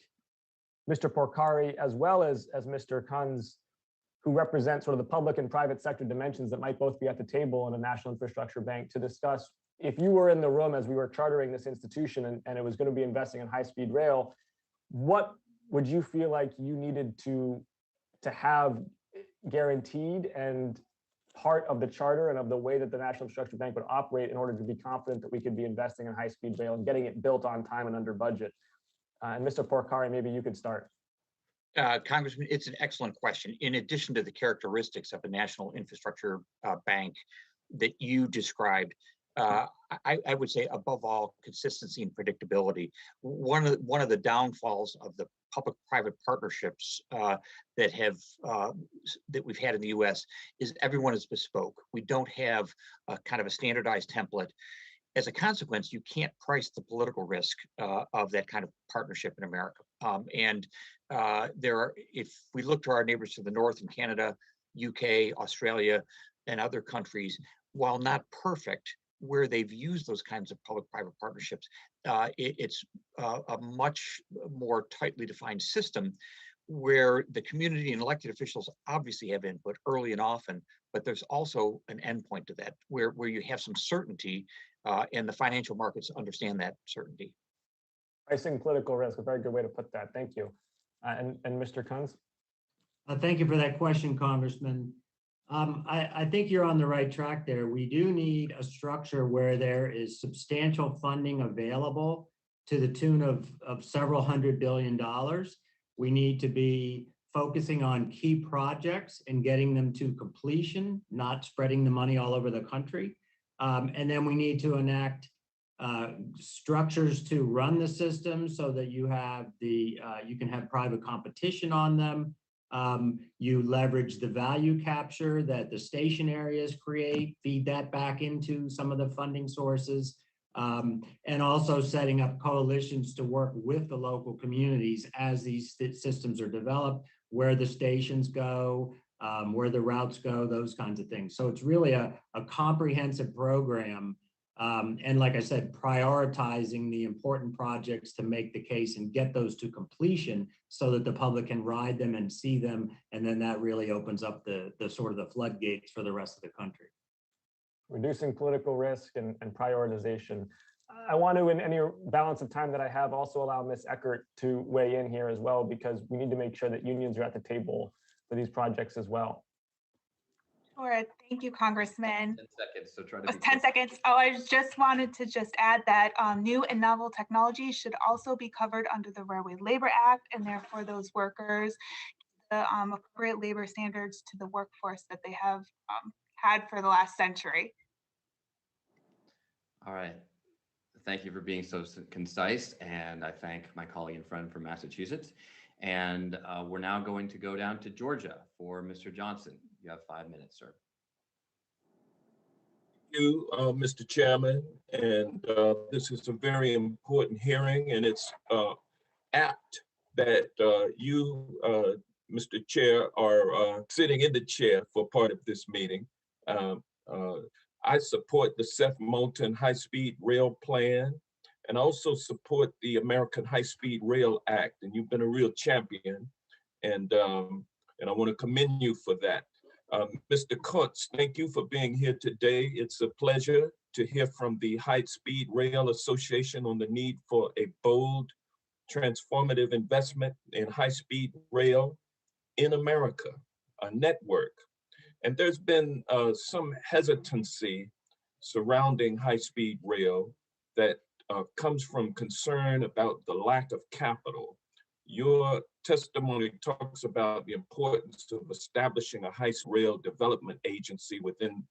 Mr. Porcari, as well as Mr. Kunz, who represent sort of the public and private sector dimensions that might both be at the table in a national infrastructure bank, to discuss, if you were in the room as we were chartering this institution and it was going to be investing in high-speed rail, what would you feel like you needed to have guaranteed and part of the charter and of the way that the National Infrastructure Bank would operate in order to be confident that we could be investing in high-speed rail and getting it built on time and under budget? And Mr. Porcari, maybe you could start. Congressman, it's an excellent question. In addition to the characteristics of a national infrastructure bank that you described, I would say above all, consistency and predictability. One of the downfalls of the public-private partnerships that we've had in the U.S. is everyone is bespoke. We don't have a kind of a standardized template. As a consequence, you can't price the political risk of that kind of partnership in America. If we look to our neighbors to the north in Canada, UK, Australia, and other countries, while not perfect, where they've used those kinds of public-private partnerships, it's a much more tightly defined system where the community and elected officials obviously have input early and often, but there's also an endpoint to that where you have some certainty and the financial markets understand that certainty. Pricing political risk, a very good way to put that. Thank you. And Mr. Kunz? Thank you for that question, Congressman. I think you're on the right track there. We do need a structure where there is substantial funding available to the tune of several $100 billion. We need to be focusing on key projects and getting them to completion, not spreading the money all over the country. And then we need to enact structures to run the system so that you have you can have private competition on them. You leverage the value capture that the station areas create, feed that back into some of the funding sources, and also setting up coalitions to work with the local communities as these systems are developed, where the stations go, where the routes go, those kinds of things. So it's really a comprehensive program. And like I said, prioritizing the important projects to make the case and get those to completion so that the public can ride them and see them. And then that really opens up the sort of the floodgates for the rest of the country. Reducing political risk and prioritization. I want to, in any balance of time that I have, also allow Ms. Eckert to weigh in here as well, because we need to make sure that unions are at the table for these projects as well. Sure. Thank you, Congressman. 10 seconds, so try to be 10 seconds. Oh, I just wanted to add that new and novel technologies should also be covered under the Railway Labor Act, and therefore those workers the appropriate labor standards to the workforce that they have had for the last century. All right. Thank you for being so concise, and I thank my colleague and friend from Massachusetts. And we're now going to go down to Georgia for Mr. Johnson. You have 5 minutes, sir. Thank you, Mr. Chairman. And this is a very important hearing, and it's apt that you, Mr. Chair, are sitting in the chair for part of this meeting. I support the Seth Moulton High-Speed Rail Plan, and also support the American High-Speed Rail Act. And you've been a real champion, and I want to commend you for that. Mr. Kunz, thank you for being here today. It's a pleasure to hear from the High Speed Rail Association on the need for a bold, transformative investment in high-speed rail in America, a network. And there's been some hesitancy surrounding high-speed rail that comes from concern about the lack of capital. Your testimony talks about the importance of establishing a high-speed rail development agency within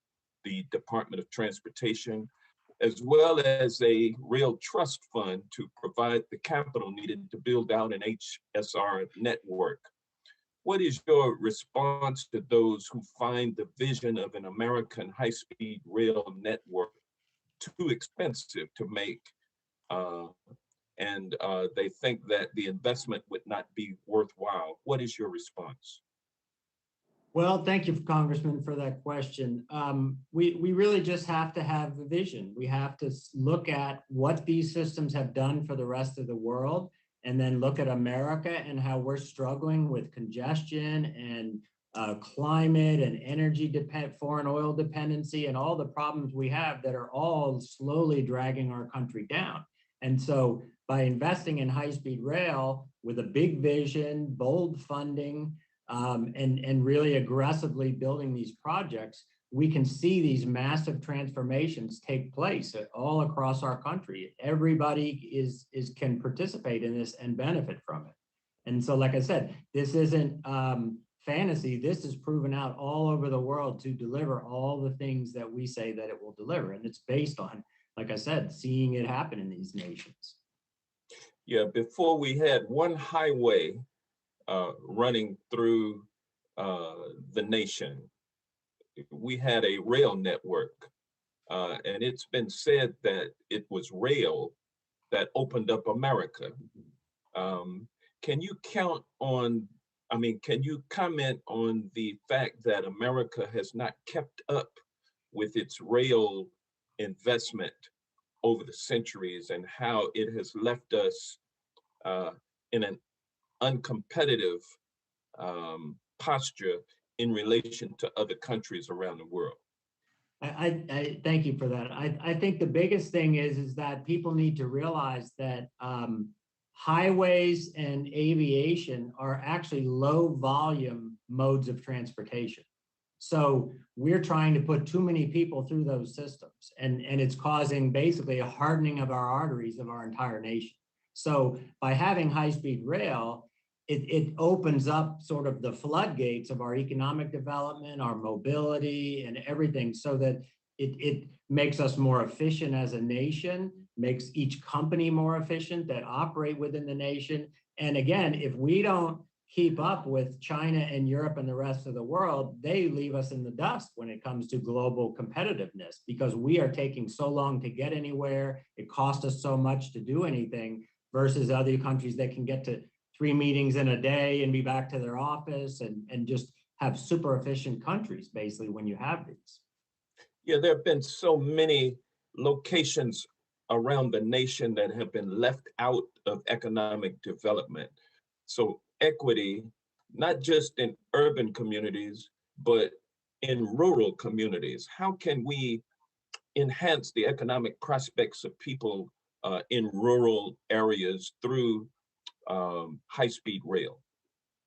the Department of Transportation, as well as a rail trust fund to provide the capital needed to build out an HSR network. What is your response to those who find the vision of an American high-speed rail network too expensive to make, and they think that the investment would not be worthwhile? What is your response? Well, thank you, Congressman, for that question. We really just have to have a vision. We have to look at what these systems have done for the rest of the world, and then look at America and how we're struggling with congestion and climate and energy foreign oil dependency and all the problems we have that are all slowly dragging our country down. And so by investing in high-speed rail with a big vision, bold funding, and really aggressively building these projects, we can see these massive transformations take place all across our country. Everybody can participate in this and benefit from it. And so, like I said, this isn't fantasy. This is proven out all over the world to deliver all the things that we say that it will deliver. And it's based on, like I said, seeing it happen in these nations. Yeah, before we had one highway running through the nation. We had a rail network, and it's been said that it was rail that opened up America. Can you can you comment on the fact that America has not kept up with its rail investment over the centuries, and how it has left us in an uncompetitive posture in relation to other countries around the world? I thank you for that. I think the biggest thing is that people need to realize that highways and aviation are actually low volume modes of transportation. So we're trying to put too many people through those systems, and it's causing basically a hardening of our arteries of our entire nation. So by having high-speed rail, it opens up sort of the floodgates of our economic development, our mobility, and everything, so that it makes us more efficient as a nation, makes each company more efficient that operate within the nation. And again, if we don't keep up with China and Europe and the rest of the world, they leave us in the dust when it comes to global competitiveness, because we are taking so long to get anywhere. It costs us so much to do anything versus other countries that can get to 3 meetings in a day and be back to their office and just have super efficient countries, basically, when you have these. Yeah, there have been so many locations around the nation that have been left out of economic development. So equity, not just in urban communities, but in rural communities. How can we enhance the economic prospects of people in rural areas through high-speed rail?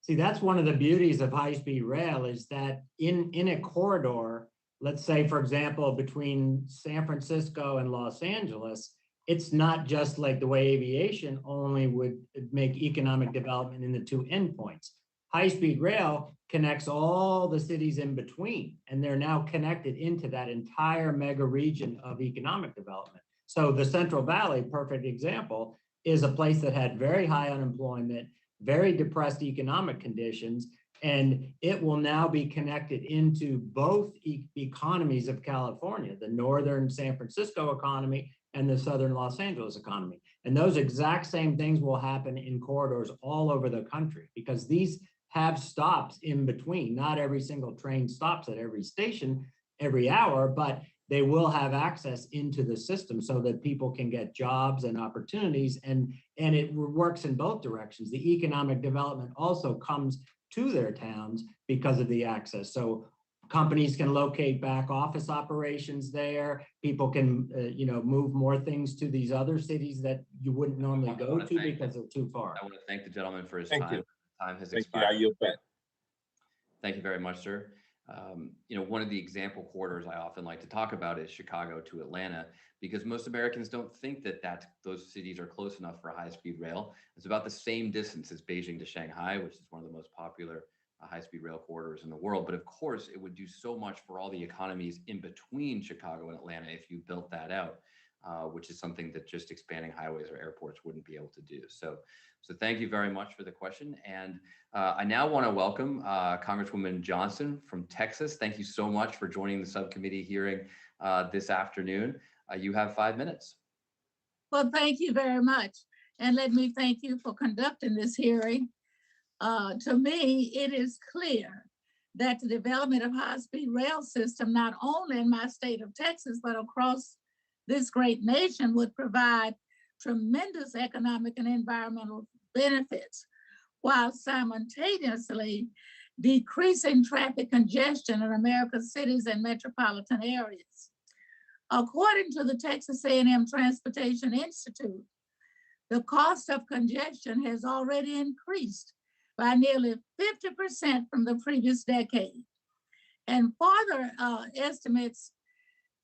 See, that's one of the beauties of high-speed rail, is that in a corridor, let's say, for example, between San Francisco and Los Angeles, it's not just like the way aviation only would make economic development in the 2 endpoints. High-speed rail connects all the cities in between, and they're now connected into that entire mega region of economic development. So the Central Valley, perfect example, is a place that had very high unemployment, very depressed economic conditions, and it will now be connected into both economies of California, the northern San Francisco economy and the southern Los Angeles economy. And those exact same things will happen in corridors all over the country, because these have stops in between. Not every single train stops at every station every hour, but they will have access into the system so that people can get jobs and opportunities, and it works in both directions. The economic development also comes to their towns because of the access. So companies can locate back office operations there. People can, move more things to these other cities that you wouldn't normally go to because they're too far. I want to thank the gentleman for his Thank time. you. Time has Thank you. expired. I yield back. Thank you very much, sir. One of the example corridors I often like to talk about is Chicago to Atlanta, because most Americans don't think that those cities are close enough for high-speed rail. It's about the same distance as Beijing to Shanghai, which is one of the most popular high-speed rail corridors in the world. But of course, it would do so much for all the economies in between Chicago and Atlanta if you built that out, which is something that just expanding highways or airports wouldn't be able to do. So thank you very much for the question. And I now want to welcome Congresswoman Johnson from Texas. Thank you so much for joining the subcommittee hearing this afternoon. You have 5 minutes. Well, thank you very much. And let me thank you for conducting this hearing. To me, it is clear that the development of high-speed rail system, not only in my state of Texas, but across this great nation, would provide tremendous economic and environmental benefits, while simultaneously decreasing traffic congestion in America's cities and metropolitan areas. According to the Texas A&M Transportation Institute, the cost of congestion has already increased by nearly 50% from the previous decade. And further estimates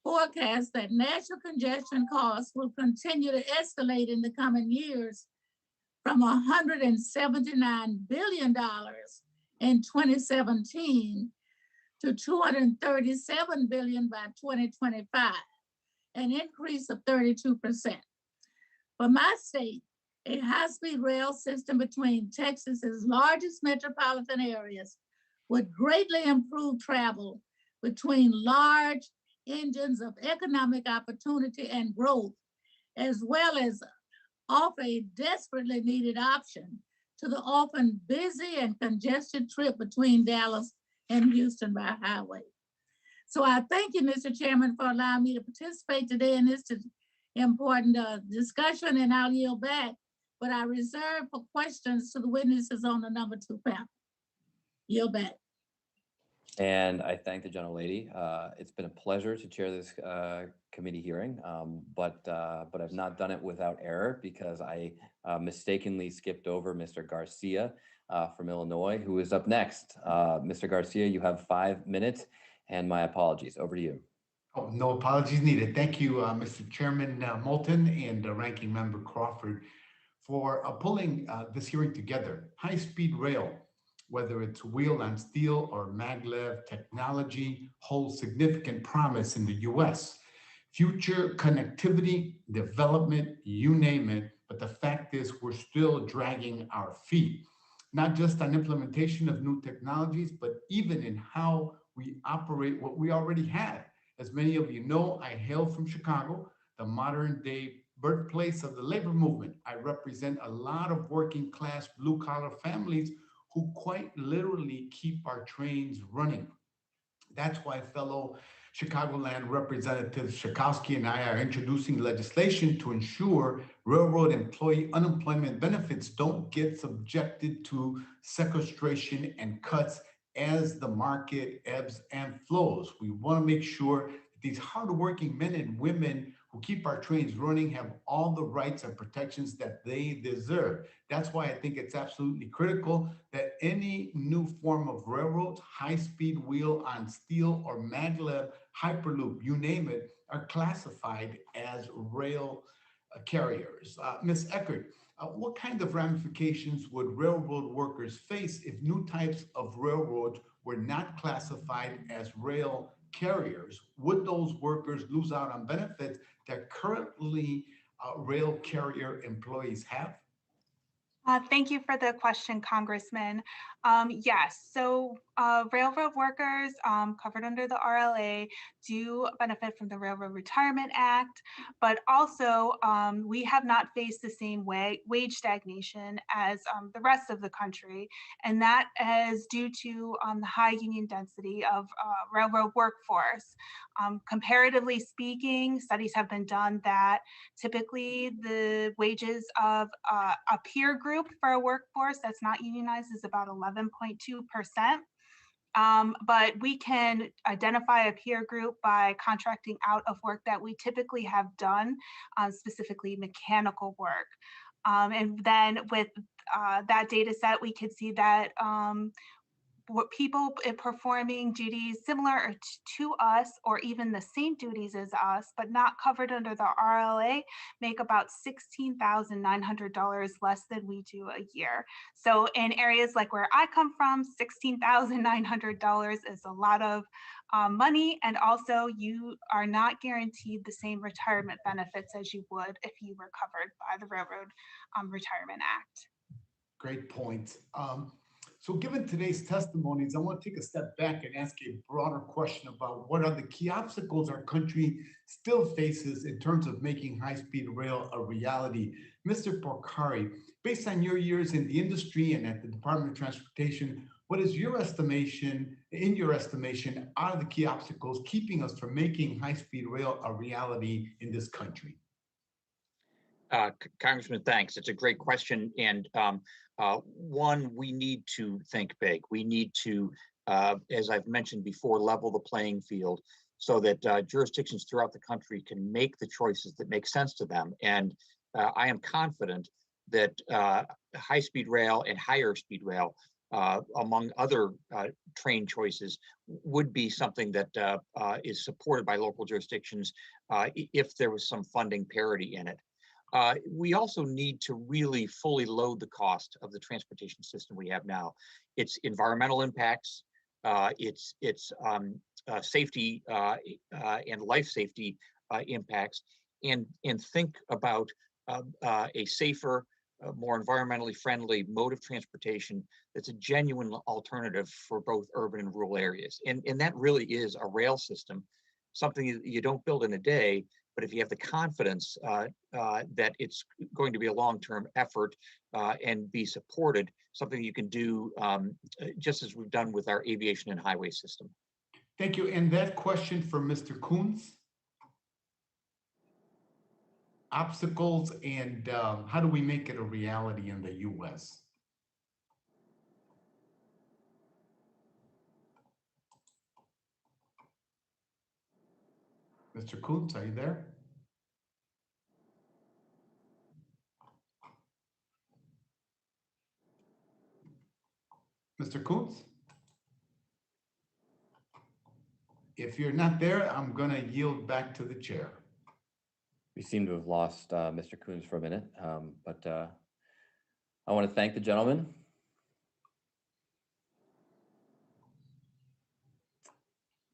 forecast that national congestion costs will continue to escalate in the coming years from $179 billion in 2017 to $237 billion by 2025, an increase of 32%. For my state, a high-speed rail system between Texas's largest metropolitan areas would greatly improve travel between large engines of economic opportunity and growth, as well as offer a desperately needed option to the often busy and congested trip between Dallas and Houston by highway. So I thank you, Mr. Chairman, for allowing me to participate today in this important discussion, and I'll yield back, but I reserve for questions to the witnesses on the number 2 panel. Yield back. And I thank the gentlelady. It's been a pleasure to chair this committee hearing, but I've not done it without error, because I mistakenly skipped over Mr. Garcia. from Illinois, who is up next. Mr. Garcia, you have 5 minutes, and my apologies. Over to you. Oh, no apologies needed. Thank you, Mr. Chairman Moulton and Ranking Member Crawford for pulling this hearing together. High-speed rail, whether it's wheel on steel or maglev technology, holds significant promise in the US. Future connectivity, development, you name it, but the fact is we're still dragging our feet, not just on implementation of new technologies, but even in how we operate what we already have. As many of you know, I hail from Chicago, the modern day birthplace of the labor movement. I represent a lot of working class blue collar families who quite literally keep our trains running. That's why fellow Chicagoland Representative Schakowsky and I are introducing legislation to ensure railroad employee unemployment benefits don't get subjected to sequestration and cuts as the market ebbs and flows. We want to make sure that these hardworking men and women who keep our trains running have all the rights and protections that they deserve. That's why I think it's absolutely critical that any new form of railroads, high-speed wheel on steel or maglev, hyperloop, you name it, are classified as rail carriers. Ms. Eckert, what kind of ramifications would railroad workers face if new types of railroads were not classified as rail carriers? Would those workers lose out on benefits that currently rail carrier employees have? Thank you for the question, Congressman. Yes, so railroad workers covered under the RLA do benefit from the Railroad Retirement Act, but also we have not faced the same wage stagnation as the rest of the country, and that is due to the high union density of railroad workforce. Comparatively speaking, studies have been done that typically the wages of a peer group for a workforce that's not unionized is about 11.2%. But we can identify a peer group by contracting out of work that we typically have done, specifically mechanical work. And then with that data set, we could see that what people performing duties similar to us or even the same duties as us, but not covered under the RLA, make about $16,900 less than we do a year. So in areas like where I come from, $16,900 is a lot of money. And also you are not guaranteed the same retirement benefits as you would if you were covered by the Railroad Retirement Act. Great point. So given today's testimonies, I want to take a step back and ask a broader question about what are the key obstacles our country still faces in terms of making high-speed rail a reality. Mr. Porcari, based on your years in the industry and at the Department of Transportation, what is your estimation, are the key obstacles keeping us from making high-speed rail a reality in this country? Congressman, thanks. It's a great question. And one, we need to think big. We need to, as I've mentioned before, level the playing field so that jurisdictions throughout the country can make the choices that make sense to them. And I am confident that high-speed rail and higher speed rail, among other train choices, would be something that is supported by local jurisdictions if there was some funding parity in it. We also need to really fully load the cost of the transportation system we have now. Its environmental impacts, its safety and life safety impacts, and think about a safer, more environmentally friendly mode of transportation that's a genuine alternative for both urban and rural areas. And that really is a rail system, something you don't build in a day, but if you have the confidence that it's going to be a long-term effort and be supported, something you can do just as we've done with our aviation and highway system. Thank you. And that question for Mr. Kunz. Obstacles and how do we make it a reality in the US? Mr. Kunz, are you there? Mr. Kunz? If you're not there, I'm going to yield back to the chair. We seem to have lost Mr. Kunz for a minute, but I want to thank the gentleman.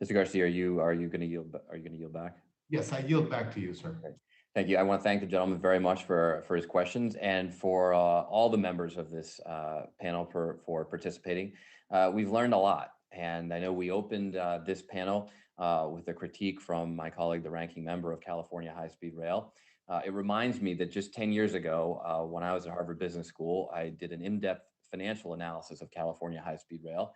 Mr. Garcia, are you going to yield? Are you going to yield back? Yes, I yield back to you, sir. Okay. Thank you. I want to thank the gentleman very much for his questions and for all the members of this panel for participating. We've learned a lot, and I know we opened this panel with a critique from my colleague, the ranking member of California High-Speed Rail. It reminds me that just 10 years ago, when I was at Harvard Business School, I did an in-depth financial analysis of California High-Speed Rail.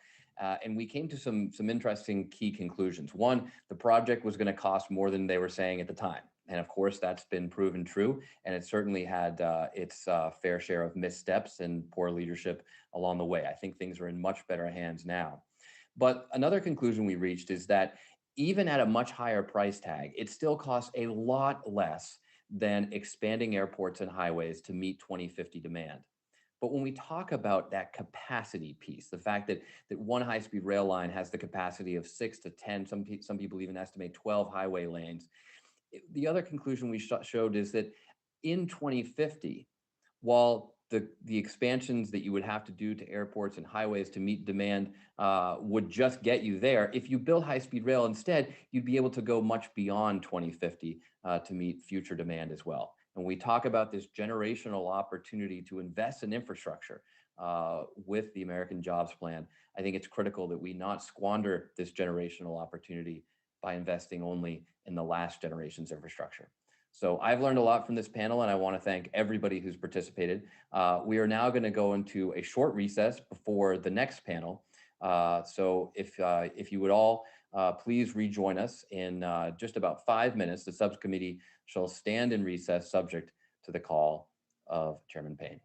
And we came to some interesting key conclusions. One, the project was going to cost more than they were saying at the time. And of course, that's been proven true. And it certainly had its fair share of missteps and poor leadership along the way. I think things are in much better hands now. But another conclusion we reached is that even at a much higher price tag, it still costs a lot less than expanding airports and highways to meet 2050 demand. But when we talk about that capacity piece, the fact that one high-speed rail line has the capacity of 6 to 10, some people even estimate 12 highway lanes, the other conclusion we showed is that in 2050, while the expansions that you would have to do to airports and highways to meet demand would just get you there, if you build high-speed rail instead, you'd be able to go much beyond 2050 to meet future demand as well. And we talk about this generational opportunity to invest in infrastructure with the American Jobs Plan. I think it's critical that we not squander this generational opportunity by investing only in the last generation's infrastructure. So I've learned a lot from this panel, and I want to thank everybody who's participated. We are now going to go into a short recess before the next panel. So if you would all please rejoin us in just about 5 minutes. The subcommittee shall stand in recess subject to the call of Chairman Payne.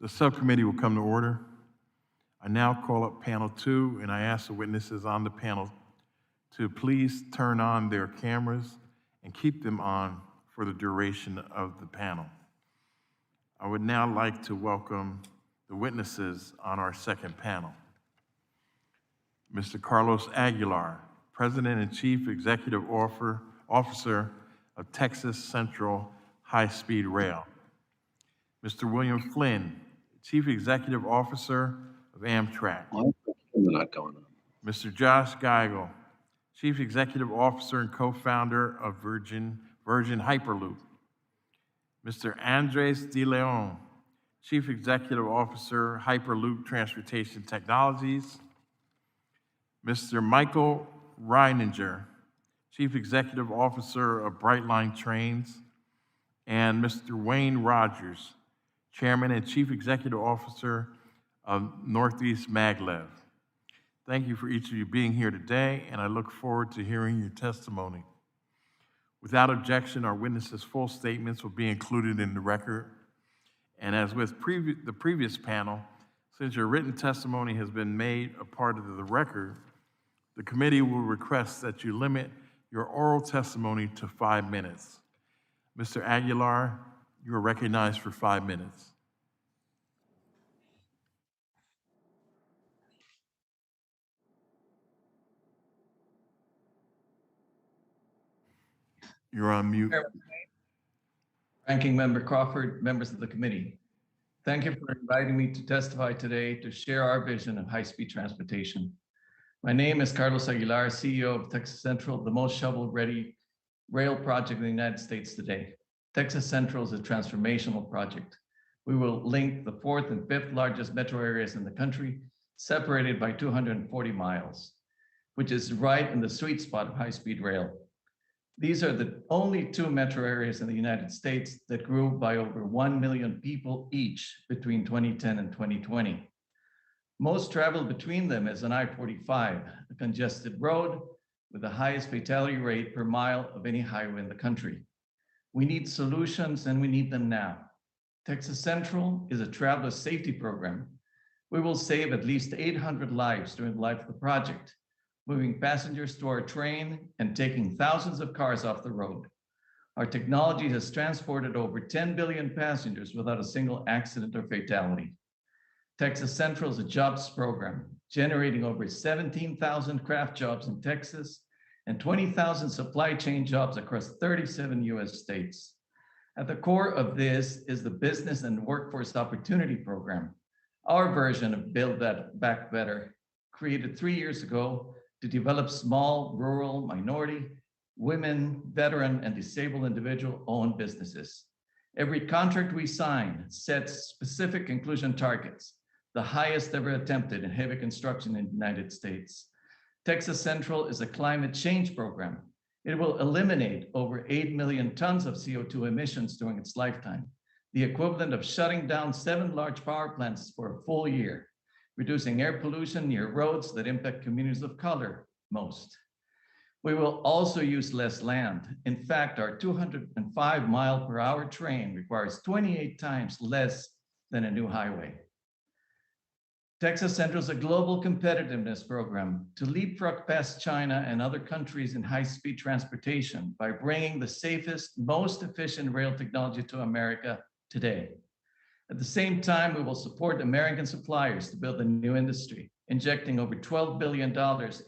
The subcommittee will come to order. I now call up panel 2, and I ask the witnesses on the panel to please turn on their cameras and keep them on for the duration of the panel. I would now like to welcome the witnesses on our second panel. Mr. Carlos Aguilar, President and Chief Executive Officer of Texas Central High-Speed Rail. Mr. William Flynn, Chief Executive Officer of Amtrak. Not going on. Mr. Josh Giegel, Chief Executive Officer and Co-founder of Virgin Hyperloop. Mr. Andres De Leon, Chief Executive Officer, Hyperloop Transportation Technologies. Mr. Michael Reininger, Chief Executive Officer of Brightline Trains. And Mr. Wayne Rogers, Chairman and Chief Executive Officer of Northeast Maglev. Thank you for each of you being here today, and I look forward to hearing your testimony. Without objection, our witnesses' full statements will be included in the record. And as with the previous panel, since your written testimony has been made a part of the record, the committee will request that you limit your oral testimony to 5 minutes. Mr. Aguilar, you are recognized for 5 minutes. You're on mute. Ranking Member Crawford, members of the committee. Thank you for inviting me to testify today to share our vision of high-speed transportation. My name is Carlos Aguilar, CEO of Texas Central, the most shovel-ready rail project in the United States today. Texas Central is a transformational project. We will link the 4th and 5th largest metro areas in the country, separated by 240 miles, which is right in the sweet spot of high-speed rail. These are the only 2 metro areas in the United States that grew by over 1 million people each between 2010 and 2020. Most travel between them is an I-45, a congested road with the highest fatality rate per mile of any highway in the country. We need solutions, and we need them now. Texas Central is a traveler safety program. We will save at least 800 lives during the life of the project, moving passengers to our train and taking thousands of cars off the road. Our technology has transported over 10 billion passengers without a single accident or fatality. Texas Central is a jobs program, generating over 17,000 craft jobs in Texas and 20,000 supply chain jobs across 37 US states. At the core of this is the Business and Workforce Opportunity Program, our version of Build That Back Better, created 3 years ago to develop small, rural, minority, women, veteran, and disabled individual-owned businesses. Every contract we sign sets specific inclusion targets, the highest ever attempted in heavy construction in the United States. Texas Central is a climate change program. It will eliminate over 8 million tons of CO2 emissions during its lifetime, the equivalent of shutting down 7 large power plants for a full year, reducing air pollution near roads that impact communities of color most. We will also use less land. In fact, our 205 mile per hour train requires 28 times less than a new highway. Texas Central is a global competitiveness program to leapfrog past China and other countries in high-speed transportation by bringing the safest, most efficient rail technology to America today. At the same time, we will support American suppliers to build a new industry, injecting over $12 billion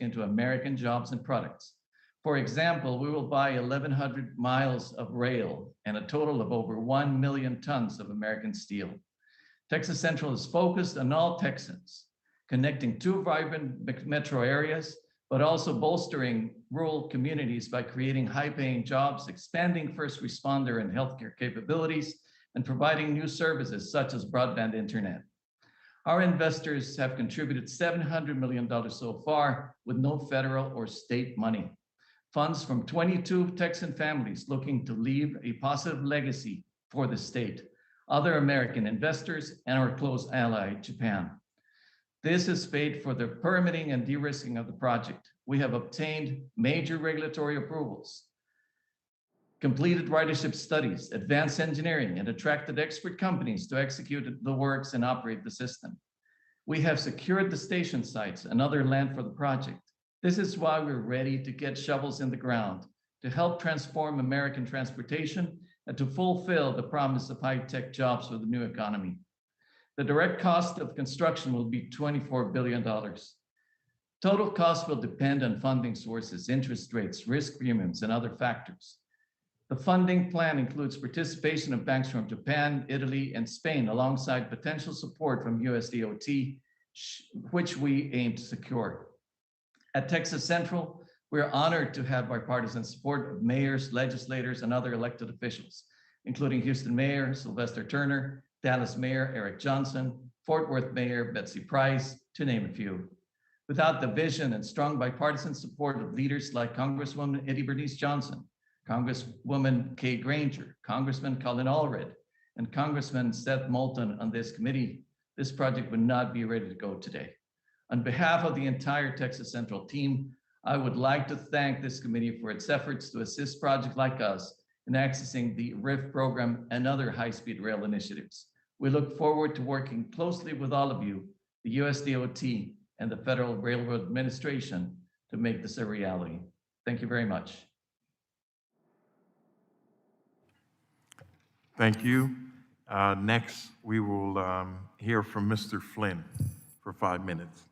into American jobs and products. For example, we will buy 1,100 miles of rail and a total of over 1 million tons of American steel. Texas Central is focused on all Texans, connecting 2 vibrant metro areas, but also bolstering rural communities by creating high-paying jobs, expanding first responder and healthcare capabilities, and providing new services such as broadband internet. Our investors have contributed $700 million so far with no federal or state money. Funds from 22 Texan families looking to leave a positive legacy for the state, other American investors, and our close ally, Japan. This is paid for the permitting and de-risking of the project. We have obtained major regulatory approvals. completed ridership studies, advanced engineering, and attracted expert companies to execute the works and operate the system. We have secured the station sites and other land for the project. This is why we're ready to get shovels in the ground to help transform American transportation and to fulfill the promise of high-tech jobs for the new economy. The direct cost of construction will be $24 billion. Total cost will depend on funding sources, interest rates, risk premiums, and other factors. The funding plan includes participation of banks from Japan, Italy, and Spain, alongside potential support from USDOT, which we aim to secure. At Texas Central, we're honored to have bipartisan support of mayors, legislators, and other elected officials, including Houston Mayor Sylvester Turner, Dallas Mayor Eric Johnson, Fort Worth Mayor Betsy Price, to name a few. Without the vision and strong bipartisan support of leaders like Congresswoman Eddie Bernice Johnson, Congresswoman Kay Granger, Congressman Colin Allred, and Congressman Seth Moulton on this committee, this project would not be ready to go today. On behalf of the entire Texas Central team, I would like to thank this committee for its efforts to assist projects like us in accessing the RIF program and other high-speed rail initiatives. We look forward to working closely with all of you, the USDOT, and the Federal Railroad Administration to make this a reality. Thank you very much. Thank you. Next, we will hear from Mr. Flynn for 5 minutes.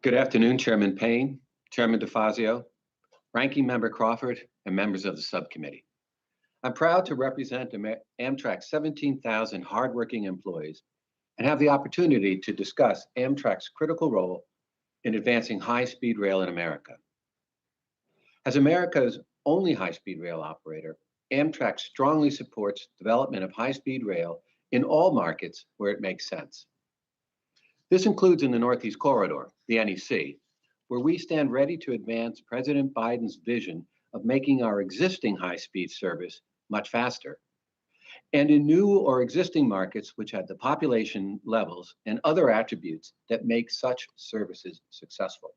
Good afternoon, Chairman Payne, Chairman DeFazio, Ranking Member Crawford, and members of the subcommittee. I'm proud to represent Amtrak's 17,000 hardworking employees and have the opportunity to discuss Amtrak's critical role in advancing high-speed rail in America. As America's only high-speed rail operator, Amtrak strongly supports development of high-speed rail in all markets where it makes sense. This includes in the Northeast Corridor, the NEC, where we stand ready to advance President Biden's vision of making our existing high-speed service much faster, and in new or existing markets which have the population levels and other attributes that make such services successful.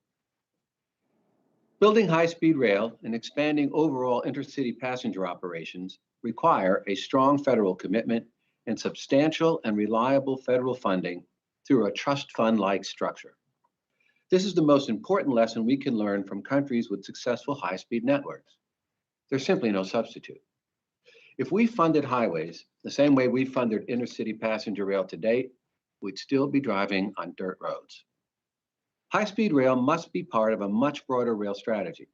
Building high-speed rail and expanding overall intercity passenger operations require a strong federal commitment and substantial and reliable federal funding through a trust fund-like structure. This is the most important lesson we can learn from countries with successful high-speed networks. There's simply no substitute. If we funded highways the same way we funded intercity passenger rail to date, we'd still be driving on dirt roads. High-speed rail must be part of a much broader rail strategy.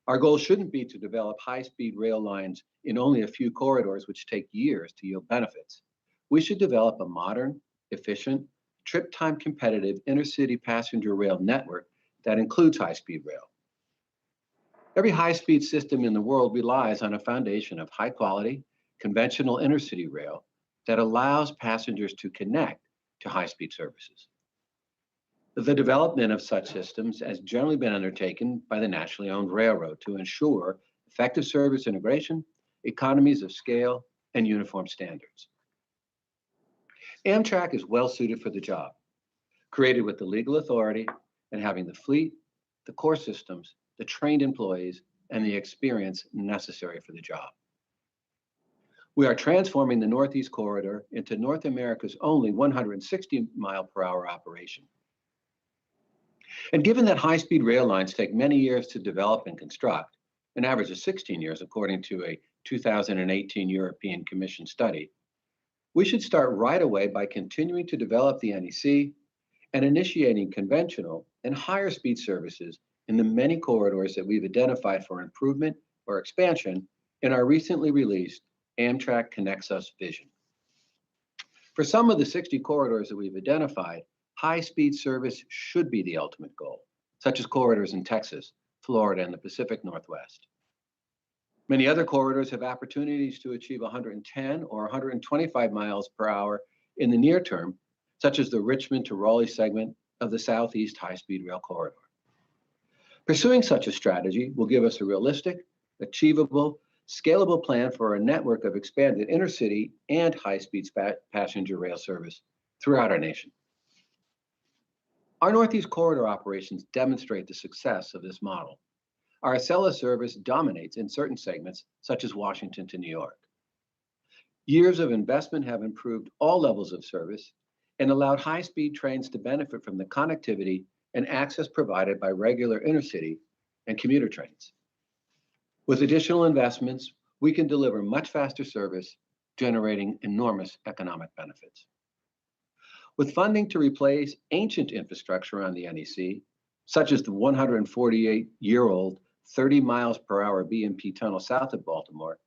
Our goal shouldn't be to develop high-speed rail lines in only a few corridors which take years to yield benefits. We should develop a modern, efficient, trip time competitive intercity passenger rail network that includes high-speed rail. Every high-speed system in the world relies on a foundation of high-quality, conventional intercity rail that allows passengers to connect to high-speed services. The development of such systems has generally been undertaken by the nationally owned railroad to ensure effective service integration, economies of scale, and uniform standards. Amtrak is well suited for the job, created with the legal authority and having the fleet, the core systems, the trained employees, and the experience necessary for the job. We are transforming the Northeast Corridor into North America's only 160-mile-per-hour operation. And given that high-speed rail lines take many years to develop and construct, an average of 16 years according to a 2018 European Commission study, we should start right away by continuing to develop the NEC and initiating conventional and higher speed services in the many corridors that we've identified for improvement or expansion in our recently released Amtrak Connects Us vision. For some of the 60 corridors that we've identified, high-speed service should be the ultimate goal, such as corridors in Texas, Florida, and the Pacific Northwest. Many other corridors have opportunities to achieve 110 or 125 miles per hour in the near term, such as the Richmond to Raleigh segment of the Southeast High-Speed Rail Corridor. Pursuing such a strategy will give us a realistic, achievable, scalable plan for a network of expanded intercity and high-speed passenger rail service throughout our nation. Our Northeast Corridor operations demonstrate the success of this model. Our Acela service dominates in certain segments, such as Washington to New York. Years of investment have improved all levels of service and allowed high-speed trains to benefit from the connectivity and access provided by regular intercity and commuter trains. With additional investments, we can deliver much faster service, generating enormous economic benefits. With funding to replace ancient infrastructure on the NEC, such as the 148-year-old 30 miles per hour B&P tunnel south of Baltimore,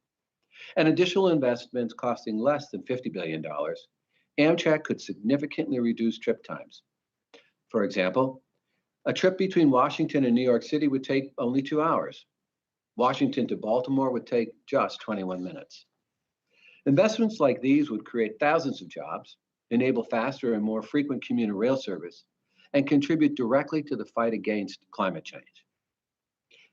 and additional investments costing less than $50 billion, Amtrak could significantly reduce trip times. For example, a trip between Washington and New York City would take only 2 hours. Washington to Baltimore would take just 21 minutes. Investments like these would create thousands of jobs, enable faster and more frequent commuter rail service, and contribute directly to the fight against climate change.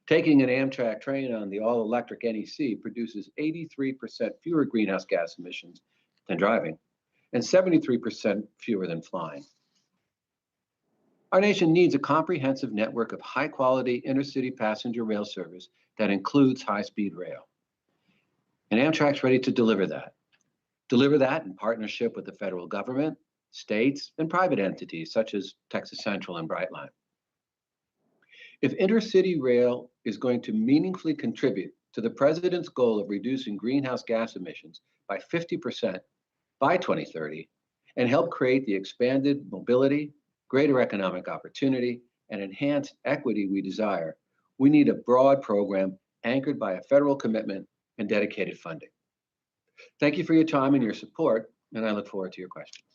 Taking an Amtrak train on the all-electric NEC produces 83% fewer greenhouse gas emissions than driving, and 73% fewer than flying. Our nation needs a comprehensive network of high-quality intercity passenger rail service that includes high-speed rail. And Amtrak's ready to deliver that. Deliver that in partnership with the federal government, states, and private entities such as Texas Central and Brightline. If intercity rail is going to meaningfully contribute to the president's goal of reducing greenhouse gas emissions by 50% by 2030 and help create the expanded mobility, greater economic opportunity, and enhanced equity we desire, we need a broad program anchored by a federal commitment and dedicated funding. Thank you for your time and your support, and I look forward to your questions.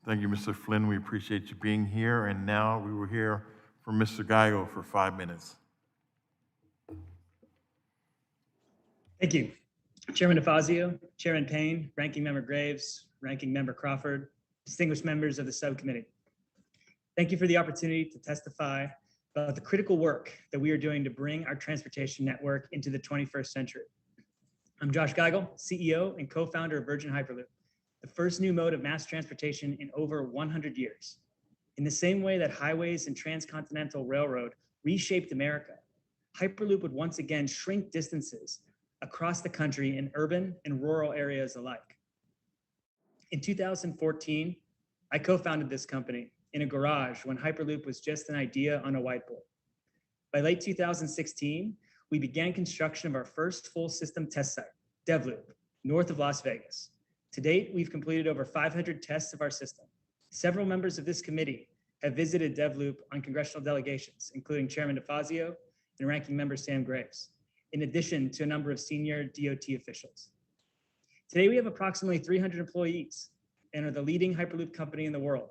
Thank you, Mr. Flynn. We appreciate you being here. And now we will hear from Mr. Giegel for 5 minutes. Thank you. Chairman DeFazio, Chairman Payne, Ranking Member Graves, Ranking Member Crawford, distinguished members of the subcommittee. Thank you for the opportunity to testify about the critical work that we are doing to bring our transportation network into the 21st century. I'm Josh Giegel, CEO and co-founder of Virgin Hyperloop, the first new mode of mass transportation in over 100 years. In the same way that highways and transcontinental railroad reshaped America, Hyperloop would once again shrink distances across the country in urban and rural areas alike. In 2014, I co-founded this company in a garage when Hyperloop was just an idea on a whiteboard. By late 2016, we began construction of our first full system test site, DevLoop, north of Las Vegas. To date, we've completed over 500 tests of our system. Several members of this committee have visited DevLoop on congressional delegations, including Chairman DeFazio and Ranking Member Sam Graves, in addition to a number of senior DOT officials. Today, we have approximately 300 employees and are the leading Hyperloop company in the world,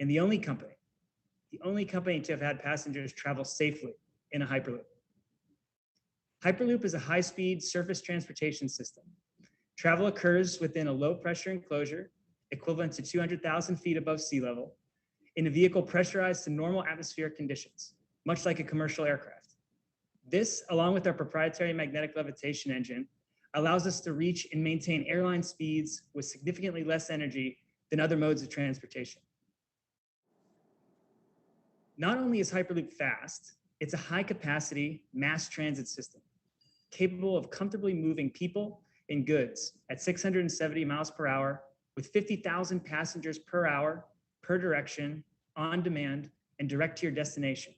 and the only company to have had passengers travel safely in a Hyperloop. Hyperloop is a high-speed surface transportation system. Travel occurs within a low-pressure enclosure equivalent to 200,000 feet above sea level in a vehicle pressurized to normal atmospheric conditions, much like a commercial aircraft. This, along with our proprietary magnetic levitation engine, allows us to reach and maintain airline speeds with significantly less energy than other modes of transportation. Not only is Hyperloop fast, it's a high-capacity mass transit system, capable of comfortably moving people and goods at 670 miles per hour with 50,000 passengers per hour, per direction, on demand, and direct to your destination,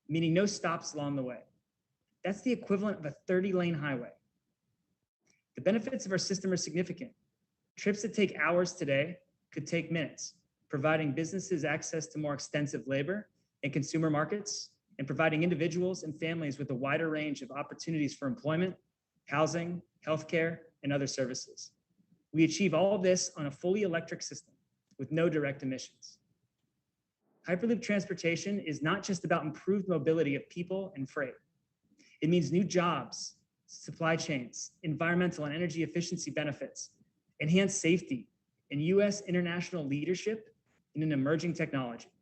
meaning no stops along the way. That's the equivalent of a 30-lane highway. The benefits of our system are significant. Trips that take hours today could take minutes, providing businesses access to more extensive labor and consumer markets, and providing individuals and families with a wider range of opportunities for employment, housing, healthcare, and other services. We achieve all of this on a fully electric system with no direct emissions. Hyperloop transportation is not just about improved mobility of people and freight. It means new jobs, supply chains, environmental and energy efficiency benefits, enhanced safety, and US international leadership in an emerging technology.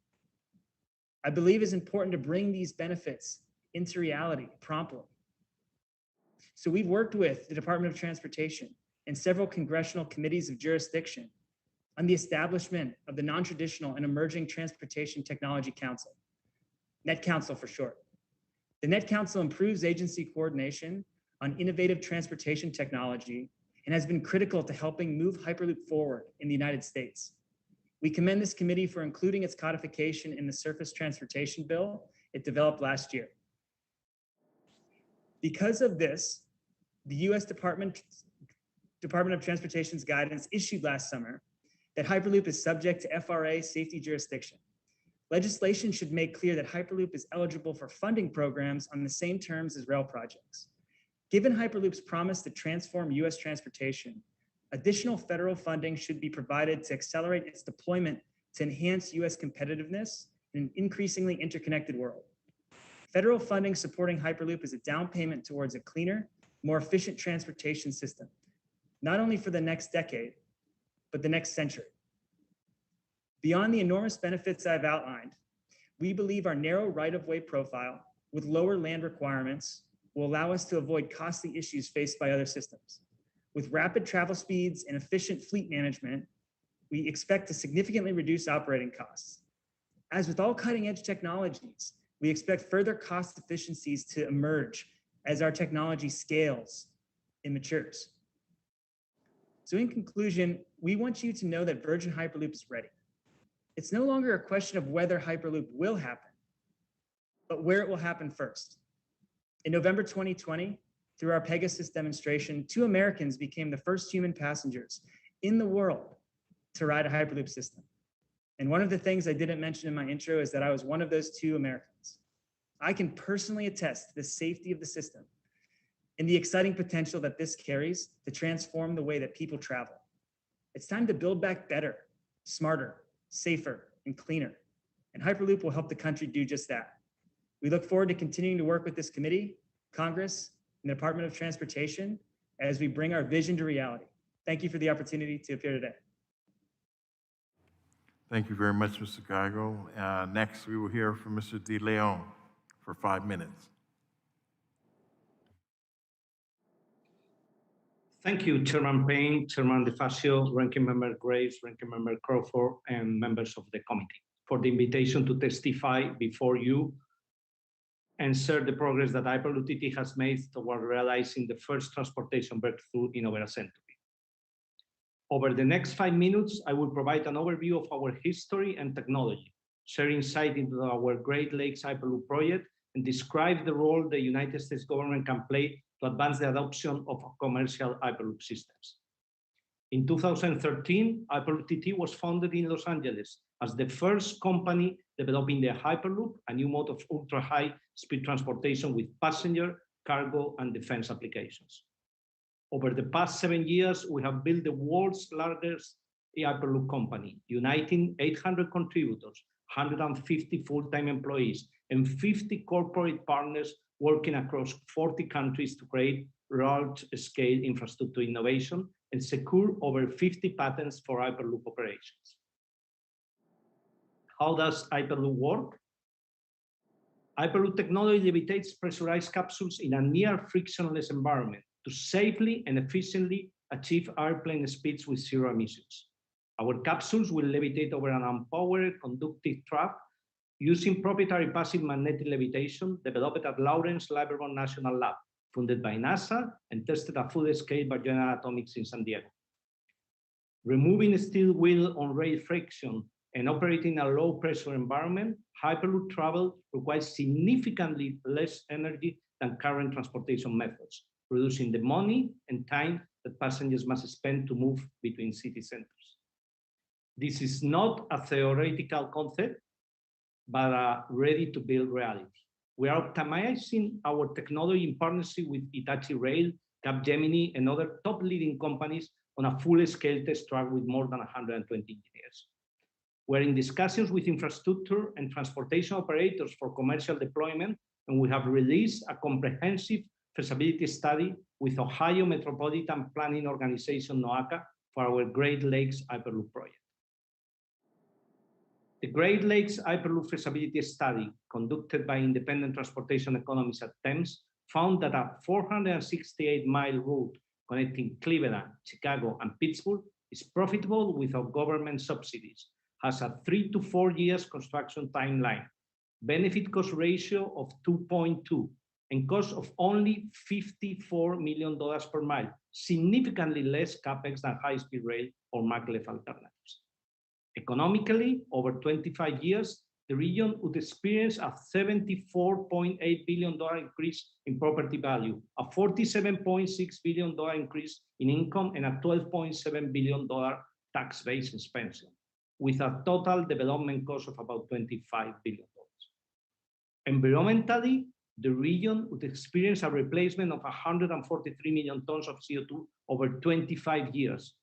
I believe it's important to bring these benefits into reality promptly. So we've worked with the Department of Transportation and several congressional committees of jurisdiction on the establishment of the Non-Traditional and Emerging Transportation Technology Council, Net Council for short. The Net Council improves agency coordination on innovative transportation technology and has been critical to helping move Hyperloop forward in the United States. We commend this committee for including its codification in the Surface Transportation Bill it developed last year. Because of this, the U.S. Department of Transportation's guidance issued last summer that Hyperloop is subject to FRA safety jurisdiction. Legislation should make clear that Hyperloop is eligible for funding programs on the same terms as rail projects. Given Hyperloop's promise to transform U.S. transportation, additional federal funding should be provided to accelerate its deployment to enhance U.S. competitiveness in an increasingly interconnected world. Federal funding supporting Hyperloop is a down payment towards a cleaner, more efficient transportation system, not only for the next decade, but the next century. Beyond the enormous benefits I've outlined, we believe our narrow right-of-way profile with lower land requirements will allow us to avoid costly issues faced by other systems. With rapid travel speeds and efficient fleet management, we expect to significantly reduce operating costs. As with all cutting-edge technologies, we expect further cost efficiencies to emerge as our technology scales and matures. So in conclusion, we want you to know that Virgin Hyperloop is ready. It's no longer a question of whether Hyperloop will happen, but where it will happen first. In November 2020, through our Pegasus demonstration, 2 Americans became the first human passengers in the world to ride a Hyperloop system. And one of the things I didn't mention in my intro is that I was one of those 2 Americans. I can personally attest to the safety of the system and the exciting potential that this carries to transform the way that people travel. It's time to build back better, smarter, safer, and cleaner. And Hyperloop will help the country do just that. We look forward to continuing to work with this committee, Congress, and the Department of Transportation as we bring our vision to reality. Thank you for the opportunity to appear today. Thank you very much, Mr. Giegel. Next, we will hear from Mr. De Leon for 5 minutes. Thank you, Chairman Payne, Chairman DeFazio, Ranking Member Graves, Ranking Member Crawford, and members of the committee for the invitation to testify before you and share the progress that Hyperloop has made toward realizing the first transportation breakthrough in over a century. Over the next 5 minutes, I will provide an overview of our history and technology, share insight into our Great Lakes Hyperloop project, and describe the role the United States government can play to advance the adoption of commercial Hyperloop systems. In 2013, Hyperloop was founded in Los Angeles as the first company developing the Hyperloop, a new mode of ultra-high speed transportation with passenger, cargo, and defense applications. Over the past 7 years, we have built the world's largest Hyperloop company, uniting 800 contributors, 150 full-time employees, and 50 corporate partners working across 40 countries to create large-scale infrastructure innovation and secure over 50 patents for Hyperloop operations. How does Hyperloop work? Hyperloop technology levitates pressurized capsules in a near frictionless environment to safely and efficiently achieve airplane speeds with 0 emissions. Our capsules will levitate over an unpowered conductive track using proprietary passive magnetic levitation developed at Lawrence Livermore National Lab, funded by NASA and tested at full scale by General Atomics in San Diego. Removing steel wheel on rail friction and operating in a low pressure environment, Hyperloop travel requires significantly less energy than current transportation methods, reducing the money and time that passengers must spend to move between city centers. This is not a theoretical concept, but a ready-to-build reality. We are optimizing our technology in partnership with Hitachi Rail, Capgemini, and other top leading companies on a full-scale test track with more than 120 engineers. We're in discussions with infrastructure and transportation operators for commercial deployment, and we have released a comprehensive feasibility study with Ohio Metropolitan Planning Organization, NOACA, for our Great Lakes Hyperloop project. The Great Lakes Hyperloop feasibility study, conducted by independent transportation economists at Thames, found that a 468-mile route connecting Cleveland, Chicago, and Pittsburgh is profitable without government subsidies, has a 3 to 4 years construction timeline, benefit cost ratio of 2.2, and cost of only $54 million per mile, significantly less CapEx than high-speed rail or maglev alternatives. Economically, over 25 years, the region would experience a $74.8 billion increase in property value, a $47.6 billion increase in income, and a $12.7 billion tax base expansion, with a total development cost of about $25 billion. Environmentally, the region would experience a replacement of 143 million tons of CO2 over 25 years,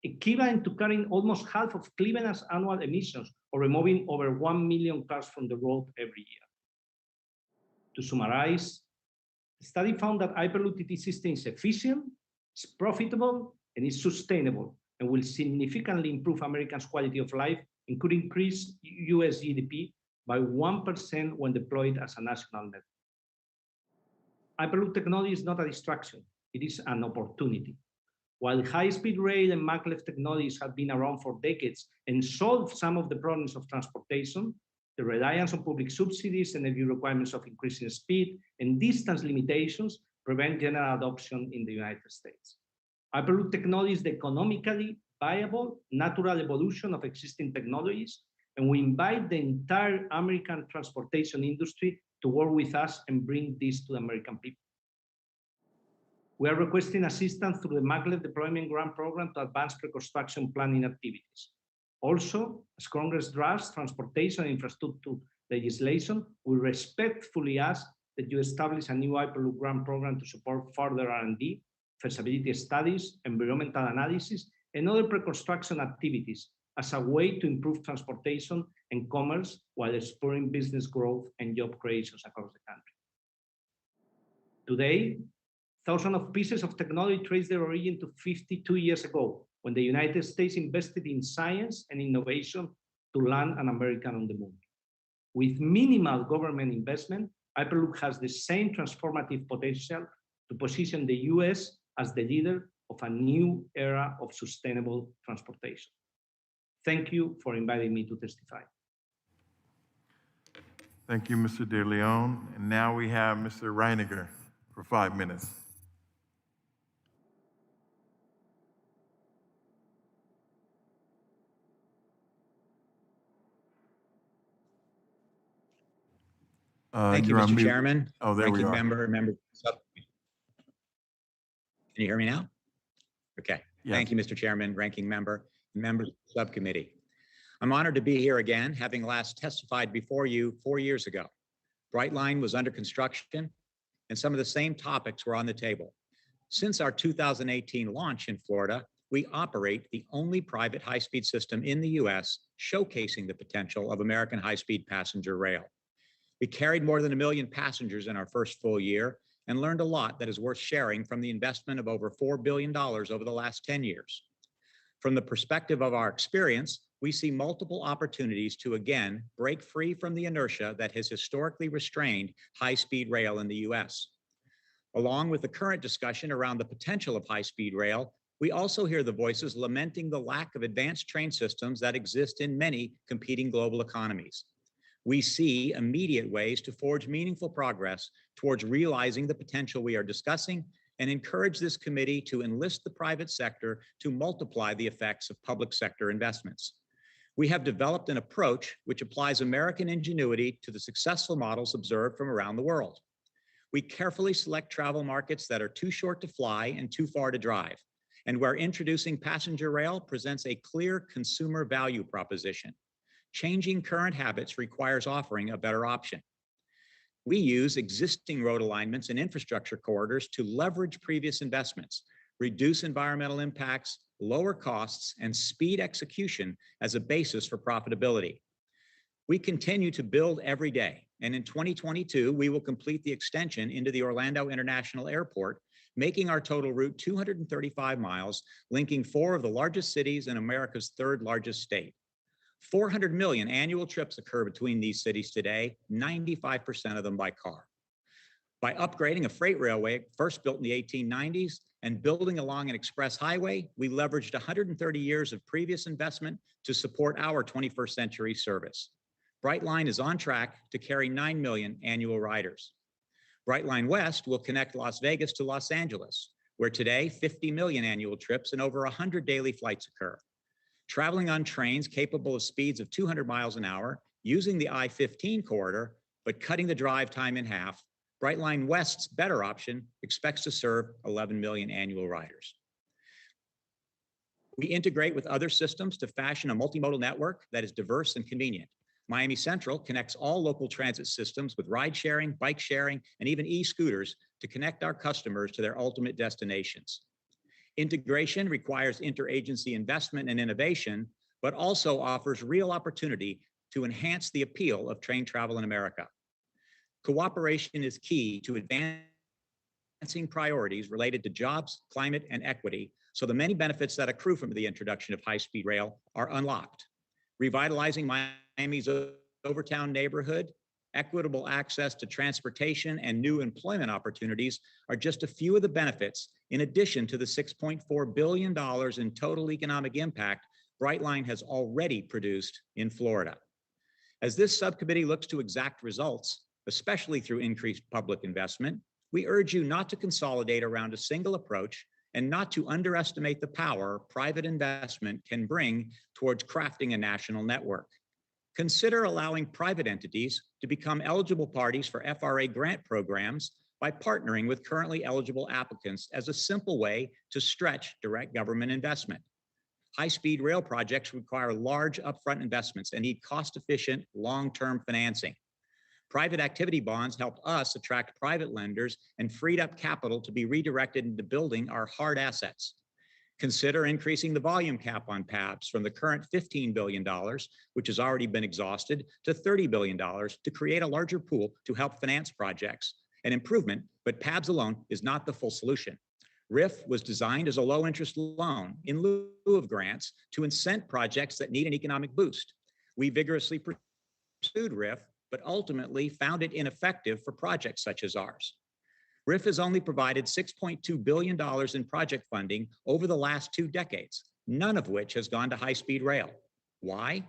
equivalent to carrying almost half of Cleveland's annual emissions or removing over 1 million cars from the road every year. To summarize, the study found that Hyperloop TT system is efficient, it's profitable, and is sustainable, and will significantly improve Americans' quality of life and could increase US GDP by 1% when deployed as a national network. Hyperloop technology is not a distraction, it is an opportunity. While high-speed rail and maglev technologies have been around for decades and solved some of the problems of transportation, the reliance on public subsidies, energy requirements of increasing speed, and distance limitations prevent general adoption in the United States. Hyperloop technology is the economically viable, natural evolution of existing technologies, and we invite the entire American transportation industry to work with us and bring this to the American people. We are requesting assistance through the maglev Deployment Grant Program to advance pre-construction planning activities. Also, as Congress drafts transportation and infrastructure legislation, we respectfully ask that you establish a new Hyperloop grant program to support further R&D, feasibility studies, environmental analysis, and other pre-construction activities as a way to improve transportation and commerce while spurring business growth and job creations across the country. Today, thousands of pieces of technology trace their origin to 52 years ago, when the United States invested in science and innovation to land an American on the moon. With minimal government investment, Hyperloop has the same transformative potential to position the US as the leader of a new era of sustainable transportation. Thank you for inviting me to testify. Thank you, Mr. De Leon. And now we have Mr. Reininger for 5 minutes. Thank you, Mr. Chairman. Oh, there we Ranking are. members. Can you hear me now? Okay. Yes. Thank you, Mr. Chairman, ranking member, and members of the subcommittee. I'm honored to be here again, having last testified before you 4 years ago. Brightline was under construction, and some of the same topics were on the table. Since our 2018 launch in Florida, we operate the only private high-speed system in the US, showcasing the potential of American high-speed passenger rail. We carried more than 1 million passengers in our first full year and learned a lot that is worth sharing from the investment of over $4 billion over the last 10 years. From the perspective of our experience, we see multiple opportunities to again break free from the inertia that has historically restrained high-speed rail in the US. Along with the current discussion around the potential of high-speed rail, we also hear the voices lamenting the lack of advanced train systems that exist in many competing global economies. We see immediate ways to forge meaningful progress towards realizing the potential we are discussing and encourage this committee to enlist the private sector to multiply the effects of public sector investments. We have developed an approach which applies American ingenuity to the successful models observed from around the world. We carefully select travel markets that are too short to fly and too far to drive, and where introducing passenger rail presents a clear consumer value proposition. Changing current habits requires offering a better option. We use existing road alignments and infrastructure corridors to leverage previous investments, reduce environmental impacts, lower costs, and speed execution as a basis for profitability. We continue to build every day, and in 2022, we will complete the extension into the Orlando International Airport, making our total route 235 miles, linking 4 of the largest cities in America's 3rd largest state. 400 million annual trips occur between these cities today, 95% of them by car. By upgrading a freight railway first built in the 1890s and building along an express highway, we leveraged 130 years of previous investment to support our 21st century service. Brightline is on track to carry 9 million annual riders. Brightline West will connect Las Vegas to Los Angeles, where today 50 million annual trips and over 100 daily flights occur. Traveling on trains capable of speeds of 200 miles an hour, using the I-15 corridor, but cutting the drive time in half, Brightline West's better option expects to serve 11 million annual riders. We integrate with other systems to fashion a multimodal network that is diverse and convenient. Miami Central connects all local transit systems with ride sharing, bike sharing, and even e-scooters to connect our customers to their ultimate destinations. Integration requires interagency investment and innovation, but also offers real opportunity to enhance the appeal of train travel in America. Cooperation is key to advancing priorities related to jobs, climate, and equity, so the many benefits that accrue from the introduction of high-speed rail are unlocked. Revitalizing Miami's Overtown neighborhood, equitable access to transportation, and new employment opportunities are just a few of the benefits, in addition to the $6.4 billion in total economic impact Brightline has already produced in Florida. As this subcommittee looks to exact results, especially through increased public investment, we urge you not to consolidate around a single approach and not to underestimate the power private investment can bring towards crafting a national network. Consider allowing private entities to become eligible parties for FRA grant programs by partnering with currently eligible applicants as a simple way to stretch direct government investment. High-speed rail projects require large upfront investments and need cost-efficient, long-term financing. Private activity bonds helped us attract private lenders and freed up capital to be redirected into building our hard assets. Consider increasing the volume cap on PABs from the current $15 billion, which has already been exhausted, to $30 billion to create a larger pool to help finance projects. An improvement, but PABs alone is not the full solution. RIF was designed as a low-interest loan in lieu of grants to incent projects that need an economic boost. We vigorously pursued RIF, but ultimately found it ineffective for projects such as ours. RIF has only provided $6.2 billion in project funding over the last 2 decades, none of which has gone to high-speed rail. Why?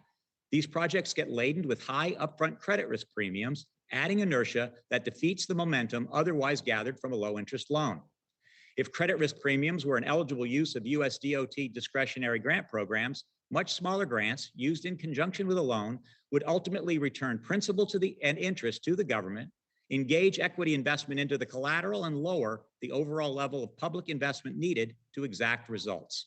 These projects get laden with high upfront credit risk premiums, adding inertia that defeats the momentum otherwise gathered from a low-interest loan. If credit risk premiums were an eligible use of US DOT discretionary grant programs, much smaller grants used in conjunction with a loan would ultimately return principal and interest to the government, engage equity investment into the collateral, and lower the overall level of public investment needed to exact results.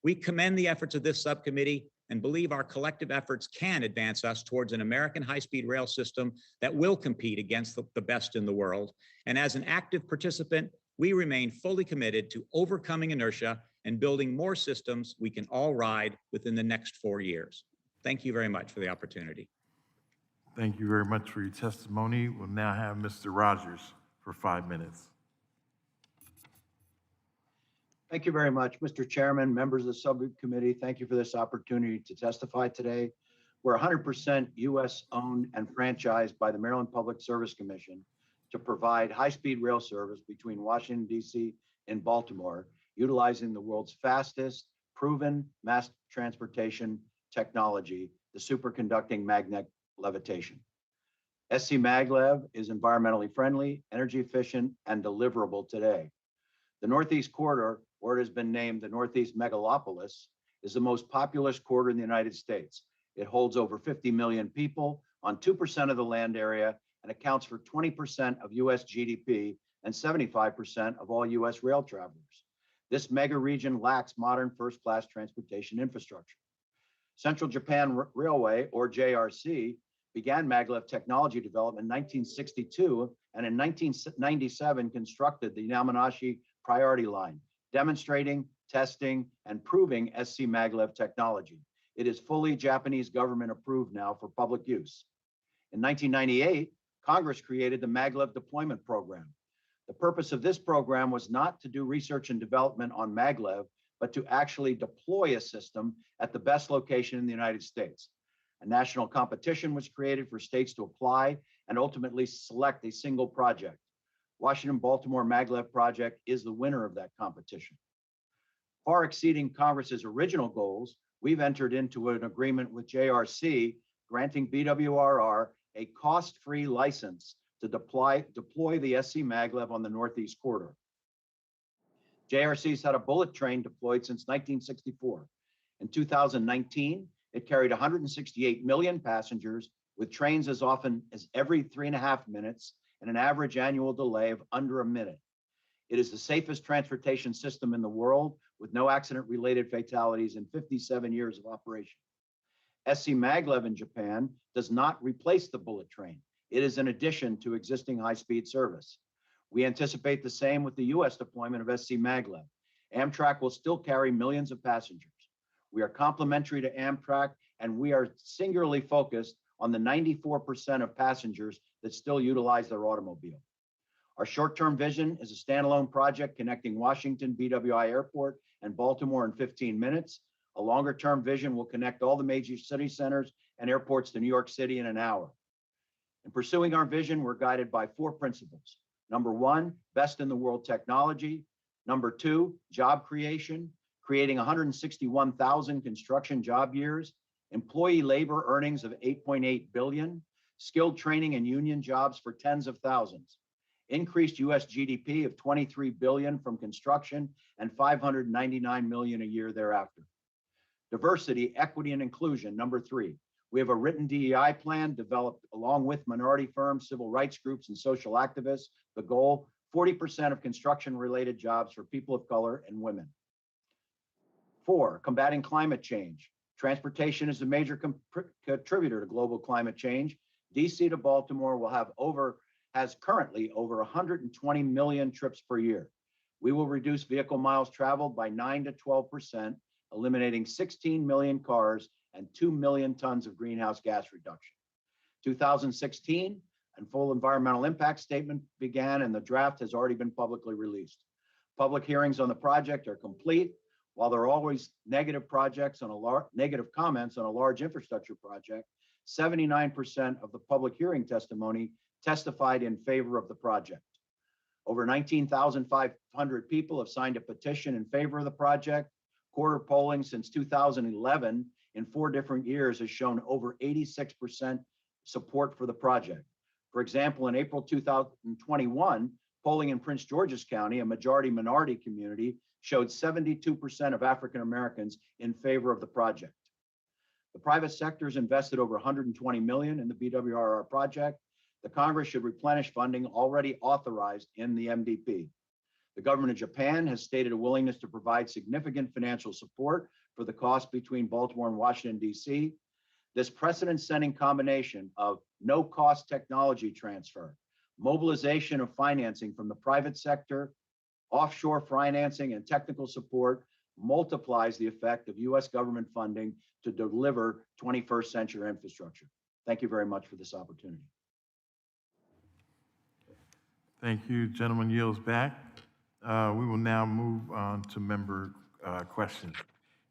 We commend the efforts of this subcommittee and believe our collective efforts can advance us towards an American high-speed rail system that will compete against the best in the world. And as an active participant, we remain fully committed to overcoming inertia and building more systems we can all ride within the next 4 years. Thank you very much for the opportunity. Thank you very much for your testimony. We'll now have Mr. Rogers for 5 minutes. Thank you very much, Mr. Chairman, members of the subcommittee. Thank you for this opportunity to testify today. We're 100% U.S. owned and franchised by the Maryland Public Service Commission to provide high-speed rail service between Washington, D.C. and Baltimore, utilizing the world's fastest proven mass transportation technology, the superconducting magnet levitation. SC Maglev is environmentally friendly, energy efficient, and deliverable today. The Northeast Corridor, or it has been named the Northeast Megalopolis, is the most populous corridor in the United States. It holds over 50 million people on 2% of the land area and accounts for 20% of US GDP and 75% of all US rail travelers. This mega region lacks modern first-class transportation infrastructure. Central Japan Railway, or JRC, began maglev technology development in 1962, and in 1997 constructed the Yamanashi Priority Line, demonstrating, testing, and proving SC maglev technology. It is fully Japanese government approved now for public use. In 1998, Congress created the maglev deployment program. The purpose of this program was not to do research and development on maglev, but to actually deploy a system at the best location in the United States. A national competition was created for states to apply and ultimately select a single project. Washington-Baltimore maglev project is the winner of that competition. Far exceeding Congress's original goals, we've entered into an agreement with JRC granting BWRR a cost-free license to deploy the SC Maglev on the Northeast Corridor. JRC's had a bullet train deployed since 1964. In 2019, it carried 168 million passengers with trains as often as every 3.5 minutes and an average annual delay of under a minute. It is the safest transportation system in the world with no accident-related fatalities in 57 years of operation. SC Maglev in Japan does not replace the bullet train. It is an addition to existing high-speed service. We anticipate the same with the US deployment of SC Maglev. Amtrak will still carry millions of passengers. We are complementary to Amtrak, and we are singularly focused on the 94% of passengers that still utilize their automobile. Our short-term vision is a standalone project connecting Washington BWI Airport and Baltimore in 15 minutes. A longer-term vision will connect all the major city centers and airports to New York City in an hour. In pursuing our vision, we're guided by 4 principles. Number 1, best in the world technology. Number 2, job creation, creating 161,000 construction job years, employee labor earnings of 8.8 billion, skilled training and union jobs for tens of thousands, increased US GDP of 23 billion from construction and 599 million a year thereafter. Diversity, equity, and inclusion, number 3. We have a written DEI plan developed along with minority firms, civil rights groups, and social activists. The goal, 40% of construction-related jobs for people of color and women. 4, combating climate change. Transportation is a major contributor to global climate change. DC to Baltimore has currently over 120 million trips per year. We will reduce vehicle miles traveled by 9 to 12%, eliminating 16 million cars and 2 million tons of greenhouse gas reduction. 2016, and full environmental impact statement began, and the draft has already been publicly released. Public hearings on the project are complete. While there are always negative comments on a large infrastructure project, 79% of the public hearing testimony testified in favor of the project. Over 19,500 people have signed a petition in favor of the project. Quarter polling since 2011 in 4 different years has shown over 86% support for the project. For example, in April 2021, polling in Prince George's County, a majority minority community, showed 72% of African Americans in favor of the project. The private sector has invested over 120 million in the BWRR project. The Congress should replenish funding already authorized in the MDP. The government of Japan has stated a willingness to provide significant financial support for the cost between Baltimore and Washington, D.C. This precedent-setting combination of no-cost technology transfer, mobilization of financing from the private sector, offshore financing, and technical support multiplies the effect of U.S. government funding to deliver 21st century infrastructure. Thank you very much for this opportunity. Thank you. Gentleman yields back. We will now move on to member questions.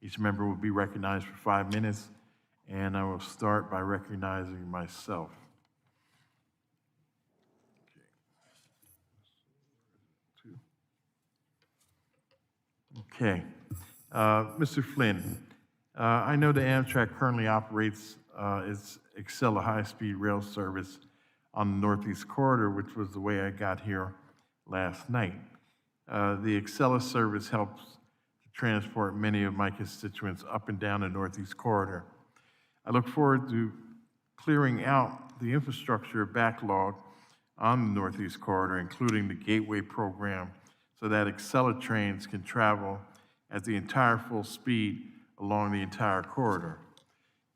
Each member will be recognized for 5 minutes, and I will start by recognizing myself. Okay. Mr. Flynn, I know that Amtrak currently operates its Acela high-speed rail service on the Northeast Corridor, which was the way I got here last night. The Acela service helps to transport many of my constituents up and down the Northeast Corridor. I look forward to clearing out the infrastructure backlog on the Northeast Corridor, including the Gateway program, so that Acela trains can travel at the entire full speed along the entire corridor.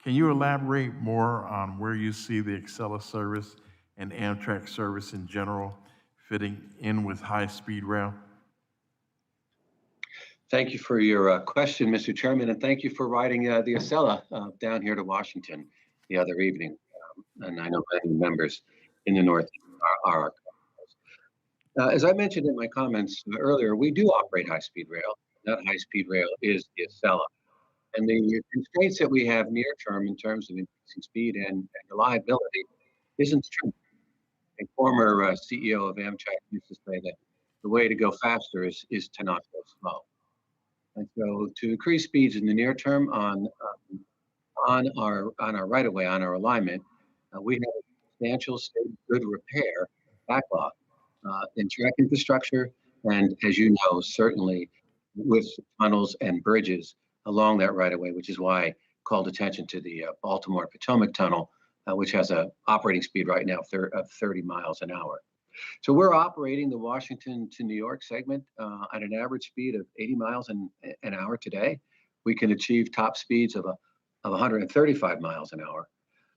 Can you elaborate more on where you see the Acela service and Amtrak service in general fitting in with high-speed rail? Thank you for your question, Mr. Chairman, and thank you for riding the Acela down here to Washington the other evening. And I know many members in the North are. As I mentioned in my comments earlier, we do operate high-speed rail. That high-speed rail is the Acela. And the constraints that we have near term in terms of increasing speed and reliability isn't true. A former CEO of Amtrak used to say that the way to go faster is to not go slow. And so to increase speeds in the near term on on our right of way, on our alignment, we have a substantial state of good repair backlog in track infrastructure, and as you know, certainly with tunnels and bridges along that right of way, which is why I called attention to the Baltimore Potomac Tunnel, which has a operating speed right now of 30 miles an hour. So we're operating the Washington to New York segment at an average speed of 80 miles an hour today. We can achieve top speeds of 135 miles an hour.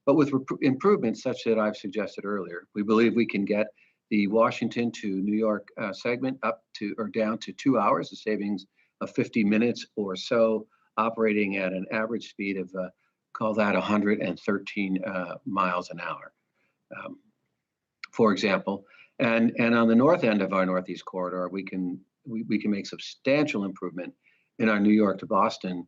But with improvements such that I've suggested earlier, we believe we can get the Washington to New York segment up to or down to 2 hours, a savings of 50 minutes or so, operating at an average speed of call that 113 miles an hour, for example. And on the north end of our Northeast corridor, we can make substantial improvement in our New York to Boston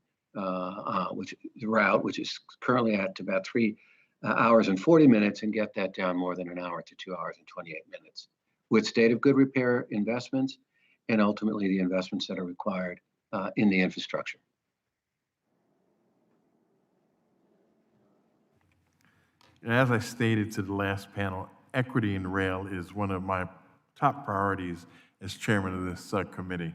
which the route, which is currently at about 3 hours and 40 minutes, and get that down more than an hour to 2 hours and 28 minutes with state of good repair investments and ultimately the investments that are required in the infrastructure. As I stated to the last panel, equity in rail is one of my top priorities as chairman of this subcommittee.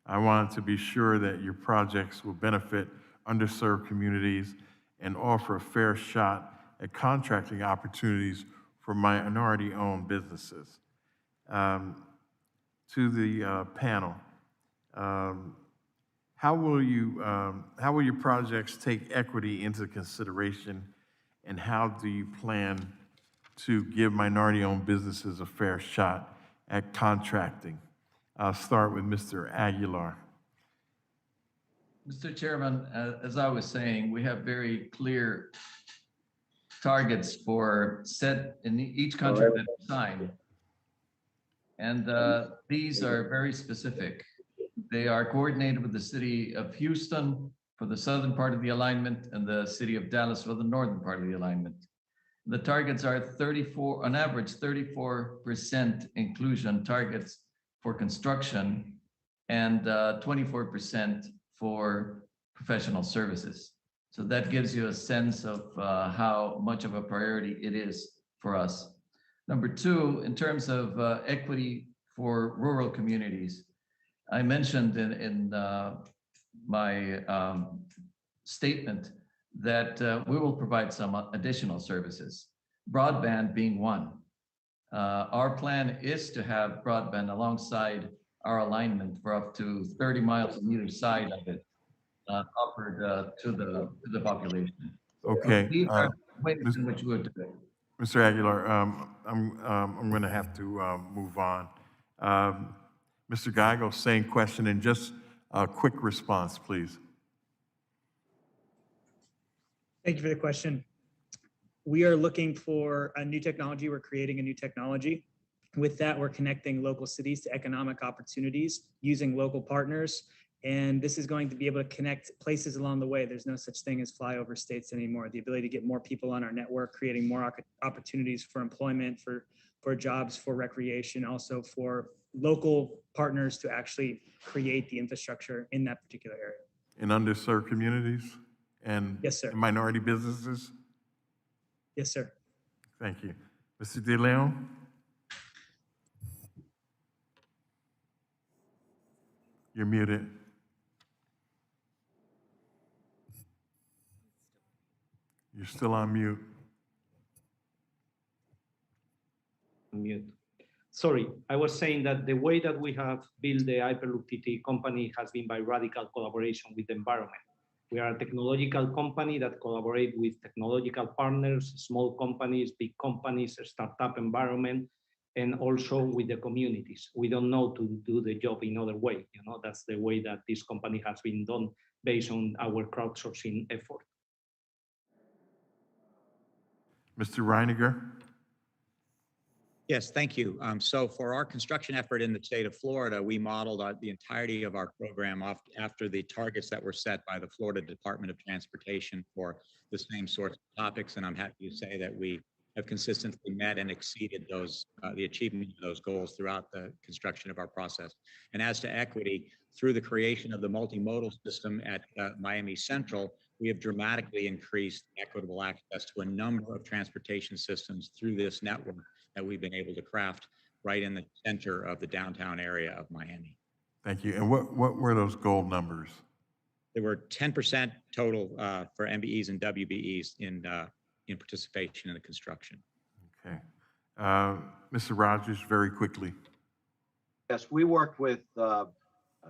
I wanted to be sure that your projects will benefit underserved communities and offer a fair shot at contracting opportunities for minority-owned businesses. To the panel, how will your projects take equity into consideration, and how do you plan to give minority-owned businesses a fair shot at contracting? I'll start with Mr. Aguilar. Mr. Chairman, as I was saying, we have very clear targets for set in each contract that we sign. And these are very specific. They are coordinated with the city of Houston for the southern part of the alignment and the city of Dallas for the northern part of the alignment. The targets are 34, on average, 34% inclusion targets for construction and 24% for professional services. So that gives you a sense of how much of a priority it is for us. Number two, in terms of equity for rural communities, I mentioned in my statement that we will provide some additional services, broadband being one. Our plan is to have broadband alongside our alignment for up to 30 miles on either side of it, offered to the population. Okay. These are ways in which we would do it. Mr. Aguilar, I'm going to have to move on. Mr. Giegel, same question, and just a quick response, please. Thank you for the question. We are looking for a new technology. We're creating a new technology. With that, we're connecting local cities to economic opportunities using local partners. And this is going to be able to connect places along the way. There's no such thing as flyover states anymore. The ability to get more people on our network, creating more opportunities for employment, for jobs, for recreation, also for local partners to actually create the infrastructure in that particular area. In underserved communities and yes, sir. Minority businesses? Yes, sir. Thank you. Mr. De Leon? You're muted. You're still on mute. Mute. Sorry, I was saying that the way that we have built the Hyperloop TT company has been by radical collaboration with the environment. We are a technological company that collaborate with technological partners, small companies, big companies, a startup environment, and also with the communities. We don't know to do the job in other way. You know, that's the way that this company has been done based on our crowdsourcing effort. Mr. Reininger? Yes, thank you. So for our construction effort in the state of Florida, we modeled the entirety of our program after the targets that were set by the Florida Department of Transportation for the same sorts of topics. And I'm happy to say that we have consistently met and exceeded those, the achievement of those goals throughout the construction of our process. And as to equity, through the creation of the multimodal system at Miami Central, we have dramatically increased equitable access to a number of transportation systems through this network that we've been able to craft right in the center of the downtown area of Miami. Thank you. And what were those goal numbers? There were 10% total for MBEs and WBEs in participation in the construction. Okay. Mr. Rogers, very quickly. Yes, we worked with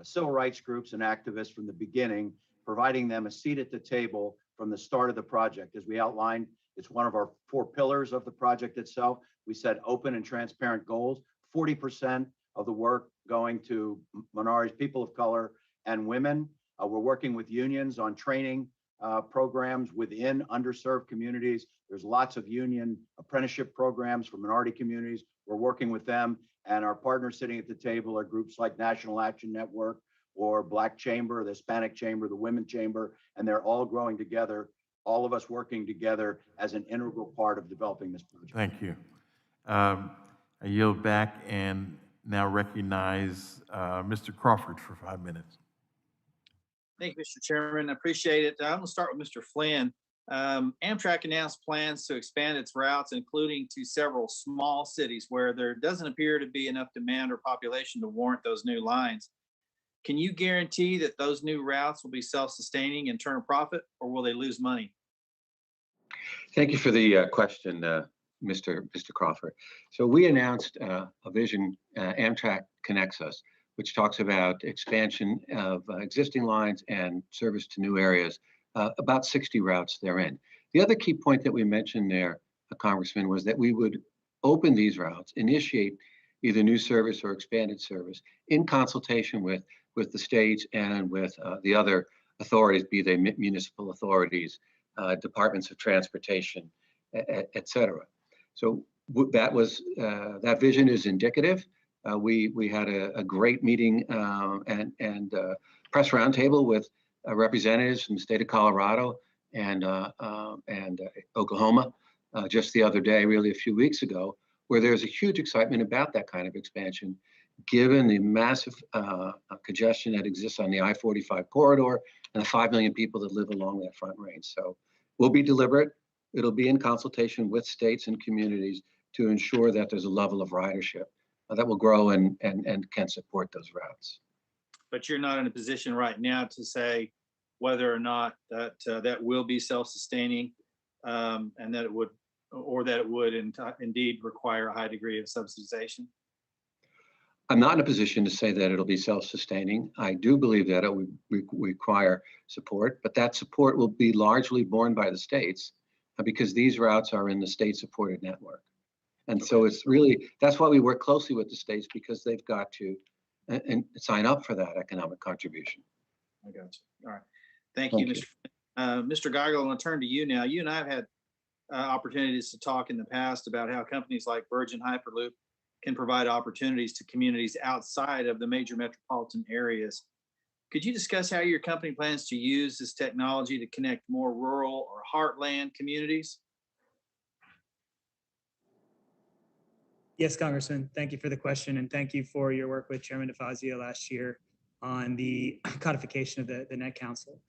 civil rights groups and activists from the beginning, providing them a seat at the table from the start of the project. As we outlined, it's one of our 4 pillars of the project itself. We set open and transparent goals, 40% of the work going to minorities, people of color, and women. We're working with unions on training programs within underserved communities. There's lots of union apprenticeship programs for minority communities. We're working with them, and our partners sitting at the table are groups like National Action Network or Black Chamber, the Hispanic Chamber, the Women Chamber, and they're all growing together, all of us working together as an integral part of developing this project. Thank you. I yield back and now recognize Mr. Crawford for 5 minutes. Thank you, Mr. Chairman. I appreciate it. I'm going to start with Mr. Flynn. Amtrak announced plans to expand its routes, including to several small cities where there doesn't appear to be enough demand or population to warrant those new lines. Can you guarantee that those new routes will be self-sustaining and turn a profit, or will they lose money? Thank you for the question, Mr. Crawford. So we announced a vision, Amtrak Connects Us, which talks about expansion of existing lines and service to new areas, about 60 routes therein. The other key point that we mentioned there, Congressman, was that we would open these routes, initiate either new service or expanded service in consultation with the states and with the other authorities, be they municipal authorities, departments of transportation, et cetera. So that vision is indicative. We had a great meeting and press roundtable with representatives from the state of Colorado and Oklahoma just the other day, really a few weeks ago, where there's a huge excitement about that kind of expansion, given the massive congestion that exists on the I-45 corridor and the 5 million people that live along that front range. So we'll be deliberate. It'll be in consultation with states and communities to ensure that there's a level of ridership that will grow and can support those routes. But you're not in a position right now to say whether or not that will be self-sustaining, and that it would, or that it would indeed require a high degree of subsidization? I'm not in a position to say that it'll be self-sustaining. I do believe that it would require support, but that support will be largely borne by the states because these routes are in the state-supported network. And so it's really, that's why we work closely with the states, because they've got to and sign up for that economic contribution. I got you. All right. Thank you, Mr. Mr. Giegel, I want to turn to you now. You and I have had opportunities to talk in the past about how companies like Virgin Hyperloop can provide opportunities to communities outside of the major metropolitan areas. Could you discuss how your company plans to use this technology to connect more rural or heartland communities? Yes, Congressman, thank you for the question, and thank you for your work with Chairman DeFazio last year on the codification of the Net Council.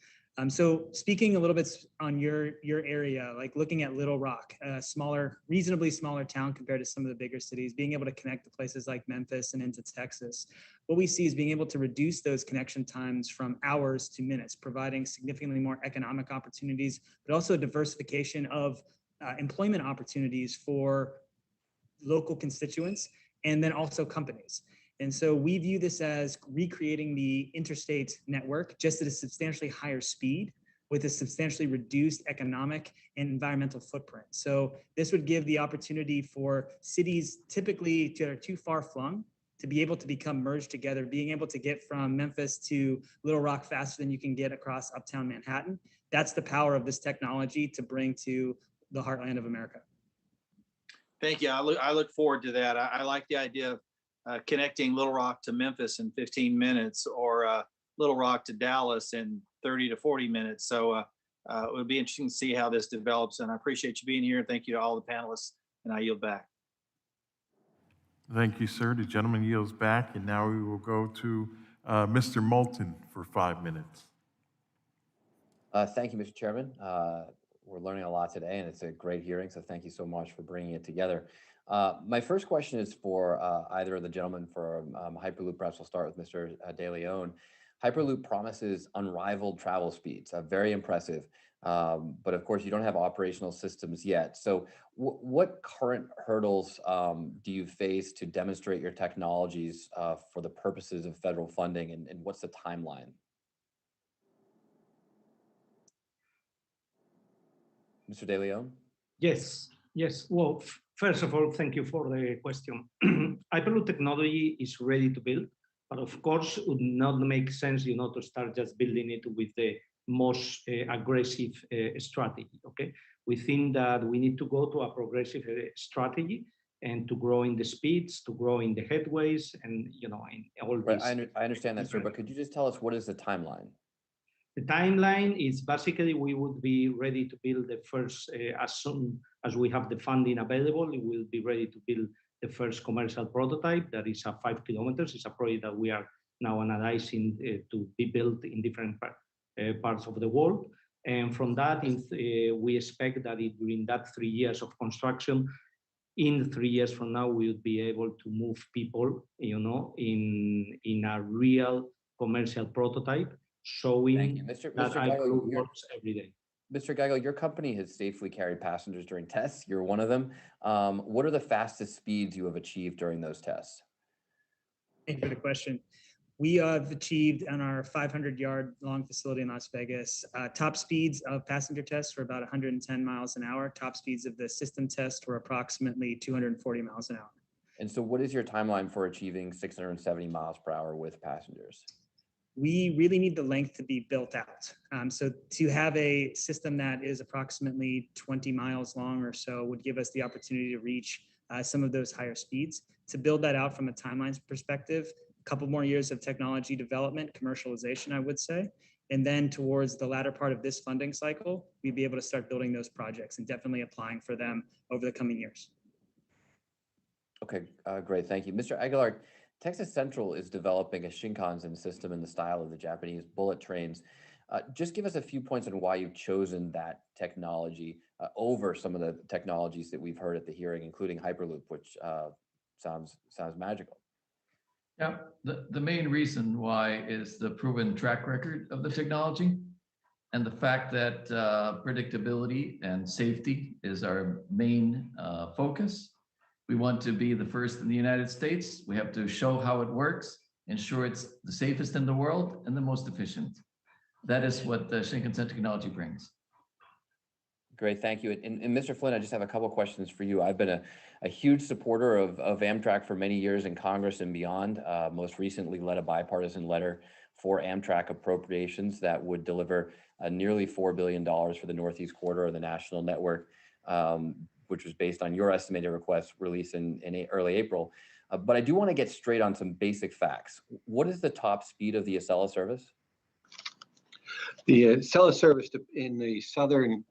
So speaking a little bit on your area, like looking at Little Rock, a reasonably smaller town compared to some of the bigger cities, being able to connect to places like Memphis and into Texas, what we see is being able to reduce those connection times from hours to minutes, providing significantly more economic opportunities, but also diversification of employment opportunities for local constituents and then also companies. And so we view this as recreating the interstate network just at a substantially higher speed with a substantially reduced economic and environmental footprint. So this would give the opportunity for cities typically that are too far flung to be able to become merged together, being able to get from Memphis to Little Rock faster than you can get across uptown Manhattan. That's the power of this technology to bring to the heartland of America. Thank you. I look forward to that. I like the idea of connecting Little Rock to Memphis in 15 minutes or Little Rock to Dallas in 30 to 40 minutes. So it would be interesting to see how this develops. And I appreciate you being here. Thank you to all the panelists, and I yield back. Thank you, sir. The gentleman yields back, and now we will go to Mr. Moulton for 5 minutes. Thank you, Mr. Chairman. We're learning a lot today, and it's a great hearing, so thank you so much for bringing it together. My first question is for either of the gentlemen for Hyperloop. Perhaps we'll start with Mr. De Leon. Hyperloop promises unrivaled travel speeds, very impressive. But of course, you don't have operational systems yet. So what current hurdles do you face to demonstrate your technologies for the purposes of federal funding, and what's the timeline? Mr. De Leon? Yes, yes. Well, first of all, thank you for the question. Hyperloop technology is ready to build, but of course, it would not make sense, to start just building it with the most aggressive strategy. Okay, we think that we need to go to a progressive strategy and to grow in the speeds, to grow in the headways, and in all Right, this. I understand that, sir, but could you just tell us what is the timeline? The timeline is basically we would be ready to build the first, as soon as we have the funding available, we will be ready to build the first commercial prototype that is 5 kilometers. It's a project that we are now analyzing to be built in different parts of the world. And from that, we expect that during that 3 years of construction, in 3 years from now, we would be able to move people, in a real commercial prototype, showing that Hyperloop works every day. Mr. Giegel, your company has safely carried passengers during tests. You're one of them. What are the fastest speeds you have achieved during those tests? Thank you for the question. We have achieved on our 500-yard long facility in Las Vegas, top speeds of passenger tests were about 110 miles an hour. Top speeds of the system test were approximately 240 miles an hour. And so what is your timeline for achieving 670 miles per hour with passengers? We really need the length to be built out. So to have a system that is approximately 20 miles long or so would give us the opportunity to reach some of those higher speeds. To build that out from a timelines perspective, a couple more years of technology development, commercialization, I would say. And then towards the latter part of this funding cycle, we'd be able to start building those projects and definitely applying for them over the coming years. Okay, great, thank you. Mr. Aguilar, Texas Central is developing a Shinkansen system in the style of the Japanese bullet trains. Just give us a few points on why you've chosen that technology over some of the technologies that we've heard at the hearing, including Hyperloop, which sounds magical. Yeah, the main reason why is the proven track record of the technology and the fact that predictability and safety is our main focus. We want to be the first in the United States. We have to show how it works, ensure it's the safest in the world and the most efficient. That is what the Shinkansen technology brings. Great, thank you. And Mr. Flynn, I just have a couple of questions for you. I've been a huge supporter of Amtrak for many years in Congress and beyond. Most recently led a bipartisan letter for Amtrak appropriations that would deliver nearly $4 billion for the Northeast Corridor of the national network, which was based on your estimated request released in early April. But I do want to get straight on some basic facts. What is the top speed of the Acela service? The Acela service in the southern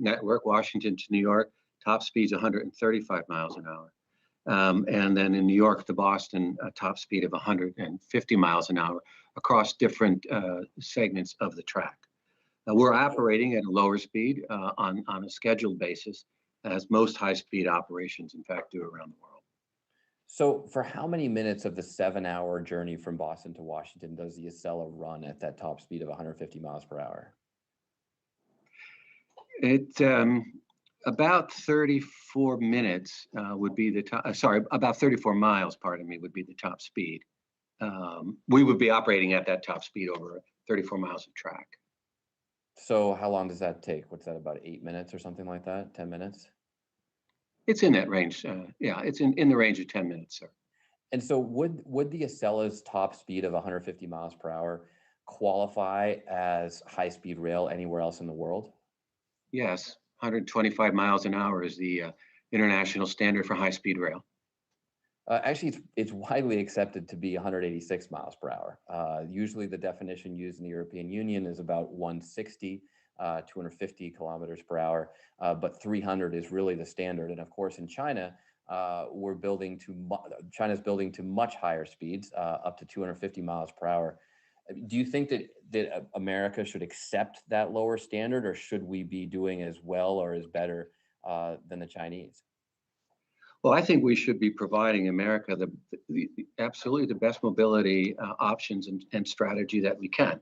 network, Washington to New York, top speed is 135 miles an hour. And then in New York to Boston, a top speed of 150 miles an hour across different segments of the track. We're operating at a lower speed on a scheduled basis, as most high-speed operations, in fact, do around the world. So for how many minutes of the 7-hour journey from Boston to Washington does the Acela run at that top speed of 150 miles per hour? It about 34 minutes would be the top, about 34 miles, pardon me, would be the top speed. We would be operating at that top speed over 34 miles of track. So how long does that take? What's that, about 8 minutes or something like that, 10 minutes? It's in that range. Yeah, it's in the range of 10 minutes, sir. And so would the Acela's top speed of 150 miles per hour qualify as high-speed rail anywhere else in the world? Yes, 125 miles an hour is the international standard for high-speed rail. Actually, it's widely accepted to be 186 miles per hour. Usually the definition used in the European Union is about 160, 250 kilometers per hour, but 300 is really the standard. And of course, in China, China's building to much higher speeds, up to 250 miles per hour. Do you think that America should accept that lower standard, or should we be doing as well or as better than the Chinese? Well, I think we should be providing America absolutely the best mobility options and strategy that we can.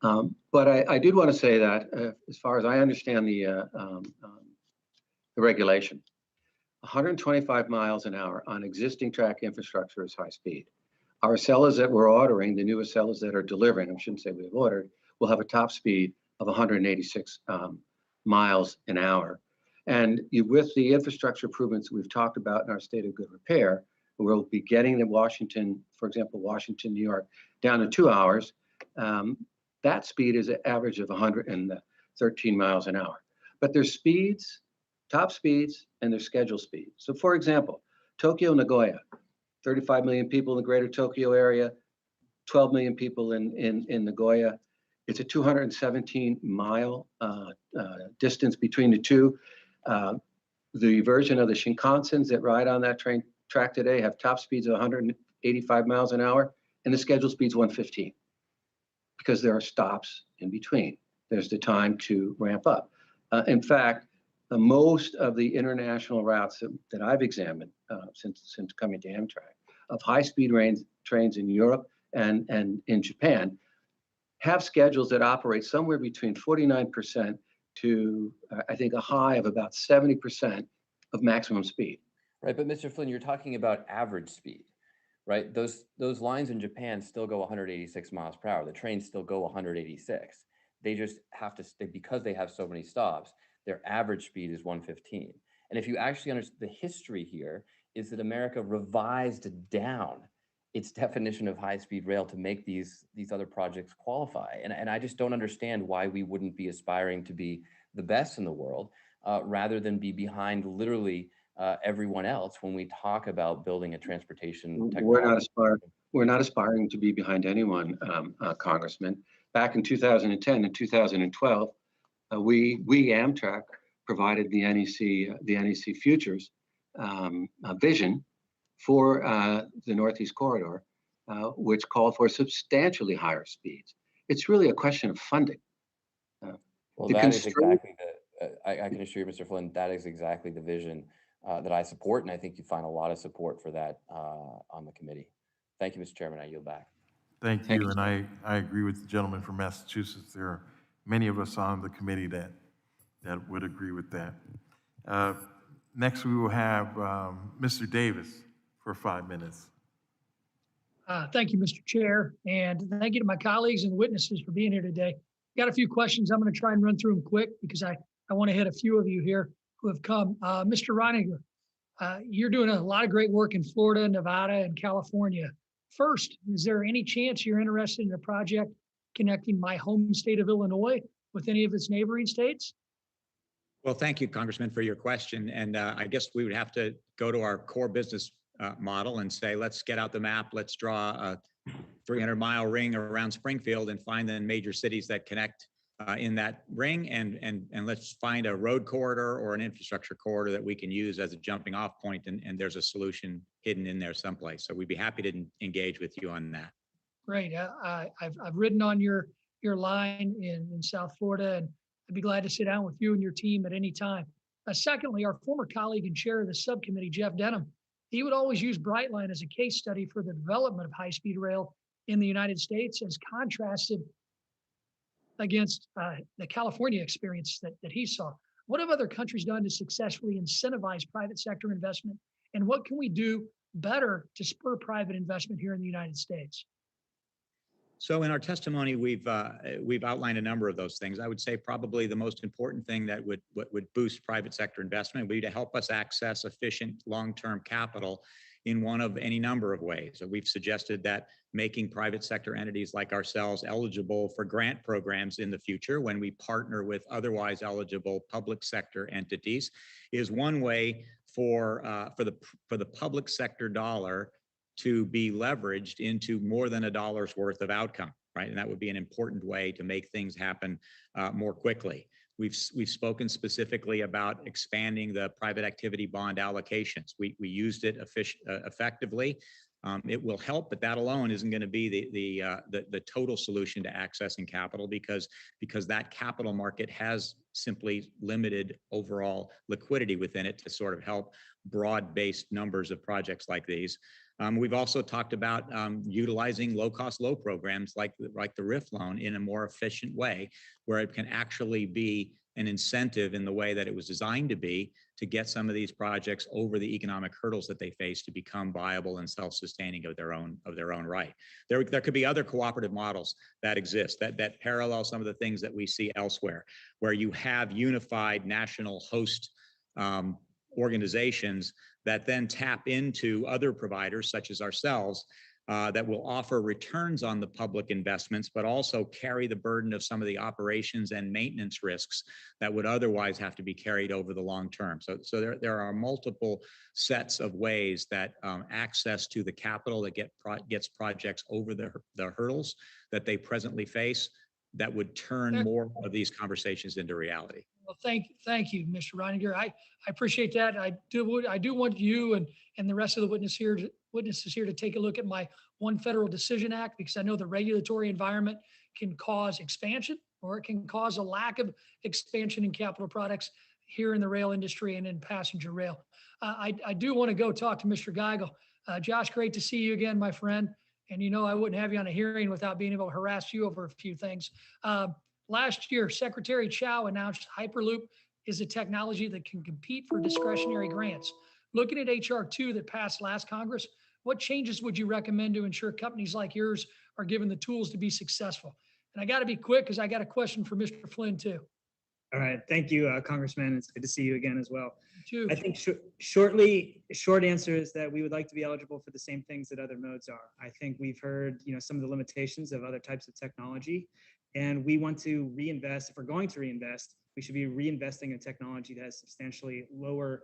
But I did want to say that as far as I understand the regulation, 125 miles an hour on existing track infrastructure is high speed. Our Acellas that we're ordering, the new Acellas that are delivering, I shouldn't say we've ordered, will have a top speed of 186 miles an hour. And with the infrastructure improvements we've talked about in our state of good repair, we'll be getting the Washington, for example, Washington, New York, down to 2 hours. That speed is an average of 113 miles an hour. But there's speeds, top speeds, and there's scheduled speeds. So for example, Tokyo, Nagoya, 35 million people in the greater Tokyo area, 12 million people in Nagoya. It's a 217-mile distance between the two. The version of the Shinkansens that ride on that track today have top speeds of 185 miles an hour, and the scheduled speed's 115, because there are stops in between. There's the time to ramp up. In fact, most of the international routes that I've examined since coming to Amtrak of high-speed trains in Europe and in Japan have schedules that operate somewhere between 49% to, I think, a high of about 70% of maximum speed. Right, but Mr. Flynn, you're talking about average speed, right? Those lines in Japan still go 186 miles per hour. The trains still go 186. They just have to stay, because they have so many stops, their average speed is 115. And if you actually understand the history here, is that America revised down its definition of high-speed rail to make these other projects qualify. And I just don't understand why we wouldn't be aspiring to be the best in the world, rather than be behind literally everyone else when we talk about building a transportation technology. We're not aspiring to be behind anyone, Congressman. Back in 2010 and 2012, we Amtrak provided the NEC Futures vision for the Northeast Corridor, which called for substantially higher speeds. It's really a question of funding. Well, that is exactly I can assure you, Mr. Flynn, that is exactly the vision that I support, and I think you find a lot of support for that on the committee. Thank you, Mr. Chairman. I yield back. Thank you, and I agree with the gentleman from Massachusetts. There are many of us on the committee that would agree with that. Next, we will have Mr. Davis for 5 minutes. Thank you, Mr. Chair, and thank you to my colleagues and witnesses for being here today. Got a few questions. I'm going to try and run through them quick because I want to hit a few of you here who have come. Mr. Reininger, you're doing a lot of great work in Florida, Nevada, and California. First, is there any chance you're interested in a project connecting my home state of Illinois with any of its neighboring states? Well, thank you, Congressman, for your question. And I guess we would have to go to our core business model and say, let's get out the map, let's draw a 300-mile ring around Springfield and find the major cities that connect in that ring, and let's find a road corridor or an infrastructure corridor that we can use as a jumping off point, and there's a solution hidden in there someplace. So we'd be happy to engage with you on that. Great. I've ridden on your line in South Florida, and I'd be glad to sit down with you and your team at any time. Secondly, our former colleague and chair of the subcommittee, Jeff Denham, he would always use Brightline as a case study for the development of high-speed rail in the United States, as contrasted against the California experience that he saw. What have other countries done to successfully incentivize private sector investment? And what can we do better to spur private investment here in the United States? So in our testimony, we've outlined a number of those things. I would say probably the most important thing that would boost private sector investment would be to help us access efficient long-term capital in one of any number of ways. So we've suggested that making private sector entities like ourselves eligible for grant programs in the future when we partner with otherwise eligible public sector entities is one way for the public sector dollar to be leveraged into more than $1's worth of outcome, right? And that would be an important way to make things happen more quickly. We've spoken specifically about expanding the private activity bond allocations. We used it effectively. It will help, but that alone isn't going to be the total solution to accessing capital because that capital market has simply limited overall liquidity within it to sort of help broad-based numbers of projects like these. We've also talked about utilizing low-cost loan programs like the RIF loan in a more efficient way, where it can actually be an incentive in the way that it was designed to be to get some of these projects over the economic hurdles that they face to become viable and self-sustaining of their own right. There could be other cooperative models that exist that parallel some of the things that we see elsewhere, where you have unified national host organizations that then tap into other providers such as ourselves that will offer returns on the public investments, but also carry the burden of some of the operations and maintenance risks that would otherwise have to be carried over the long term. So there are multiple sets of ways that access to the capital that gets projects over the hurdles that they presently face that would turn more of these conversations into reality. Well, thank you, Mr. Reininger. I appreciate that. I do want you and the rest of the witnesses here to take a look at my One Federal Decision Act, because I know the regulatory environment can cause expansion or it can cause a lack of expansion in capital products here in the rail industry and in passenger rail. I do want to go talk to Mr. Giegel. Josh, great to see you again, my friend. And you know I wouldn't have you on a hearing without being able to harass you over a few things. Last year, Secretary Chow announced Hyperloop is a technology that can compete for discretionary grants. Looking at HR 2 that passed last Congress, what changes would you recommend to ensure companies like yours are given the tools to be successful? And I got to be quick because I got a question for Mr. Flynn too. All right, thank you, Congressman. It's good to see you again as well. Too. I think short answer is that we would like to be eligible for the same things that other modes are. I think we've heard, some of the limitations of other types of technology, and we want to reinvest. If we're going to reinvest, we should be reinvesting in technology that has substantially lower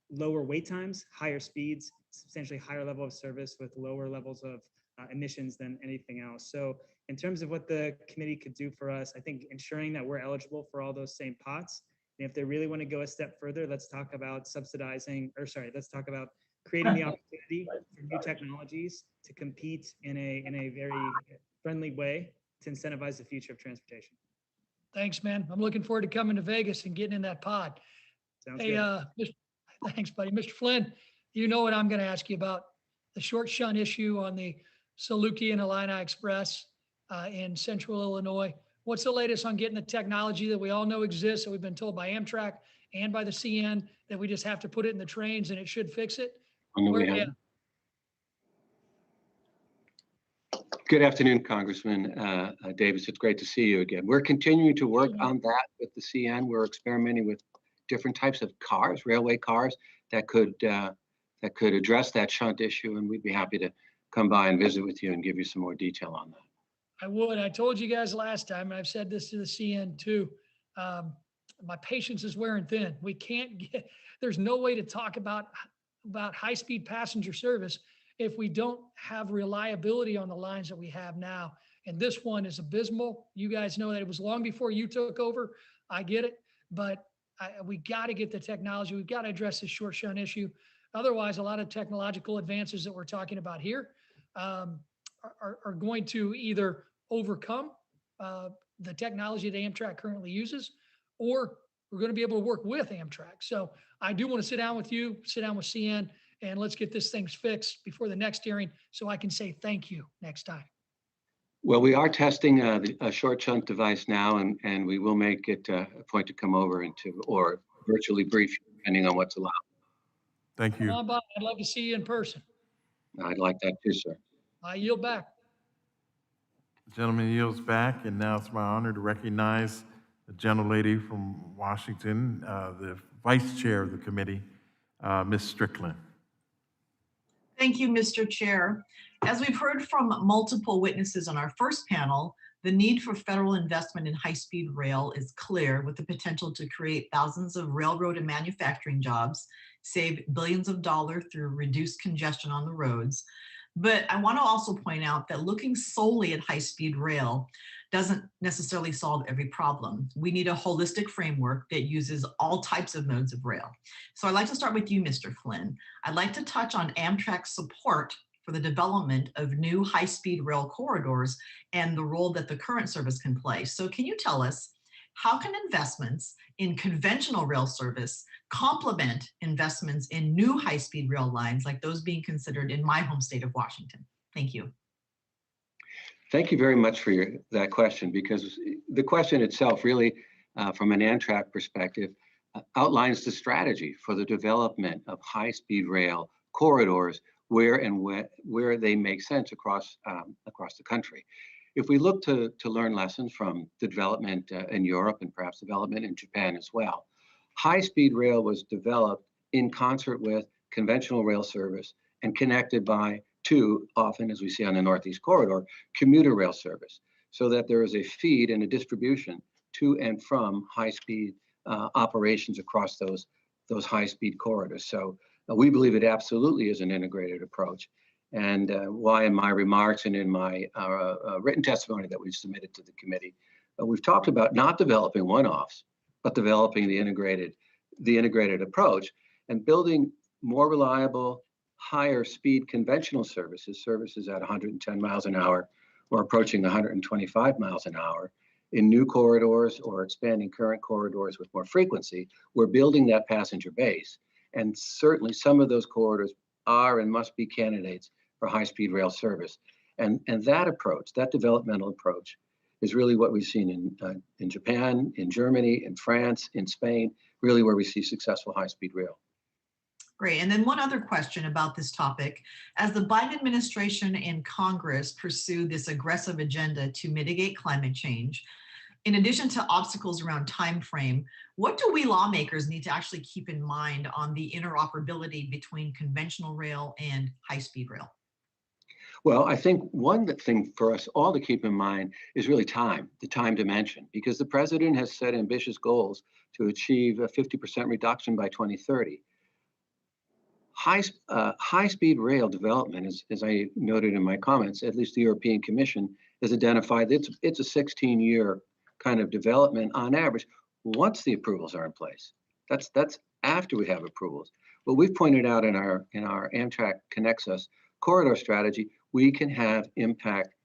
wait times, higher speeds, substantially higher level of service with lower levels of emissions than anything else. So in terms of what the committee could do for us, I think ensuring that we're eligible for all those same pots. And if they really want to go a step further, let's talk about let's talk about creating the opportunity for new technologies to compete in a very friendly way to incentivize the future of transportation. Thanks, man. I'm looking forward to coming to Vegas and getting in that pod. Sounds good. Thanks, buddy. Mr. Flynn, you know what I'm going to ask you about. The short shunt issue on the Saluki and Illini Express in central Illinois. What's the latest on getting the technology that we all know exists, that we've been told by Amtrak and by the CN that we just have to put it in the trains and it should fix it? Good afternoon, Congressman Davis. It's great to see you again. We're continuing to work on that with the CN. We're experimenting with different types of cars, railway cars, that could address that shunt issue, and we'd be happy to come by and visit with you and give you some more detail on that. I would. I told you guys last time, and I've said this to the CN too. My patience is wearing thin. We can't get. There's no way to talk about high-speed passenger service if we don't have reliability on the lines that we have now. And this one is abysmal. You guys know that it was long before you took over. I get it, but we got to get the technology. We've got to address this short shunt issue. Otherwise, a lot of technological advances that we're talking about here are going to either overcome the technology that Amtrak currently uses, or we're going to be able to work with Amtrak. So I do want to sit down with you, sit down with CN, and let's get this thing fixed before the next hearing so I can say thank you next time. Well, we are testing a short shunt device now, and we will make it a point to come over or virtually brief you, depending on what's allowed. Thank you. Come on by. I'd love to see you in person. I'd like that too, sir. I yield back. The gentleman yields back, and now it's my honor to recognize the gentlelady from Washington, the vice chair of the committee, Ms. Strickland. Thank you, Mr. Chair. As we've heard from multiple witnesses on our first panel, the need for federal investment in high-speed rail is clear, with the potential to create thousands of railroad and manufacturing jobs, save billions of dollars through reduced congestion on the roads, But I want to also point out that looking solely at high-speed rail doesn't necessarily solve every problem. We need a holistic framework that uses all types of modes of rail. So I'd like to start with you, Mr. Flynn. I'd like to touch on Amtrak's support for the development of new high-speed rail corridors and the role that the current service can play. So can you tell us, how can investments in conventional rail service complement investments in new high-speed rail lines like those being considered in my home state of Washington? Thank you. Thank you very much for that question, because the question itself really, from an Amtrak perspective, outlines the strategy for the development of high-speed rail corridors where they make sense across the country. If we look to learn lessons from the development in Europe and perhaps development in Japan as well, high-speed rail was developed in concert with conventional rail service and connected by two, often as we see on the Northeast Corridor, commuter rail service, so that there is a feed and a distribution to and from high-speed operations across those high-speed corridors. So we believe it absolutely is an integrated approach. And why in my remarks and in my written testimony that we've submitted to the committee, we've talked about not developing one-offs, but developing the integrated approach and building more reliable, higher speed conventional services at 110 miles an hour or approaching 125 miles an hour in new corridors or expanding current corridors with more frequency. We're building that passenger base. And certainly some of those corridors are and must be candidates for high-speed rail service. And that approach, that developmental approach, is really what we've seen in Japan, in Germany, in France, in Spain, really where we see successful high-speed rail. Great. And then one other question about this topic. As the Biden administration and Congress pursue this aggressive agenda to mitigate climate change, in addition to obstacles around time frame, what do we lawmakers need to actually keep in mind on the interoperability between conventional rail and high-speed rail? Well, I think one thing for us all to keep in mind is really time, the time dimension, because the president has set ambitious goals to achieve a 50% reduction by 2030. High-speed rail development, as I noted in my comments, at least the European Commission has identified it's a 16-year kind of development on average once the approvals are in place. That's after we have approvals. But we've pointed out in our Amtrak Connects Us corridor strategy, we can have impact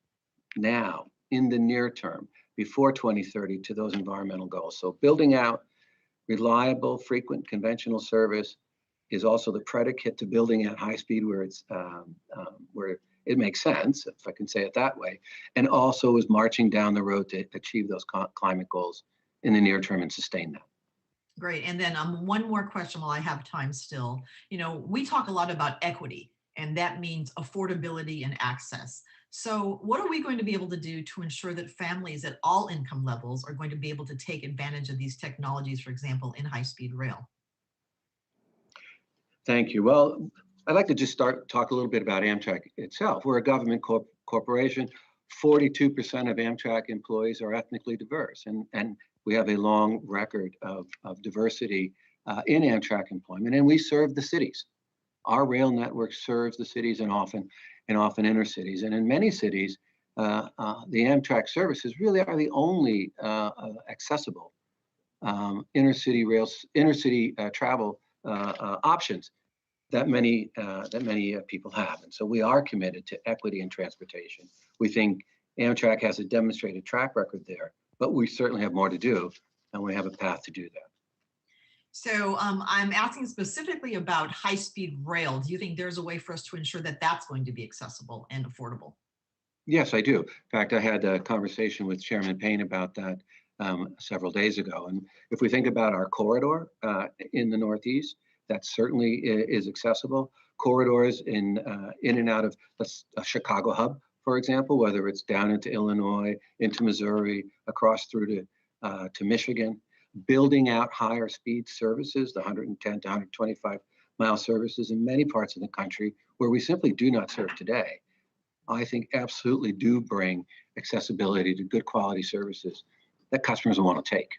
now in the near term before 2030 to those environmental goals. So building out reliable, frequent conventional service is also the predicate to building at high speed where it's where it makes sense, if I can say it that way, and also is marching down the road to achieve those climate goals in the near term and sustain that. Great. And then one more question while I have time still. You know, we talk a lot about equity, and that means affordability and access. So what are we going to be able to do to ensure that families at all income levels are going to be able to take advantage of these technologies, for example, in high-speed rail? Thank you. Well, I'd like to just talk a little bit about Amtrak itself. We're a government corporation. 42% of Amtrak employees are ethnically diverse, and we have a long record of diversity in Amtrak employment, and we serve the cities. Our rail network serves the cities and often inner cities. And in many cities, the Amtrak services really are the only accessible inner city travel options that many people have. And so we are committed to equity in transportation. We think Amtrak has a demonstrated track record there, but we certainly have more to do, and we have a path to do that. So I'm asking specifically about high-speed rail. Do you think there's a way for us to ensure that that's going to be accessible and affordable? Yes, I do. In fact, I had a conversation with Chairman Payne about that several days ago. And if we think about our corridor in the Northeast, that certainly is accessible. Corridors in and out of a Chicago hub, for example, whether it's down into Illinois, into Missouri, across through to Michigan, building out higher speed services, the 110 to 125 mile services in many parts of the country where we simply do not serve today, I think absolutely do bring accessibility to good quality services that customers want to take.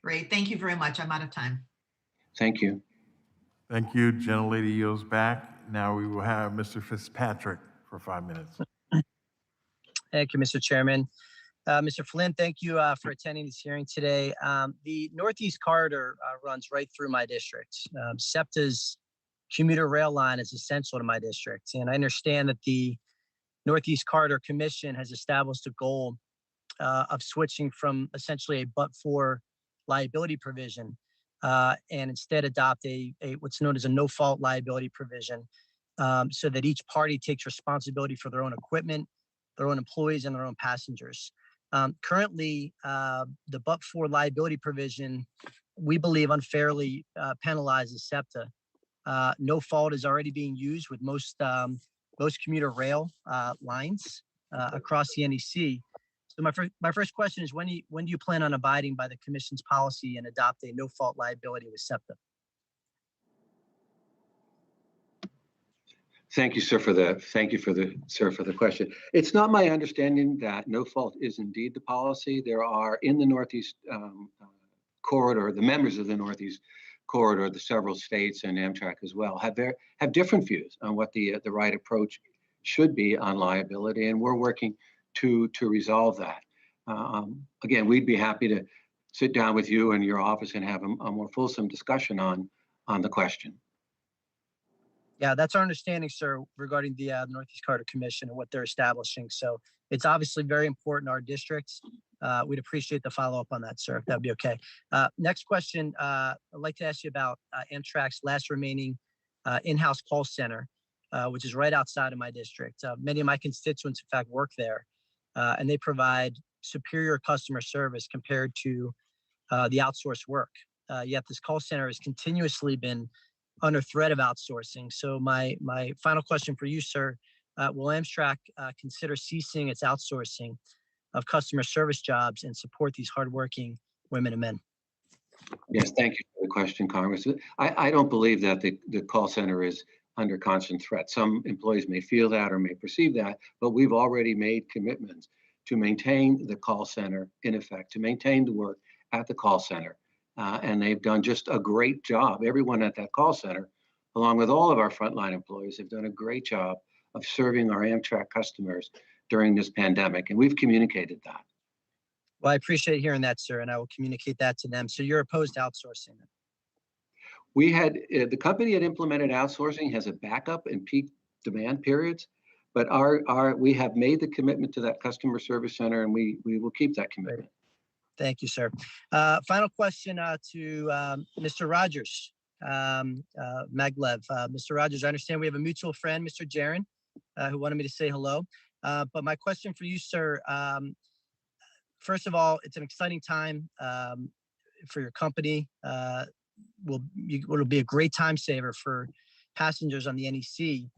Great. Thank you very much. I'm out of time. Thank you. Thank you. Gentlelady yields back. Now we will have Mr. Fitzpatrick for 5 minutes. Thank you, Mr. Chairman. Mr. Flynn, thank you for attending this hearing today. The Northeast Corridor runs right through my district. SEPTA's commuter rail line is essential to my district. And I understand that the Northeast Corridor Commission has established a goal of switching from essentially a but-for liability provision and instead adopt a what's known as a no-fault liability provision so that each party takes responsibility for their own equipment, their own employees, and their own passengers. Currently, the but-for liability provision, we believe, unfairly penalizes SEPTA. No fault is already being used with most commuter rail lines across the NEC. So my first question is, when do you plan on abiding by the Commission's policy and adopt a no fault liability with SEPTA? Thank you, sir, for the question. It's not my understanding that no fault is indeed the policy. There are in the Northeast corridor, the members of the Northeast corridor, the several states and Amtrak as well have different views on what the right approach should be on liability, and we're working to resolve that. Again, we'd be happy to sit down with you and your office and have a more fulsome discussion on the question. Yeah, that's our understanding, sir, regarding the Northeast Corridor Commission and what they're establishing. So it's obviously very important to our districts. We'd appreciate the follow-up on that, sir, if that'd be okay. Next question, I'd like to ask you about Amtrak's last remaining in-house call center, which is right outside of my district. Many of my constituents, in fact, work there, and they provide superior customer service compared to the outsourced work. Yet this call center has continuously been under threat of outsourcing. So my final question for you, sir, will Amtrak consider ceasing its outsourcing of customer service jobs and support these hardworking women and men? Yes, thank you for the question, Congressman. I don't believe that the call center is under constant threat. Some employees may feel that or may perceive that, but we've already made commitments to maintain the call center in effect, to maintain the work at the call center. And they've done just a great job. Everyone at that call center, along with all of our frontline employees, have done a great job of serving our Amtrak customers during this pandemic. And we've communicated that. Well, I appreciate hearing that, sir, and I will communicate that to them. So you're opposed to outsourcing? We had, the company had implemented outsourcing, has a backup in peak demand periods, but we have made the commitment to that customer service center, and we will keep that commitment. Thank you, sir. Final question to Mr. Rogers, Maglev. Mr. Rogers, I understand we have a mutual friend, Mr. Jaron, who wanted me to say hello. But my question for you, sir, first of all, it's an exciting time for your company. It'll be a great time saver for passengers on the NEC.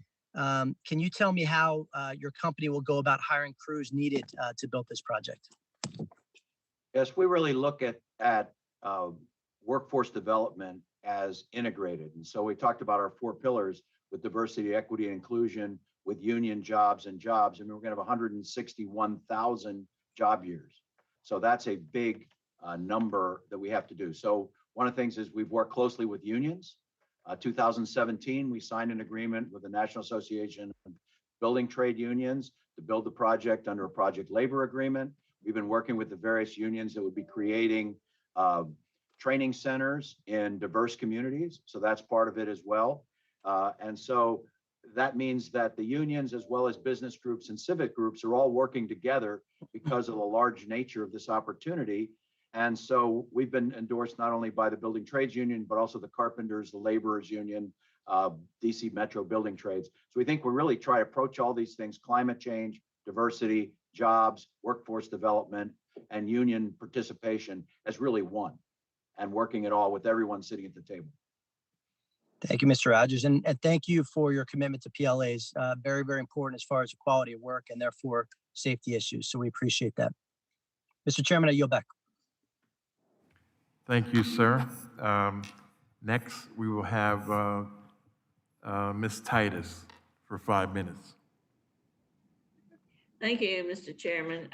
Can you tell me how your company will go about hiring crews needed to build this project? Yes, we really look at workforce development as integrated. And so we talked about our 4 pillars with diversity, equity, and inclusion, with union jobs. And we're going to have 161,000 job years. So that's a big number that we have to do. So one of the things is we've worked closely with unions. 2017, we signed an agreement with the National Association of Building Trade Unions to build the project under a project labor agreement. We've been working with the various unions that would be creating training centers in diverse communities. So that's part of it as well. And so that means that the unions, as well as business groups and civic groups, are all working together because of the large nature of this opportunity. And so we've been endorsed not only by the Building Trades Union, but also the Carpenters, the Laborers Union, DC Metro Building Trades. So we think we really try to approach all these things: climate change, diversity, jobs, workforce development, and union participation as really one, and working it all with everyone sitting at the table. Thank you, Mr. Rogers, and thank you for your commitment to PLAs. Very, very important as far as the quality of work and therefore safety issues. So we appreciate that. Mr. Chairman, I yield back. Thank you, sir. Next, we will have Ms. Titus for 5 minutes. Thank you, Mr. Chairman.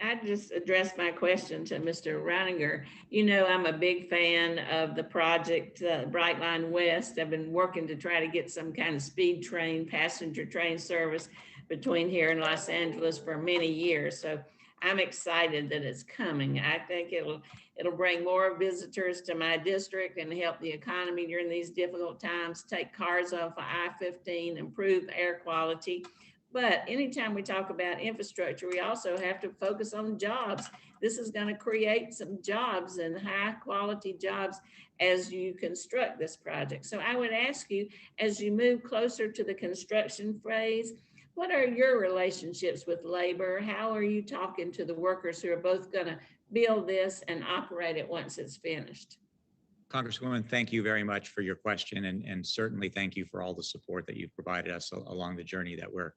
I just addressed my question to Mr. Reininger. You know, I'm a big fan of the project Bright Line West. I've been working to try to get some kind of speed train, passenger train service between here and Los Angeles for many years. So I'm excited that it's coming. I think it'll bring more visitors to my district and help the economy during these difficult times, take cars off of I-15, improve air quality. But anytime we talk about infrastructure, we also have to focus on jobs. This is going to create some jobs and high quality jobs as you construct this project. So I would ask you, as you move closer to the construction phase, what are your relationships with labor? How are you talking to the workers who are both going to build this and operate it once it's finished? Congresswoman, thank you very much for your question, and certainly thank you for all the support that you've provided us along the journey that we're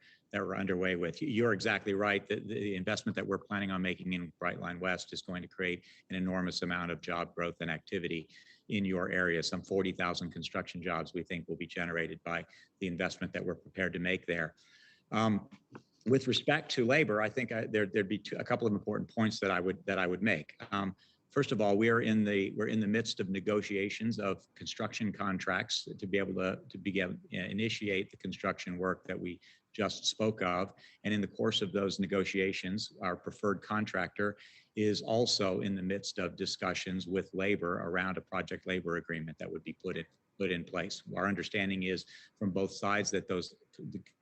underway with. You're exactly right. The investment that we're planning on making in Bright Line West is going to create an enormous amount of job growth and activity in your area. Some 40,000 construction jobs we think will be generated by the investment that we're prepared to make there. With respect to labor, I think there'd be a couple of important points that I would make. First of all, we're in the midst of negotiations of construction contracts to be able to initiate the construction work that we just spoke of. And in the course of those negotiations, our preferred contractor is also in the midst of discussions with labor around a project labor agreement that would be put in place. Our understanding is from both sides that those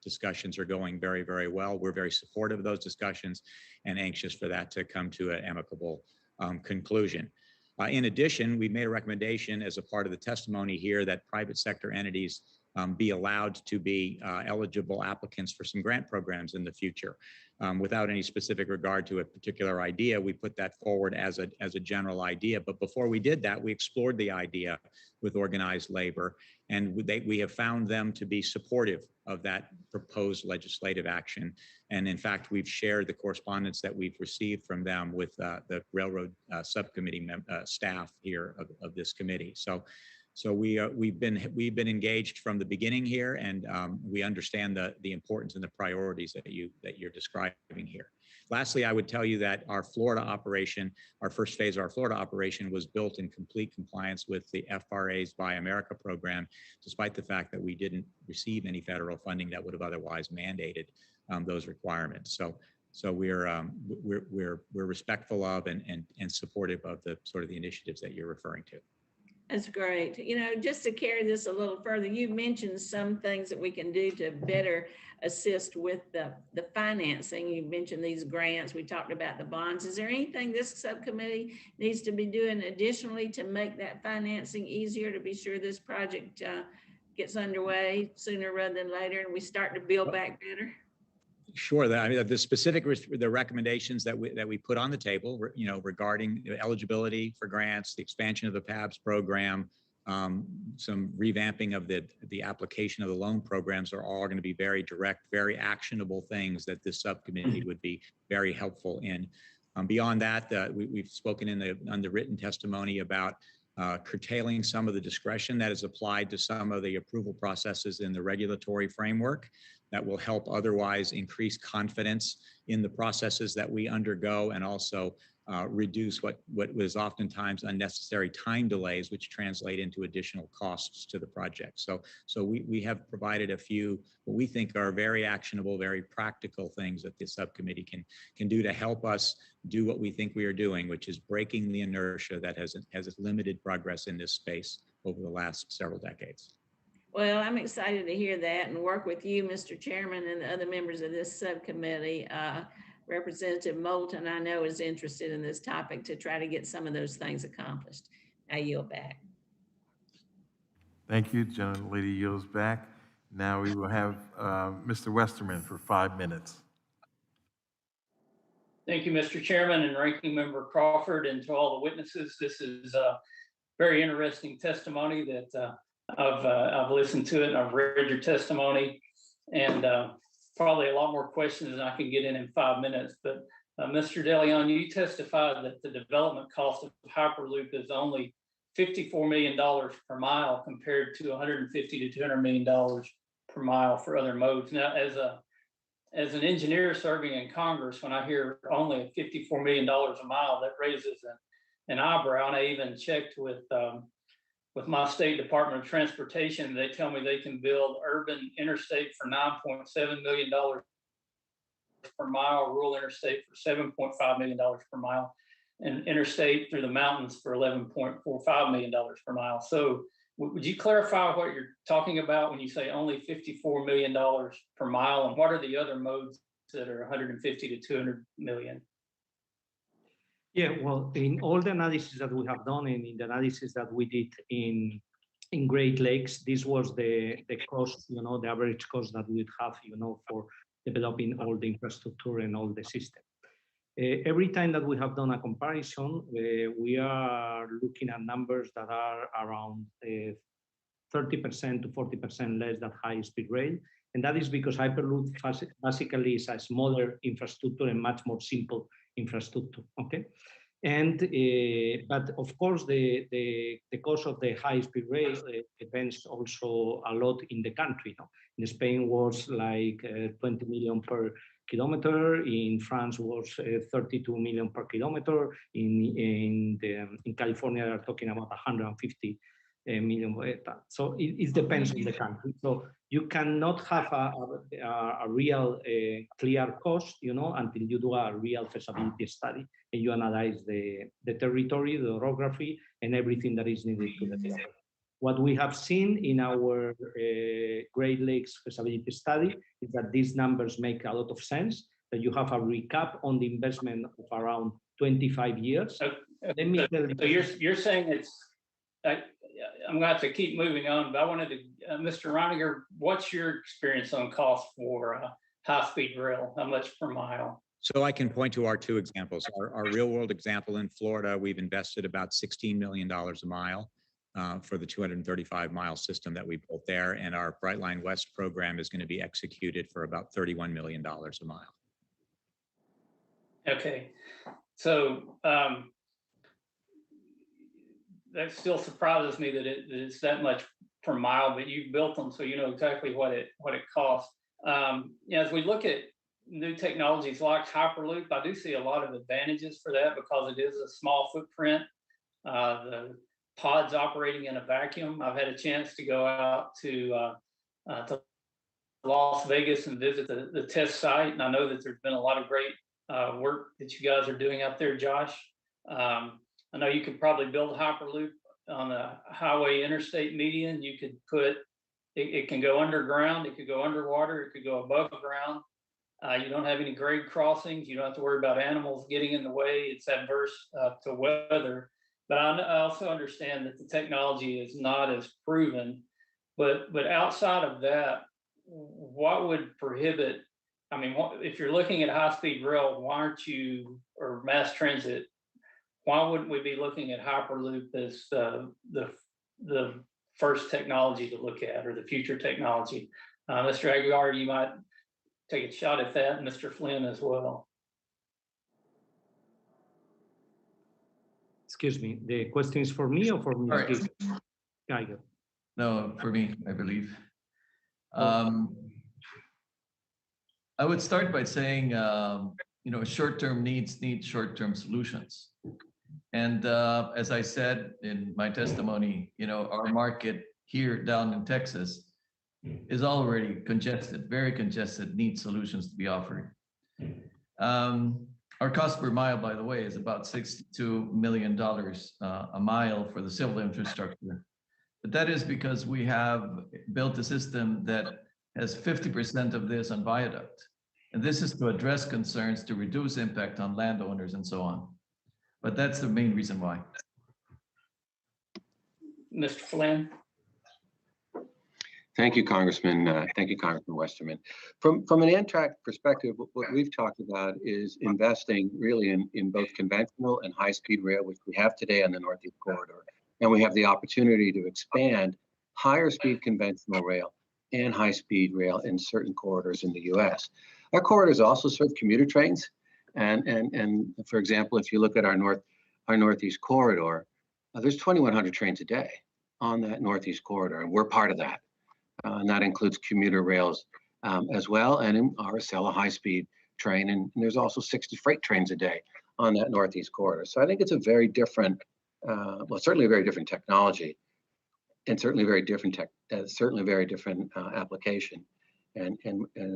discussions are going very, very well. We're very supportive of those discussions and anxious for that to come to an amicable conclusion. In addition, we made a recommendation as a part of the testimony here that private sector entities be allowed to be eligible applicants for some grant programs in the future. Without any specific regard to a particular idea, we put that forward as a general idea. But before we did that, we explored the idea with organized labor, and we have found them to be supportive of that proposed legislative action. And in fact, we've shared the correspondence that we've received from them with the Railroad Subcommittee staff here of this committee. So we've been engaged from the beginning here, and we understand the importance and the priorities that you're describing here. Lastly, I would tell you that our Florida operation, our first phase of our Florida operation, was built in complete compliance with the FRA's Buy America program, despite the fact that we didn't receive any federal funding that would have otherwise mandated those requirements. So we're respectful of and supportive of the sort of the initiatives that you're referring to. That's great. You know, just to carry this a little further, you mentioned some things that we can do to better assist with the financing. You mentioned these grants. We talked about the bonds. Is there anything this subcommittee needs to be doing additionally to make that financing easier, to be sure this project gets underway sooner rather than later and we start to build back better? Sure. The specific recommendations that we put on the table, you know, regarding eligibility for grants, the expansion of the PABS program, some revamping of the application of the loan programs are all going to be very direct, very actionable things that this subcommittee would be very helpful in. Beyond that, we've spoken on the written testimony about curtailing some of the discretion that is applied to some of the approval processes in the regulatory framework that will help otherwise increase confidence in the processes that we undergo, and also reduce what was oftentimes unnecessary time delays, which translate into additional costs to the project. So we have provided a few what we think are very actionable, very practical things that this subcommittee can do to help us do what we think we are doing, which is breaking the inertia that has limited progress in this space over the last several decades. Well, I'm excited to hear that and work with you, Mr. Chairman, and the other members of this subcommittee. Representative Moulton, I know, is interested in this topic to try to get some of those things accomplished. I yield back. Thank you. Gentlelady yields back. Now we will have Mr. Westerman for 5 minutes. Thank you, Mr. Chairman and Ranking Member Crawford, and to all the witnesses. This is a very interesting testimony that I've listened to it and I've read your testimony, and probably a lot more questions than I can get in 5 minutes. But Mr. DeLeon, you testified that the development cost of Hyperloop is only $54 million per mile compared to $150 to $200 million per mile for other modes. Now, as a as an engineer serving in Congress, when I hear only $54 million a mile, that raises an eyebrow. And I even checked with my state Department of Transportation. They tell me they can build urban interstate for $9.7 million per mile, rural interstate for $7.5 million per mile, and interstate through the mountains for $11.45 million per mile. So would you clarify what you're talking about when you say only $54 million per mile, and what are the other modes that are 150 to 200 million? Yeah, well, in all the analysis that we have done and in the analysis that we did in Great Lakes, this was the cost, the average cost that we'd have, for developing all the infrastructure and all the system. Every time that we have done a comparison, we are looking at numbers that are around 30% to 40% less than high-speed rail. And that is because Hyperloop basically is a smaller infrastructure and much more simple infrastructure, okay? And, but of course, the cost of the high-speed rail depends also a lot in the country. In Spain was like 20 million per kilometer. In France was 32 million per kilometer. In California, they're talking about 150 million. So it depends on the country. So you cannot have a real clear cost, until you do a real feasibility study and you analyze the territory, the orography, and everything that is needed to develop. What we have seen in our Great Lakes feasibility study is that these numbers make a lot of sense, that you have a recap on the investment of around 25 years. So, Let me tell you. so you're saying it's, I'm going to have to keep moving on, but I wanted to, Mr. Reininger, what's your experience on cost for high-speed rail? How much per mile? So I can point to our two examples. Our real-world example in Florida, we've invested about $16 million a mile for the 235-mile system that we built there, and our Brightline West program is going to be executed for about $31 million a mile. Okay, so that still surprises me that it's that much per mile, but you've built them, so you know exactly what it costs. As we look at new technologies like Hyperloop, I do see a lot of advantages for that because it is a small footprint. The pods operating in a vacuum. I've had a chance to go out to Las Vegas and visit the test site, and I know that there's been a lot of great work that you guys are doing out there, Josh. I know you could probably build Hyperloop on the highway interstate median. You could put, it can go underground, it could go underwater, it could go above ground. You don't have any grade crossings. You don't have to worry about animals getting in the way. It's adverse to weather. But I also understand that the technology is not as proven. But outside of that, what would prohibit, I mean, if you're looking at high-speed rail, why aren't you, or mass transit, why wouldn't we be looking at Hyperloop as the first technology to look at, or the future technology? Mr. Aguilar, you might take a shot at that, and Mr. Flynn as well. Excuse me, the question is for me or for Ms. Giegel? No, for me, I believe. I would start by saying, short-term needs need short-term solutions. And as I said in my testimony, our market here down in Texas is already congested, very congested, needs solutions to be offered. Our cost per mile, by the way, is about $62 million a mile for the civil infrastructure. But that is because we have built a system that has 50% of this on viaduct. And this is to address concerns to reduce impact on landowners and so on. But that's the main reason why. Mr. Flynn? Thank you, Congressman. Thank you, Congressman Westerman. From an Amtrak perspective, what we've talked about is investing really in both conventional and high-speed rail, which we have today on the Northeast Corridor. And we have the opportunity to expand higher speed conventional rail and high-speed rail in certain corridors in the U.S. Our corridors also serve commuter trains. And for example, if you look at our Northeast Corridor, there's 2,100 trains a day on that Northeast Corridor, and we're part of that. And that includes commuter rails as well, and in our Acela high-speed train. And there's also 60 freight trains a day on that Northeast corridor. So I think it's a very different, well, certainly a very different technology, and certainly very different application. And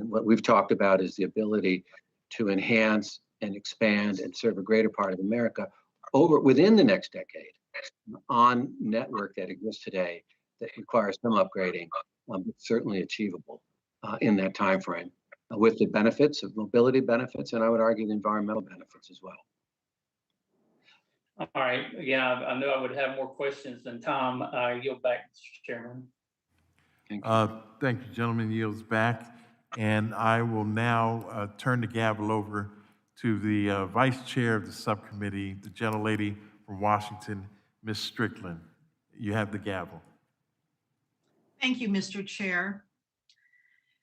what we've talked about is the ability to enhance and expand and serve a greater part of America within the next decade on network that exists today that requires some upgrading, but certainly achievable in that time frame with the benefits of mobility benefits, and I would argue the environmental benefits as well. All right. Again, I knew I would have more questions than Tom. I yield back, Mr. Chairman. Thank you, gentlemen. Yields back. And I will now turn the gavel over to the Vice Chair of the subcommittee, the gentlelady from Washington, Ms. Strickland. You have the gavel. Thank you, Mr. Chair.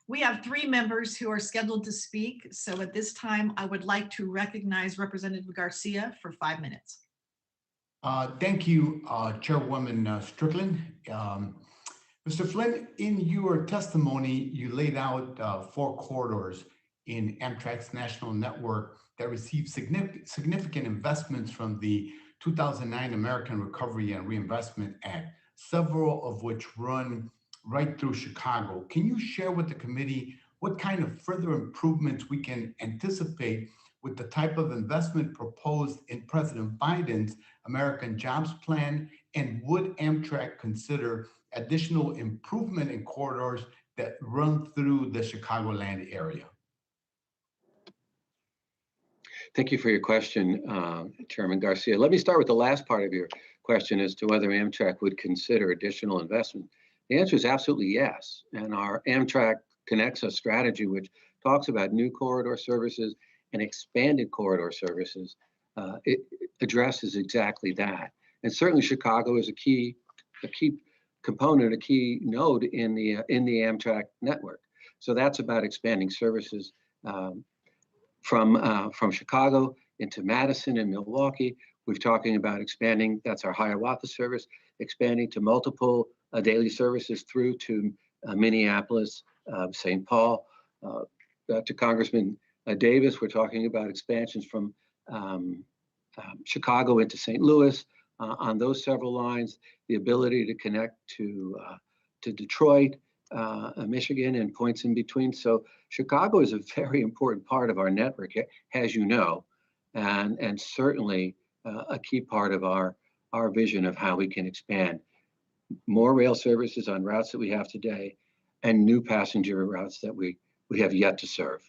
We have 3 members who are scheduled to speak. So at this time, I would like to recognize Representative Garcia for 5 minutes. Thank you, Chairwoman Strickland. Mr. Flynn, in your testimony, you laid out 4 corridors in Amtrak's national network that received significant investments from the 2009 American Recovery and Reinvestment Act, several of which run right through Chicago. Can you share with the committee what kind of further improvements we can anticipate with the type of investment proposed in President Biden's American Jobs Plan? And would Amtrak consider additional improvement in corridors that run through the Chicagoland area? Thank you for your question, Chairman Garcia. Let me start with the last part of your question as to whether Amtrak would consider additional investment. The answer is absolutely yes. And our Amtrak Connects Us strategy, which talks about new corridor services and expanded corridor services, it addresses exactly that. And certainly Chicago is a key component, a key node in the Amtrak network. So that's about expanding services from Chicago into Madison and Milwaukee. We're talking about expanding, that's our Hiawatha service, expanding to multiple daily services through to Minneapolis, St. Paul. To Congressman Davis, we're talking about expansions from Chicago into St. Louis on those several lines, the ability to connect to Detroit, Michigan, and points in between. So Chicago is a very important part of our network, as you know, and certainly a key part of our vision of how we can expand more rail services on routes that we have today and new passenger routes that we have yet to serve.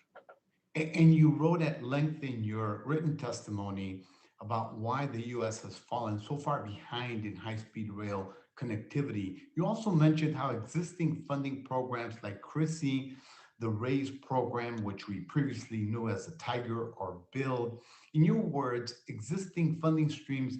And you wrote at length in your written testimony about why the U.S. has fallen so far behind in high-speed rail connectivity. You also mentioned how existing funding programs like CRISI, the RAISE program, which we previously knew as the Tiger or BUILD, in your words, existing funding streams,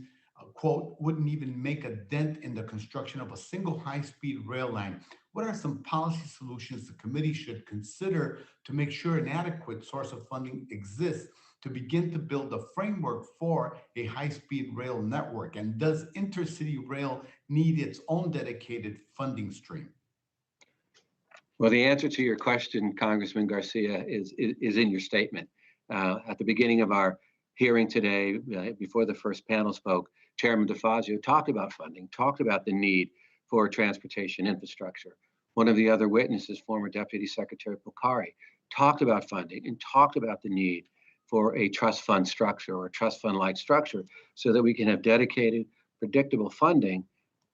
quote, wouldn't even make a dent in the construction of a single high-speed rail line. What are some policy solutions the committee should consider to make sure an adequate source of funding exists to begin to build a framework for a high-speed rail network? And does intercity rail need its own dedicated funding stream? Well, the answer to your question, Congressman Garcia, is in your statement. At the beginning of our hearing today, before the first panel spoke, Chairman DeFazio talked about funding, talked about the need for transportation infrastructure. One of the other witnesses, former Deputy Secretary Porcari, talked about funding and talked about the need for a trust fund structure or a trust fund-like structure so that we can have dedicated, predictable funding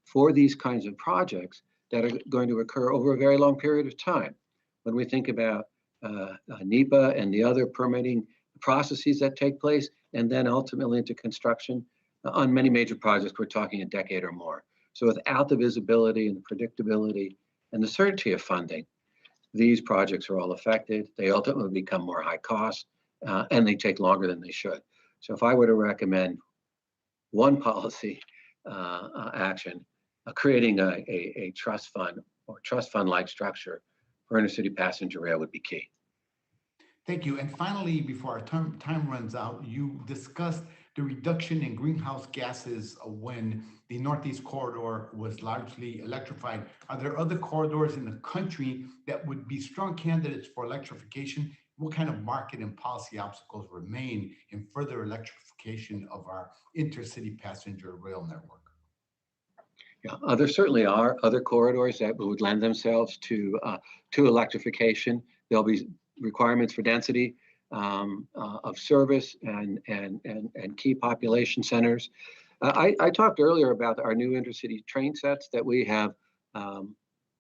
for these kinds of projects that are going to occur over a very long period of time. When we think about NEPA and the other permitting processes that take place, and then ultimately into construction, on many major projects, we're talking a decade or more. So without the visibility and the predictability and the certainty of funding, these projects are all affected. They ultimately become more high cost, and they take longer than they should. So if I were to recommend one policy action, creating a trust fund or trust fund-like structure for intercity passenger rail would be key. Thank you. And finally, before our time runs out, you discussed the reduction in greenhouse gases when the Northeast corridor was largely electrified. Are there other corridors in the country that would be strong candidates for electrification? What kind of market and policy obstacles remain in further electrification of our intercity passenger rail network? Yeah, there certainly are other corridors that would lend themselves to electrification. There'll be requirements for density of service and key population centers. I talked earlier about our new intercity train sets that we have.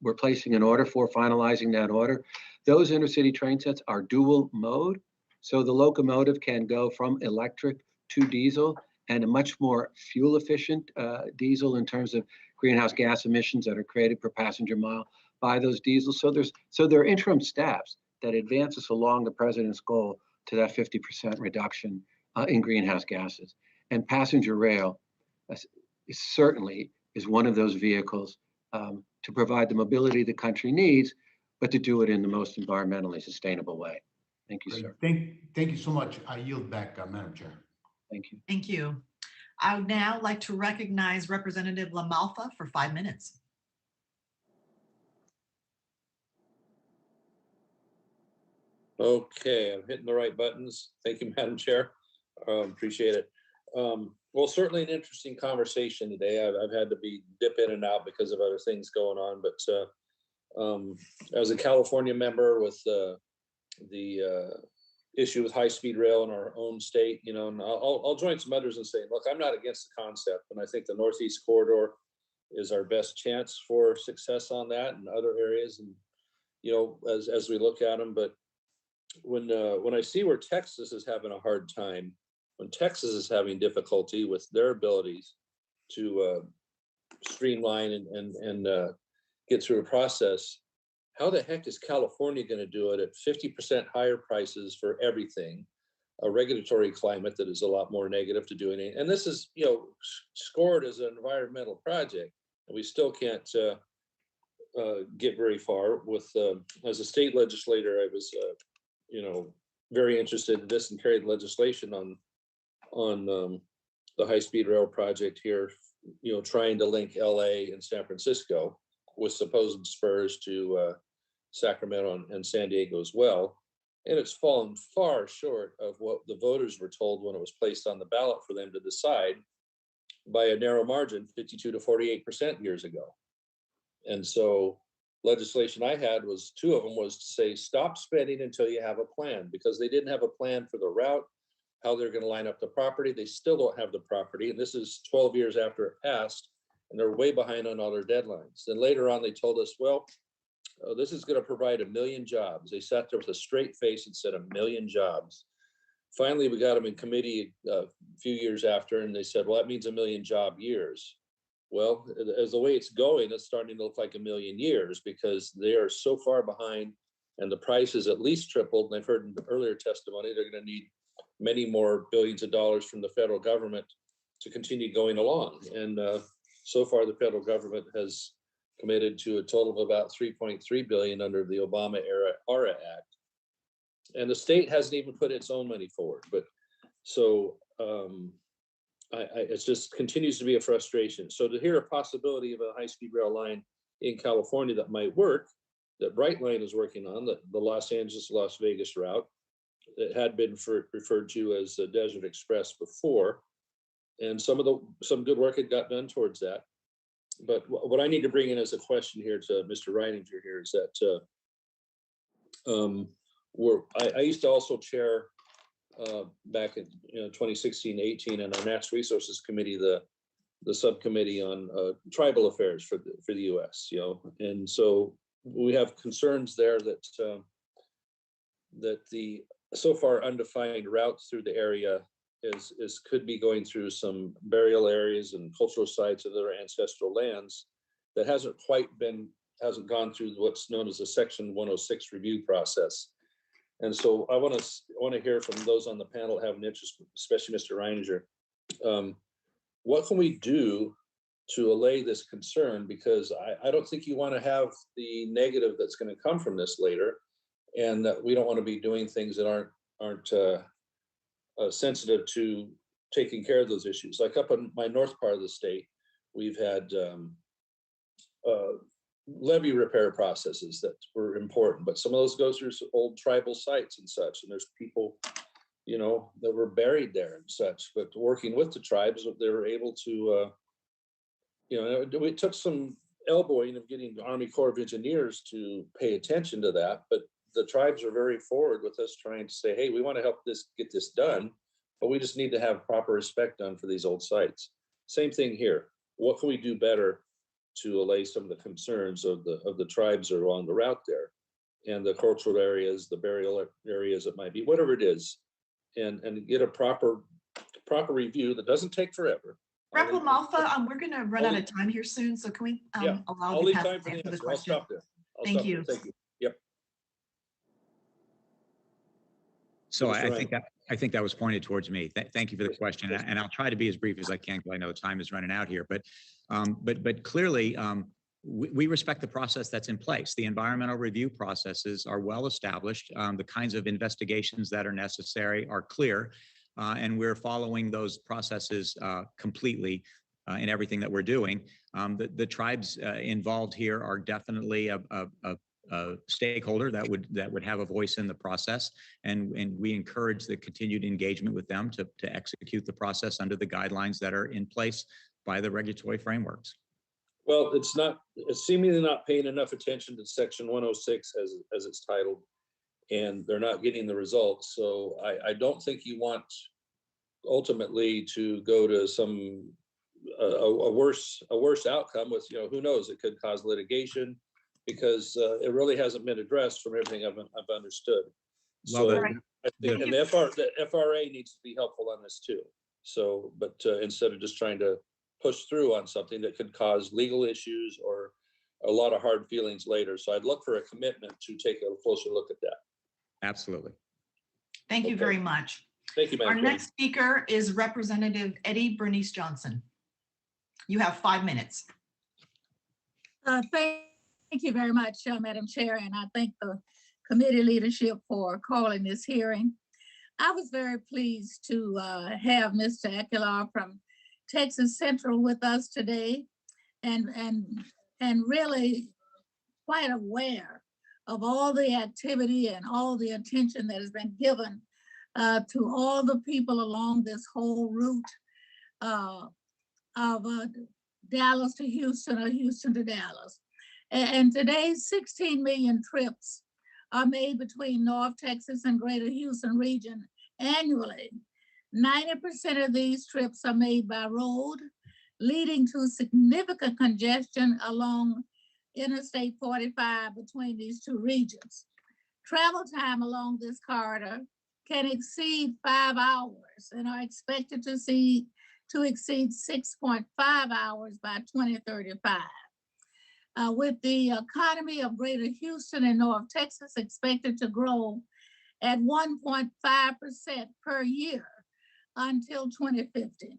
We're placing an order for, finalizing that order. Those intercity train sets are dual mode, so the locomotive can go from electric to diesel, and a much more fuel efficient diesel in terms of greenhouse gas emissions that are created per passenger mile by those diesels. So there are interim steps that advance us along the president's goal to that 50% reduction in greenhouse gases. And passenger rail certainly is one of those vehicles to provide the mobility the country needs, but to do it in the most environmentally sustainable way. Thank you, sir. Thank you so much. I yield back, Madam Chair. Thank you. Thank you. I would now like to recognize Representative LaMalfa for 5 minutes. Okay, I'm hitting the right buttons. Thank you, Madam Chair. Appreciate it. Well, certainly an interesting conversation today. I've had to dip in and out because of other things going on, but as a California member with the issue with high-speed rail in our own state, and I'll join some others in saying, look, I'm not against the concept, and I think the Northeast corridor is our best chance for success on that and other areas, and as we look at them. But when I see where Texas is having a hard time, when Texas is having difficulty with their abilities to streamline and get through a process, how the heck is California going to do it at 50% higher prices for everything, a regulatory climate that is a lot more negative to doing it? And this is, scored as an environmental project, and we still can't get very far with, as a state legislator, I was, very interested in this and carried legislation on the high-speed rail project here, trying to link LA and San Francisco with supposed spurs to Sacramento and San Diego as well. And it's fallen far short of what the voters were told when it was placed on the ballot for them to decide by a narrow margin, 52 to 48% years ago. And so legislation I had was, two of them was to say, stop spending until you have a plan, because they didn't have a plan for the route, how they're going to line up the property. They still don't have the property. And this is 12 years after it passed, and they're way behind on all their deadlines. Then later on, they told us, well, this is going to provide 1 million jobs. They sat there with a straight face and said 1 million jobs. Finally, we got them in committee a few years after, and they said, well, that means 1 million job years. Well, as the way it's going, it's starting to look like 1 million years, because they are so far behind, and the price is at least tripled. And I've heard in the earlier testimony, they're going to need many more billions of dollars from the federal government to continue going along. And so far, the federal government has committed to a total of about 3.3 billion under the Obama era ARA Act. And the state hasn't even put its own money forward. But so it just continues to be a frustration. So to hear a possibility of a high-speed rail line in California that might work, that Brightline is working on, the Los Angeles, Las Vegas route, that had been referred to as the Desert Express before, and some good work had got done towards that. But what I need to bring in as a question here to Mr. Reininger here is that I used to also chair back in 2016-18 in our Natural Resources Committee, the subcommittee on tribal affairs for the U.S. And so we have concerns there that that the so far undefined routes through the area could be going through some burial areas and cultural sites of their ancestral lands that hasn't gone through what's known as a Section 106 review process. And so I want to hear from those on the panel that have an interest, especially Mr. Reininger. What can we do to allay this concern? Because I don't think you want to have the negative that's going to come from this later, and that we don't want to be doing things that aren't sensitive to taking care of those issues. Like up in my north part of the state, we've had levee repair processes that were important, but some of those go through old tribal sites and such, and there's people, you know, that were buried there and such. But working with the tribes, they were able to, you know, it took some elbowing of getting the Army Corps of Engineers to pay attention to that, but the tribes are very forward with us trying to say, hey, we want to help get this done, but we just need to have proper respect done for these old sites. Same thing here. What can we do better to allay some of the concerns of the tribes that are along the route there, and the cultural areas, the burial areas it might be, whatever it is, and get a proper review that doesn't take forever. Rep. Malfa, we're going to run out of time here soon, so can we Yeah, allow I'll the leave panel time to for the answer the answer. I'll question? stop there. Thank you. Thank you. Yep. So Mr. I think that was pointed towards me. Thank you for the question, and I'll try to be as brief as I can because I know time is running out here. But clearly, we respect the process that's in place. The environmental review processes are well established. The kinds of investigations that are necessary are clear, and we're following those processes completely in everything that we're doing. The tribes involved here are definitely a stakeholder that would have a voice in the process, and we encourage the continued engagement with them to execute the process under the guidelines that are in place by the regulatory frameworks. Well, it's seemingly not paying enough attention to Section 106 as it's titled, and they're not getting the results. So I don't think you want ultimately to go to some a worse outcome with, you know, who knows, it could cause litigation, because it really hasn't been addressed from everything I've understood. Well, So I think, and the FRA needs to be helpful on this too. So, but instead of just trying to push through on something that could cause legal issues or a lot of hard feelings later. So I'd look for a commitment to take a closer look at that. Absolutely. Thank you very much. Thank you, Madam Our Chair. next speaker is Representative Eddie Bernice Johnson. You have 5 minutes. Thank you very much, Madam Chair, and I thank the committee leadership for calling this hearing. I was very pleased to have Mr. Aguilar from Texas Central with us today, and really quite aware of all the activity and all the attention that has been given to all the people along this whole route of Dallas to Houston or Houston to Dallas. And today, 16 million trips are made between North Texas and Greater Houston region annually. 90% of these trips are made by road, leading to significant congestion along Interstate 45 between these two regions. Travel time along this corridor can exceed 5 hours and are expected to exceed 6.5 hours by 2035. With the economy of Greater Houston and North Texas expected to grow at 1.5% per year until 2050,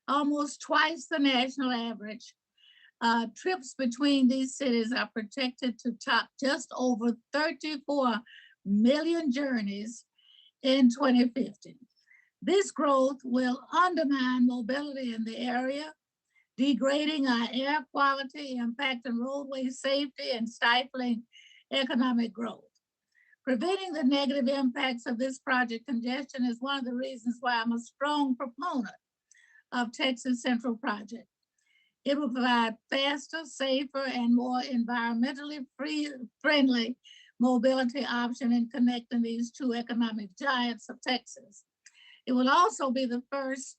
almost twice the national average. Trips between these cities are projected to top just over 34 million journeys in 2050. This growth will undermine mobility in the area, degrading our air quality, impacting roadway safety, and stifling economic growth. Preventing the negative impacts of this project congestion is one of the reasons why I'm a strong proponent of Texas Central Project. It will provide faster, safer, and more environmentally friendly mobility option in connecting these two economic giants of Texas. It will also be the first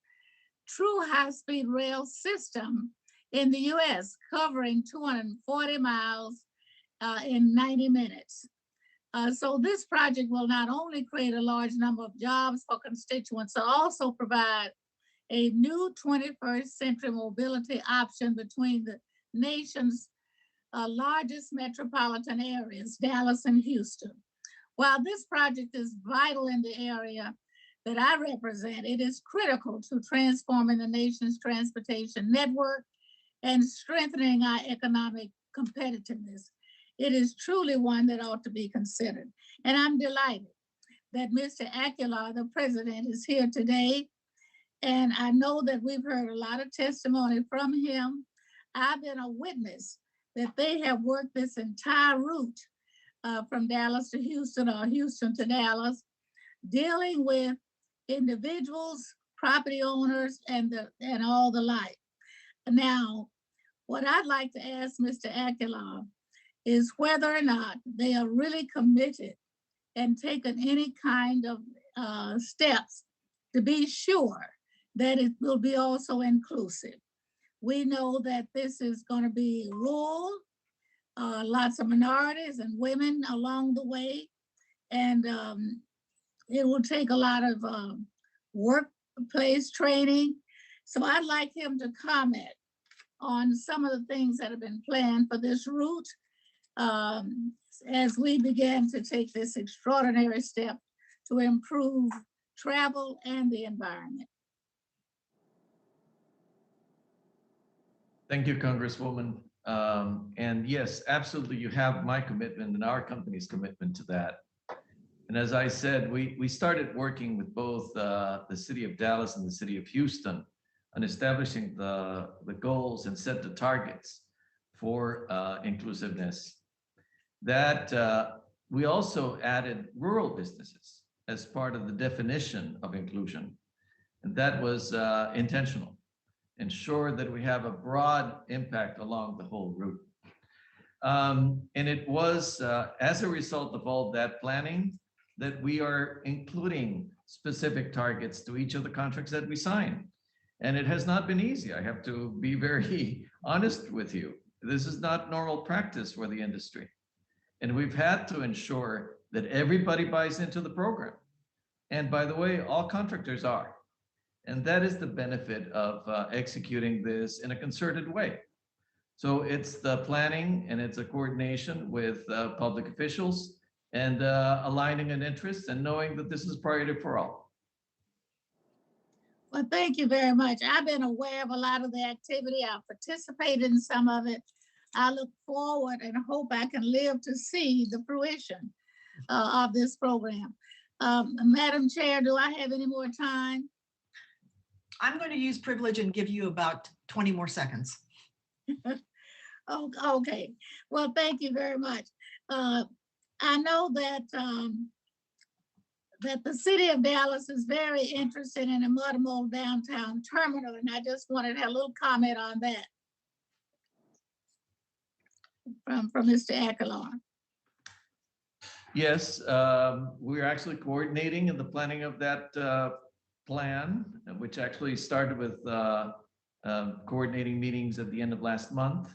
true high-speed rail system in the US, covering 240 miles in 90 minutes. So this project will not only create a large number of jobs for constituents, but also provide a new 21st century mobility option between the nation's largest metropolitan areas, Dallas and Houston. While this project is vital in the area that I represent, it is critical to transforming the nation's transportation network and strengthening our economic competitiveness. It is truly one that ought to be considered. And I'm delighted that Mr. Aguilar, the president, is here today And I know that we've heard a lot of testimony from him. I've been a witness that they have worked this entire route from Dallas to Houston or Houston to Dallas, dealing with individuals, property owners, and all the like. Now, what I'd like to ask Mr. Aguilar is whether or not they are really committed and taken any kind of steps to be sure that it will be also inclusive. We know that this is going to be rural, lots of minorities and women along the way, and it will take a lot of workplace training. So I'd like him to comment on some of the things that have been planned for this route as we begin to take this extraordinary step to improve travel and the environment. Thank you, Congresswoman. And yes, absolutely, you have my commitment and our company's commitment to that. And as I said, we started working with both the City of Dallas and the City of Houston on establishing the goals and set the targets for inclusiveness. That we also added rural businesses as part of the definition of inclusion. And that was intentional. Ensure that we have a broad impact along the whole route. And it was as a result of all that planning that we are including specific targets to each of the contracts that we sign. And it has not been easy. I have to be very honest with you. This is not normal practice for the industry. And we've had to ensure that everybody buys into the program. And by the way, all contractors are. And that is the benefit of executing this in a concerted way. So it's the planning and it's a coordination with public officials and aligning an interest and knowing that this is priority for all. Well, thank you very much. I've been aware of a lot of the activity. I've participated in some of it. I look forward and hope I can live to see the fruition of this program. Madam Chair, do I have any more time? I'm going to use privilege and give you about 20 more seconds. Oh, okay. Well, thank you very much. I know that that the City of Dallas is very interested in a multimodal downtown terminal, and I just wanted to have a little comment on that from Mr. Aguilar. Yes, we're actually coordinating in the planning of that plan, which actually started with coordinating meetings at the end of last month.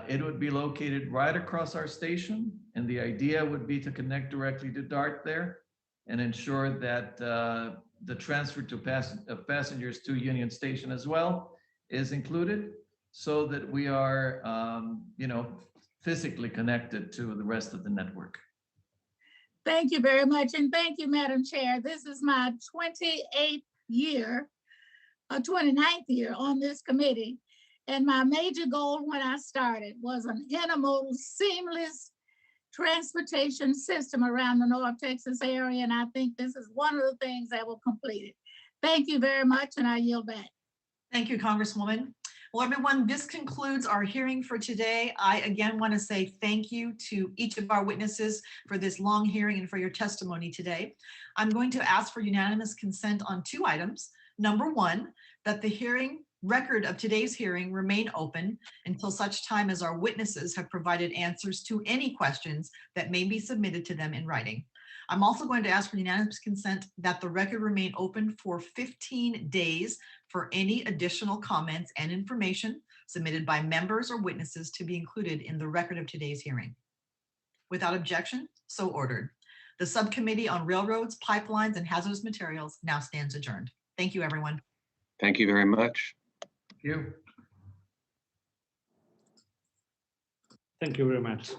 It would be located right across our station, and the idea would be to connect directly to DART there and ensure that the transfer of passengers to Union Station as well is included, so that we are, physically connected to the rest of the network. Thank you very much, and thank you, Madam Chair. This is my 29th year on this committee. And my major goal when I started was an intermodal seamless transportation system around the North Texas area. And I think this is one of the things that will complete it. Thank you very much, and I yield back. Thank you, Congresswoman. Well, everyone, this concludes our hearing for today. I again want to say thank you to each of our witnesses for this long hearing and for your testimony today. I'm going to ask for unanimous consent on 2 items. Number 1, that the hearing record of today's hearing remain open until such time as our witnesses have provided answers to any questions that may be submitted to them in writing. I'm also going to ask for unanimous consent that the record remain open for 15 days for any additional comments and information submitted by members or witnesses to be included in the record of today's hearing. Without objection, so ordered. The Subcommittee on Railroads, Pipelines, and Hazardous Materials now stands adjourned. Thank you, everyone. Thank you very much. Thank you. Thank you very much.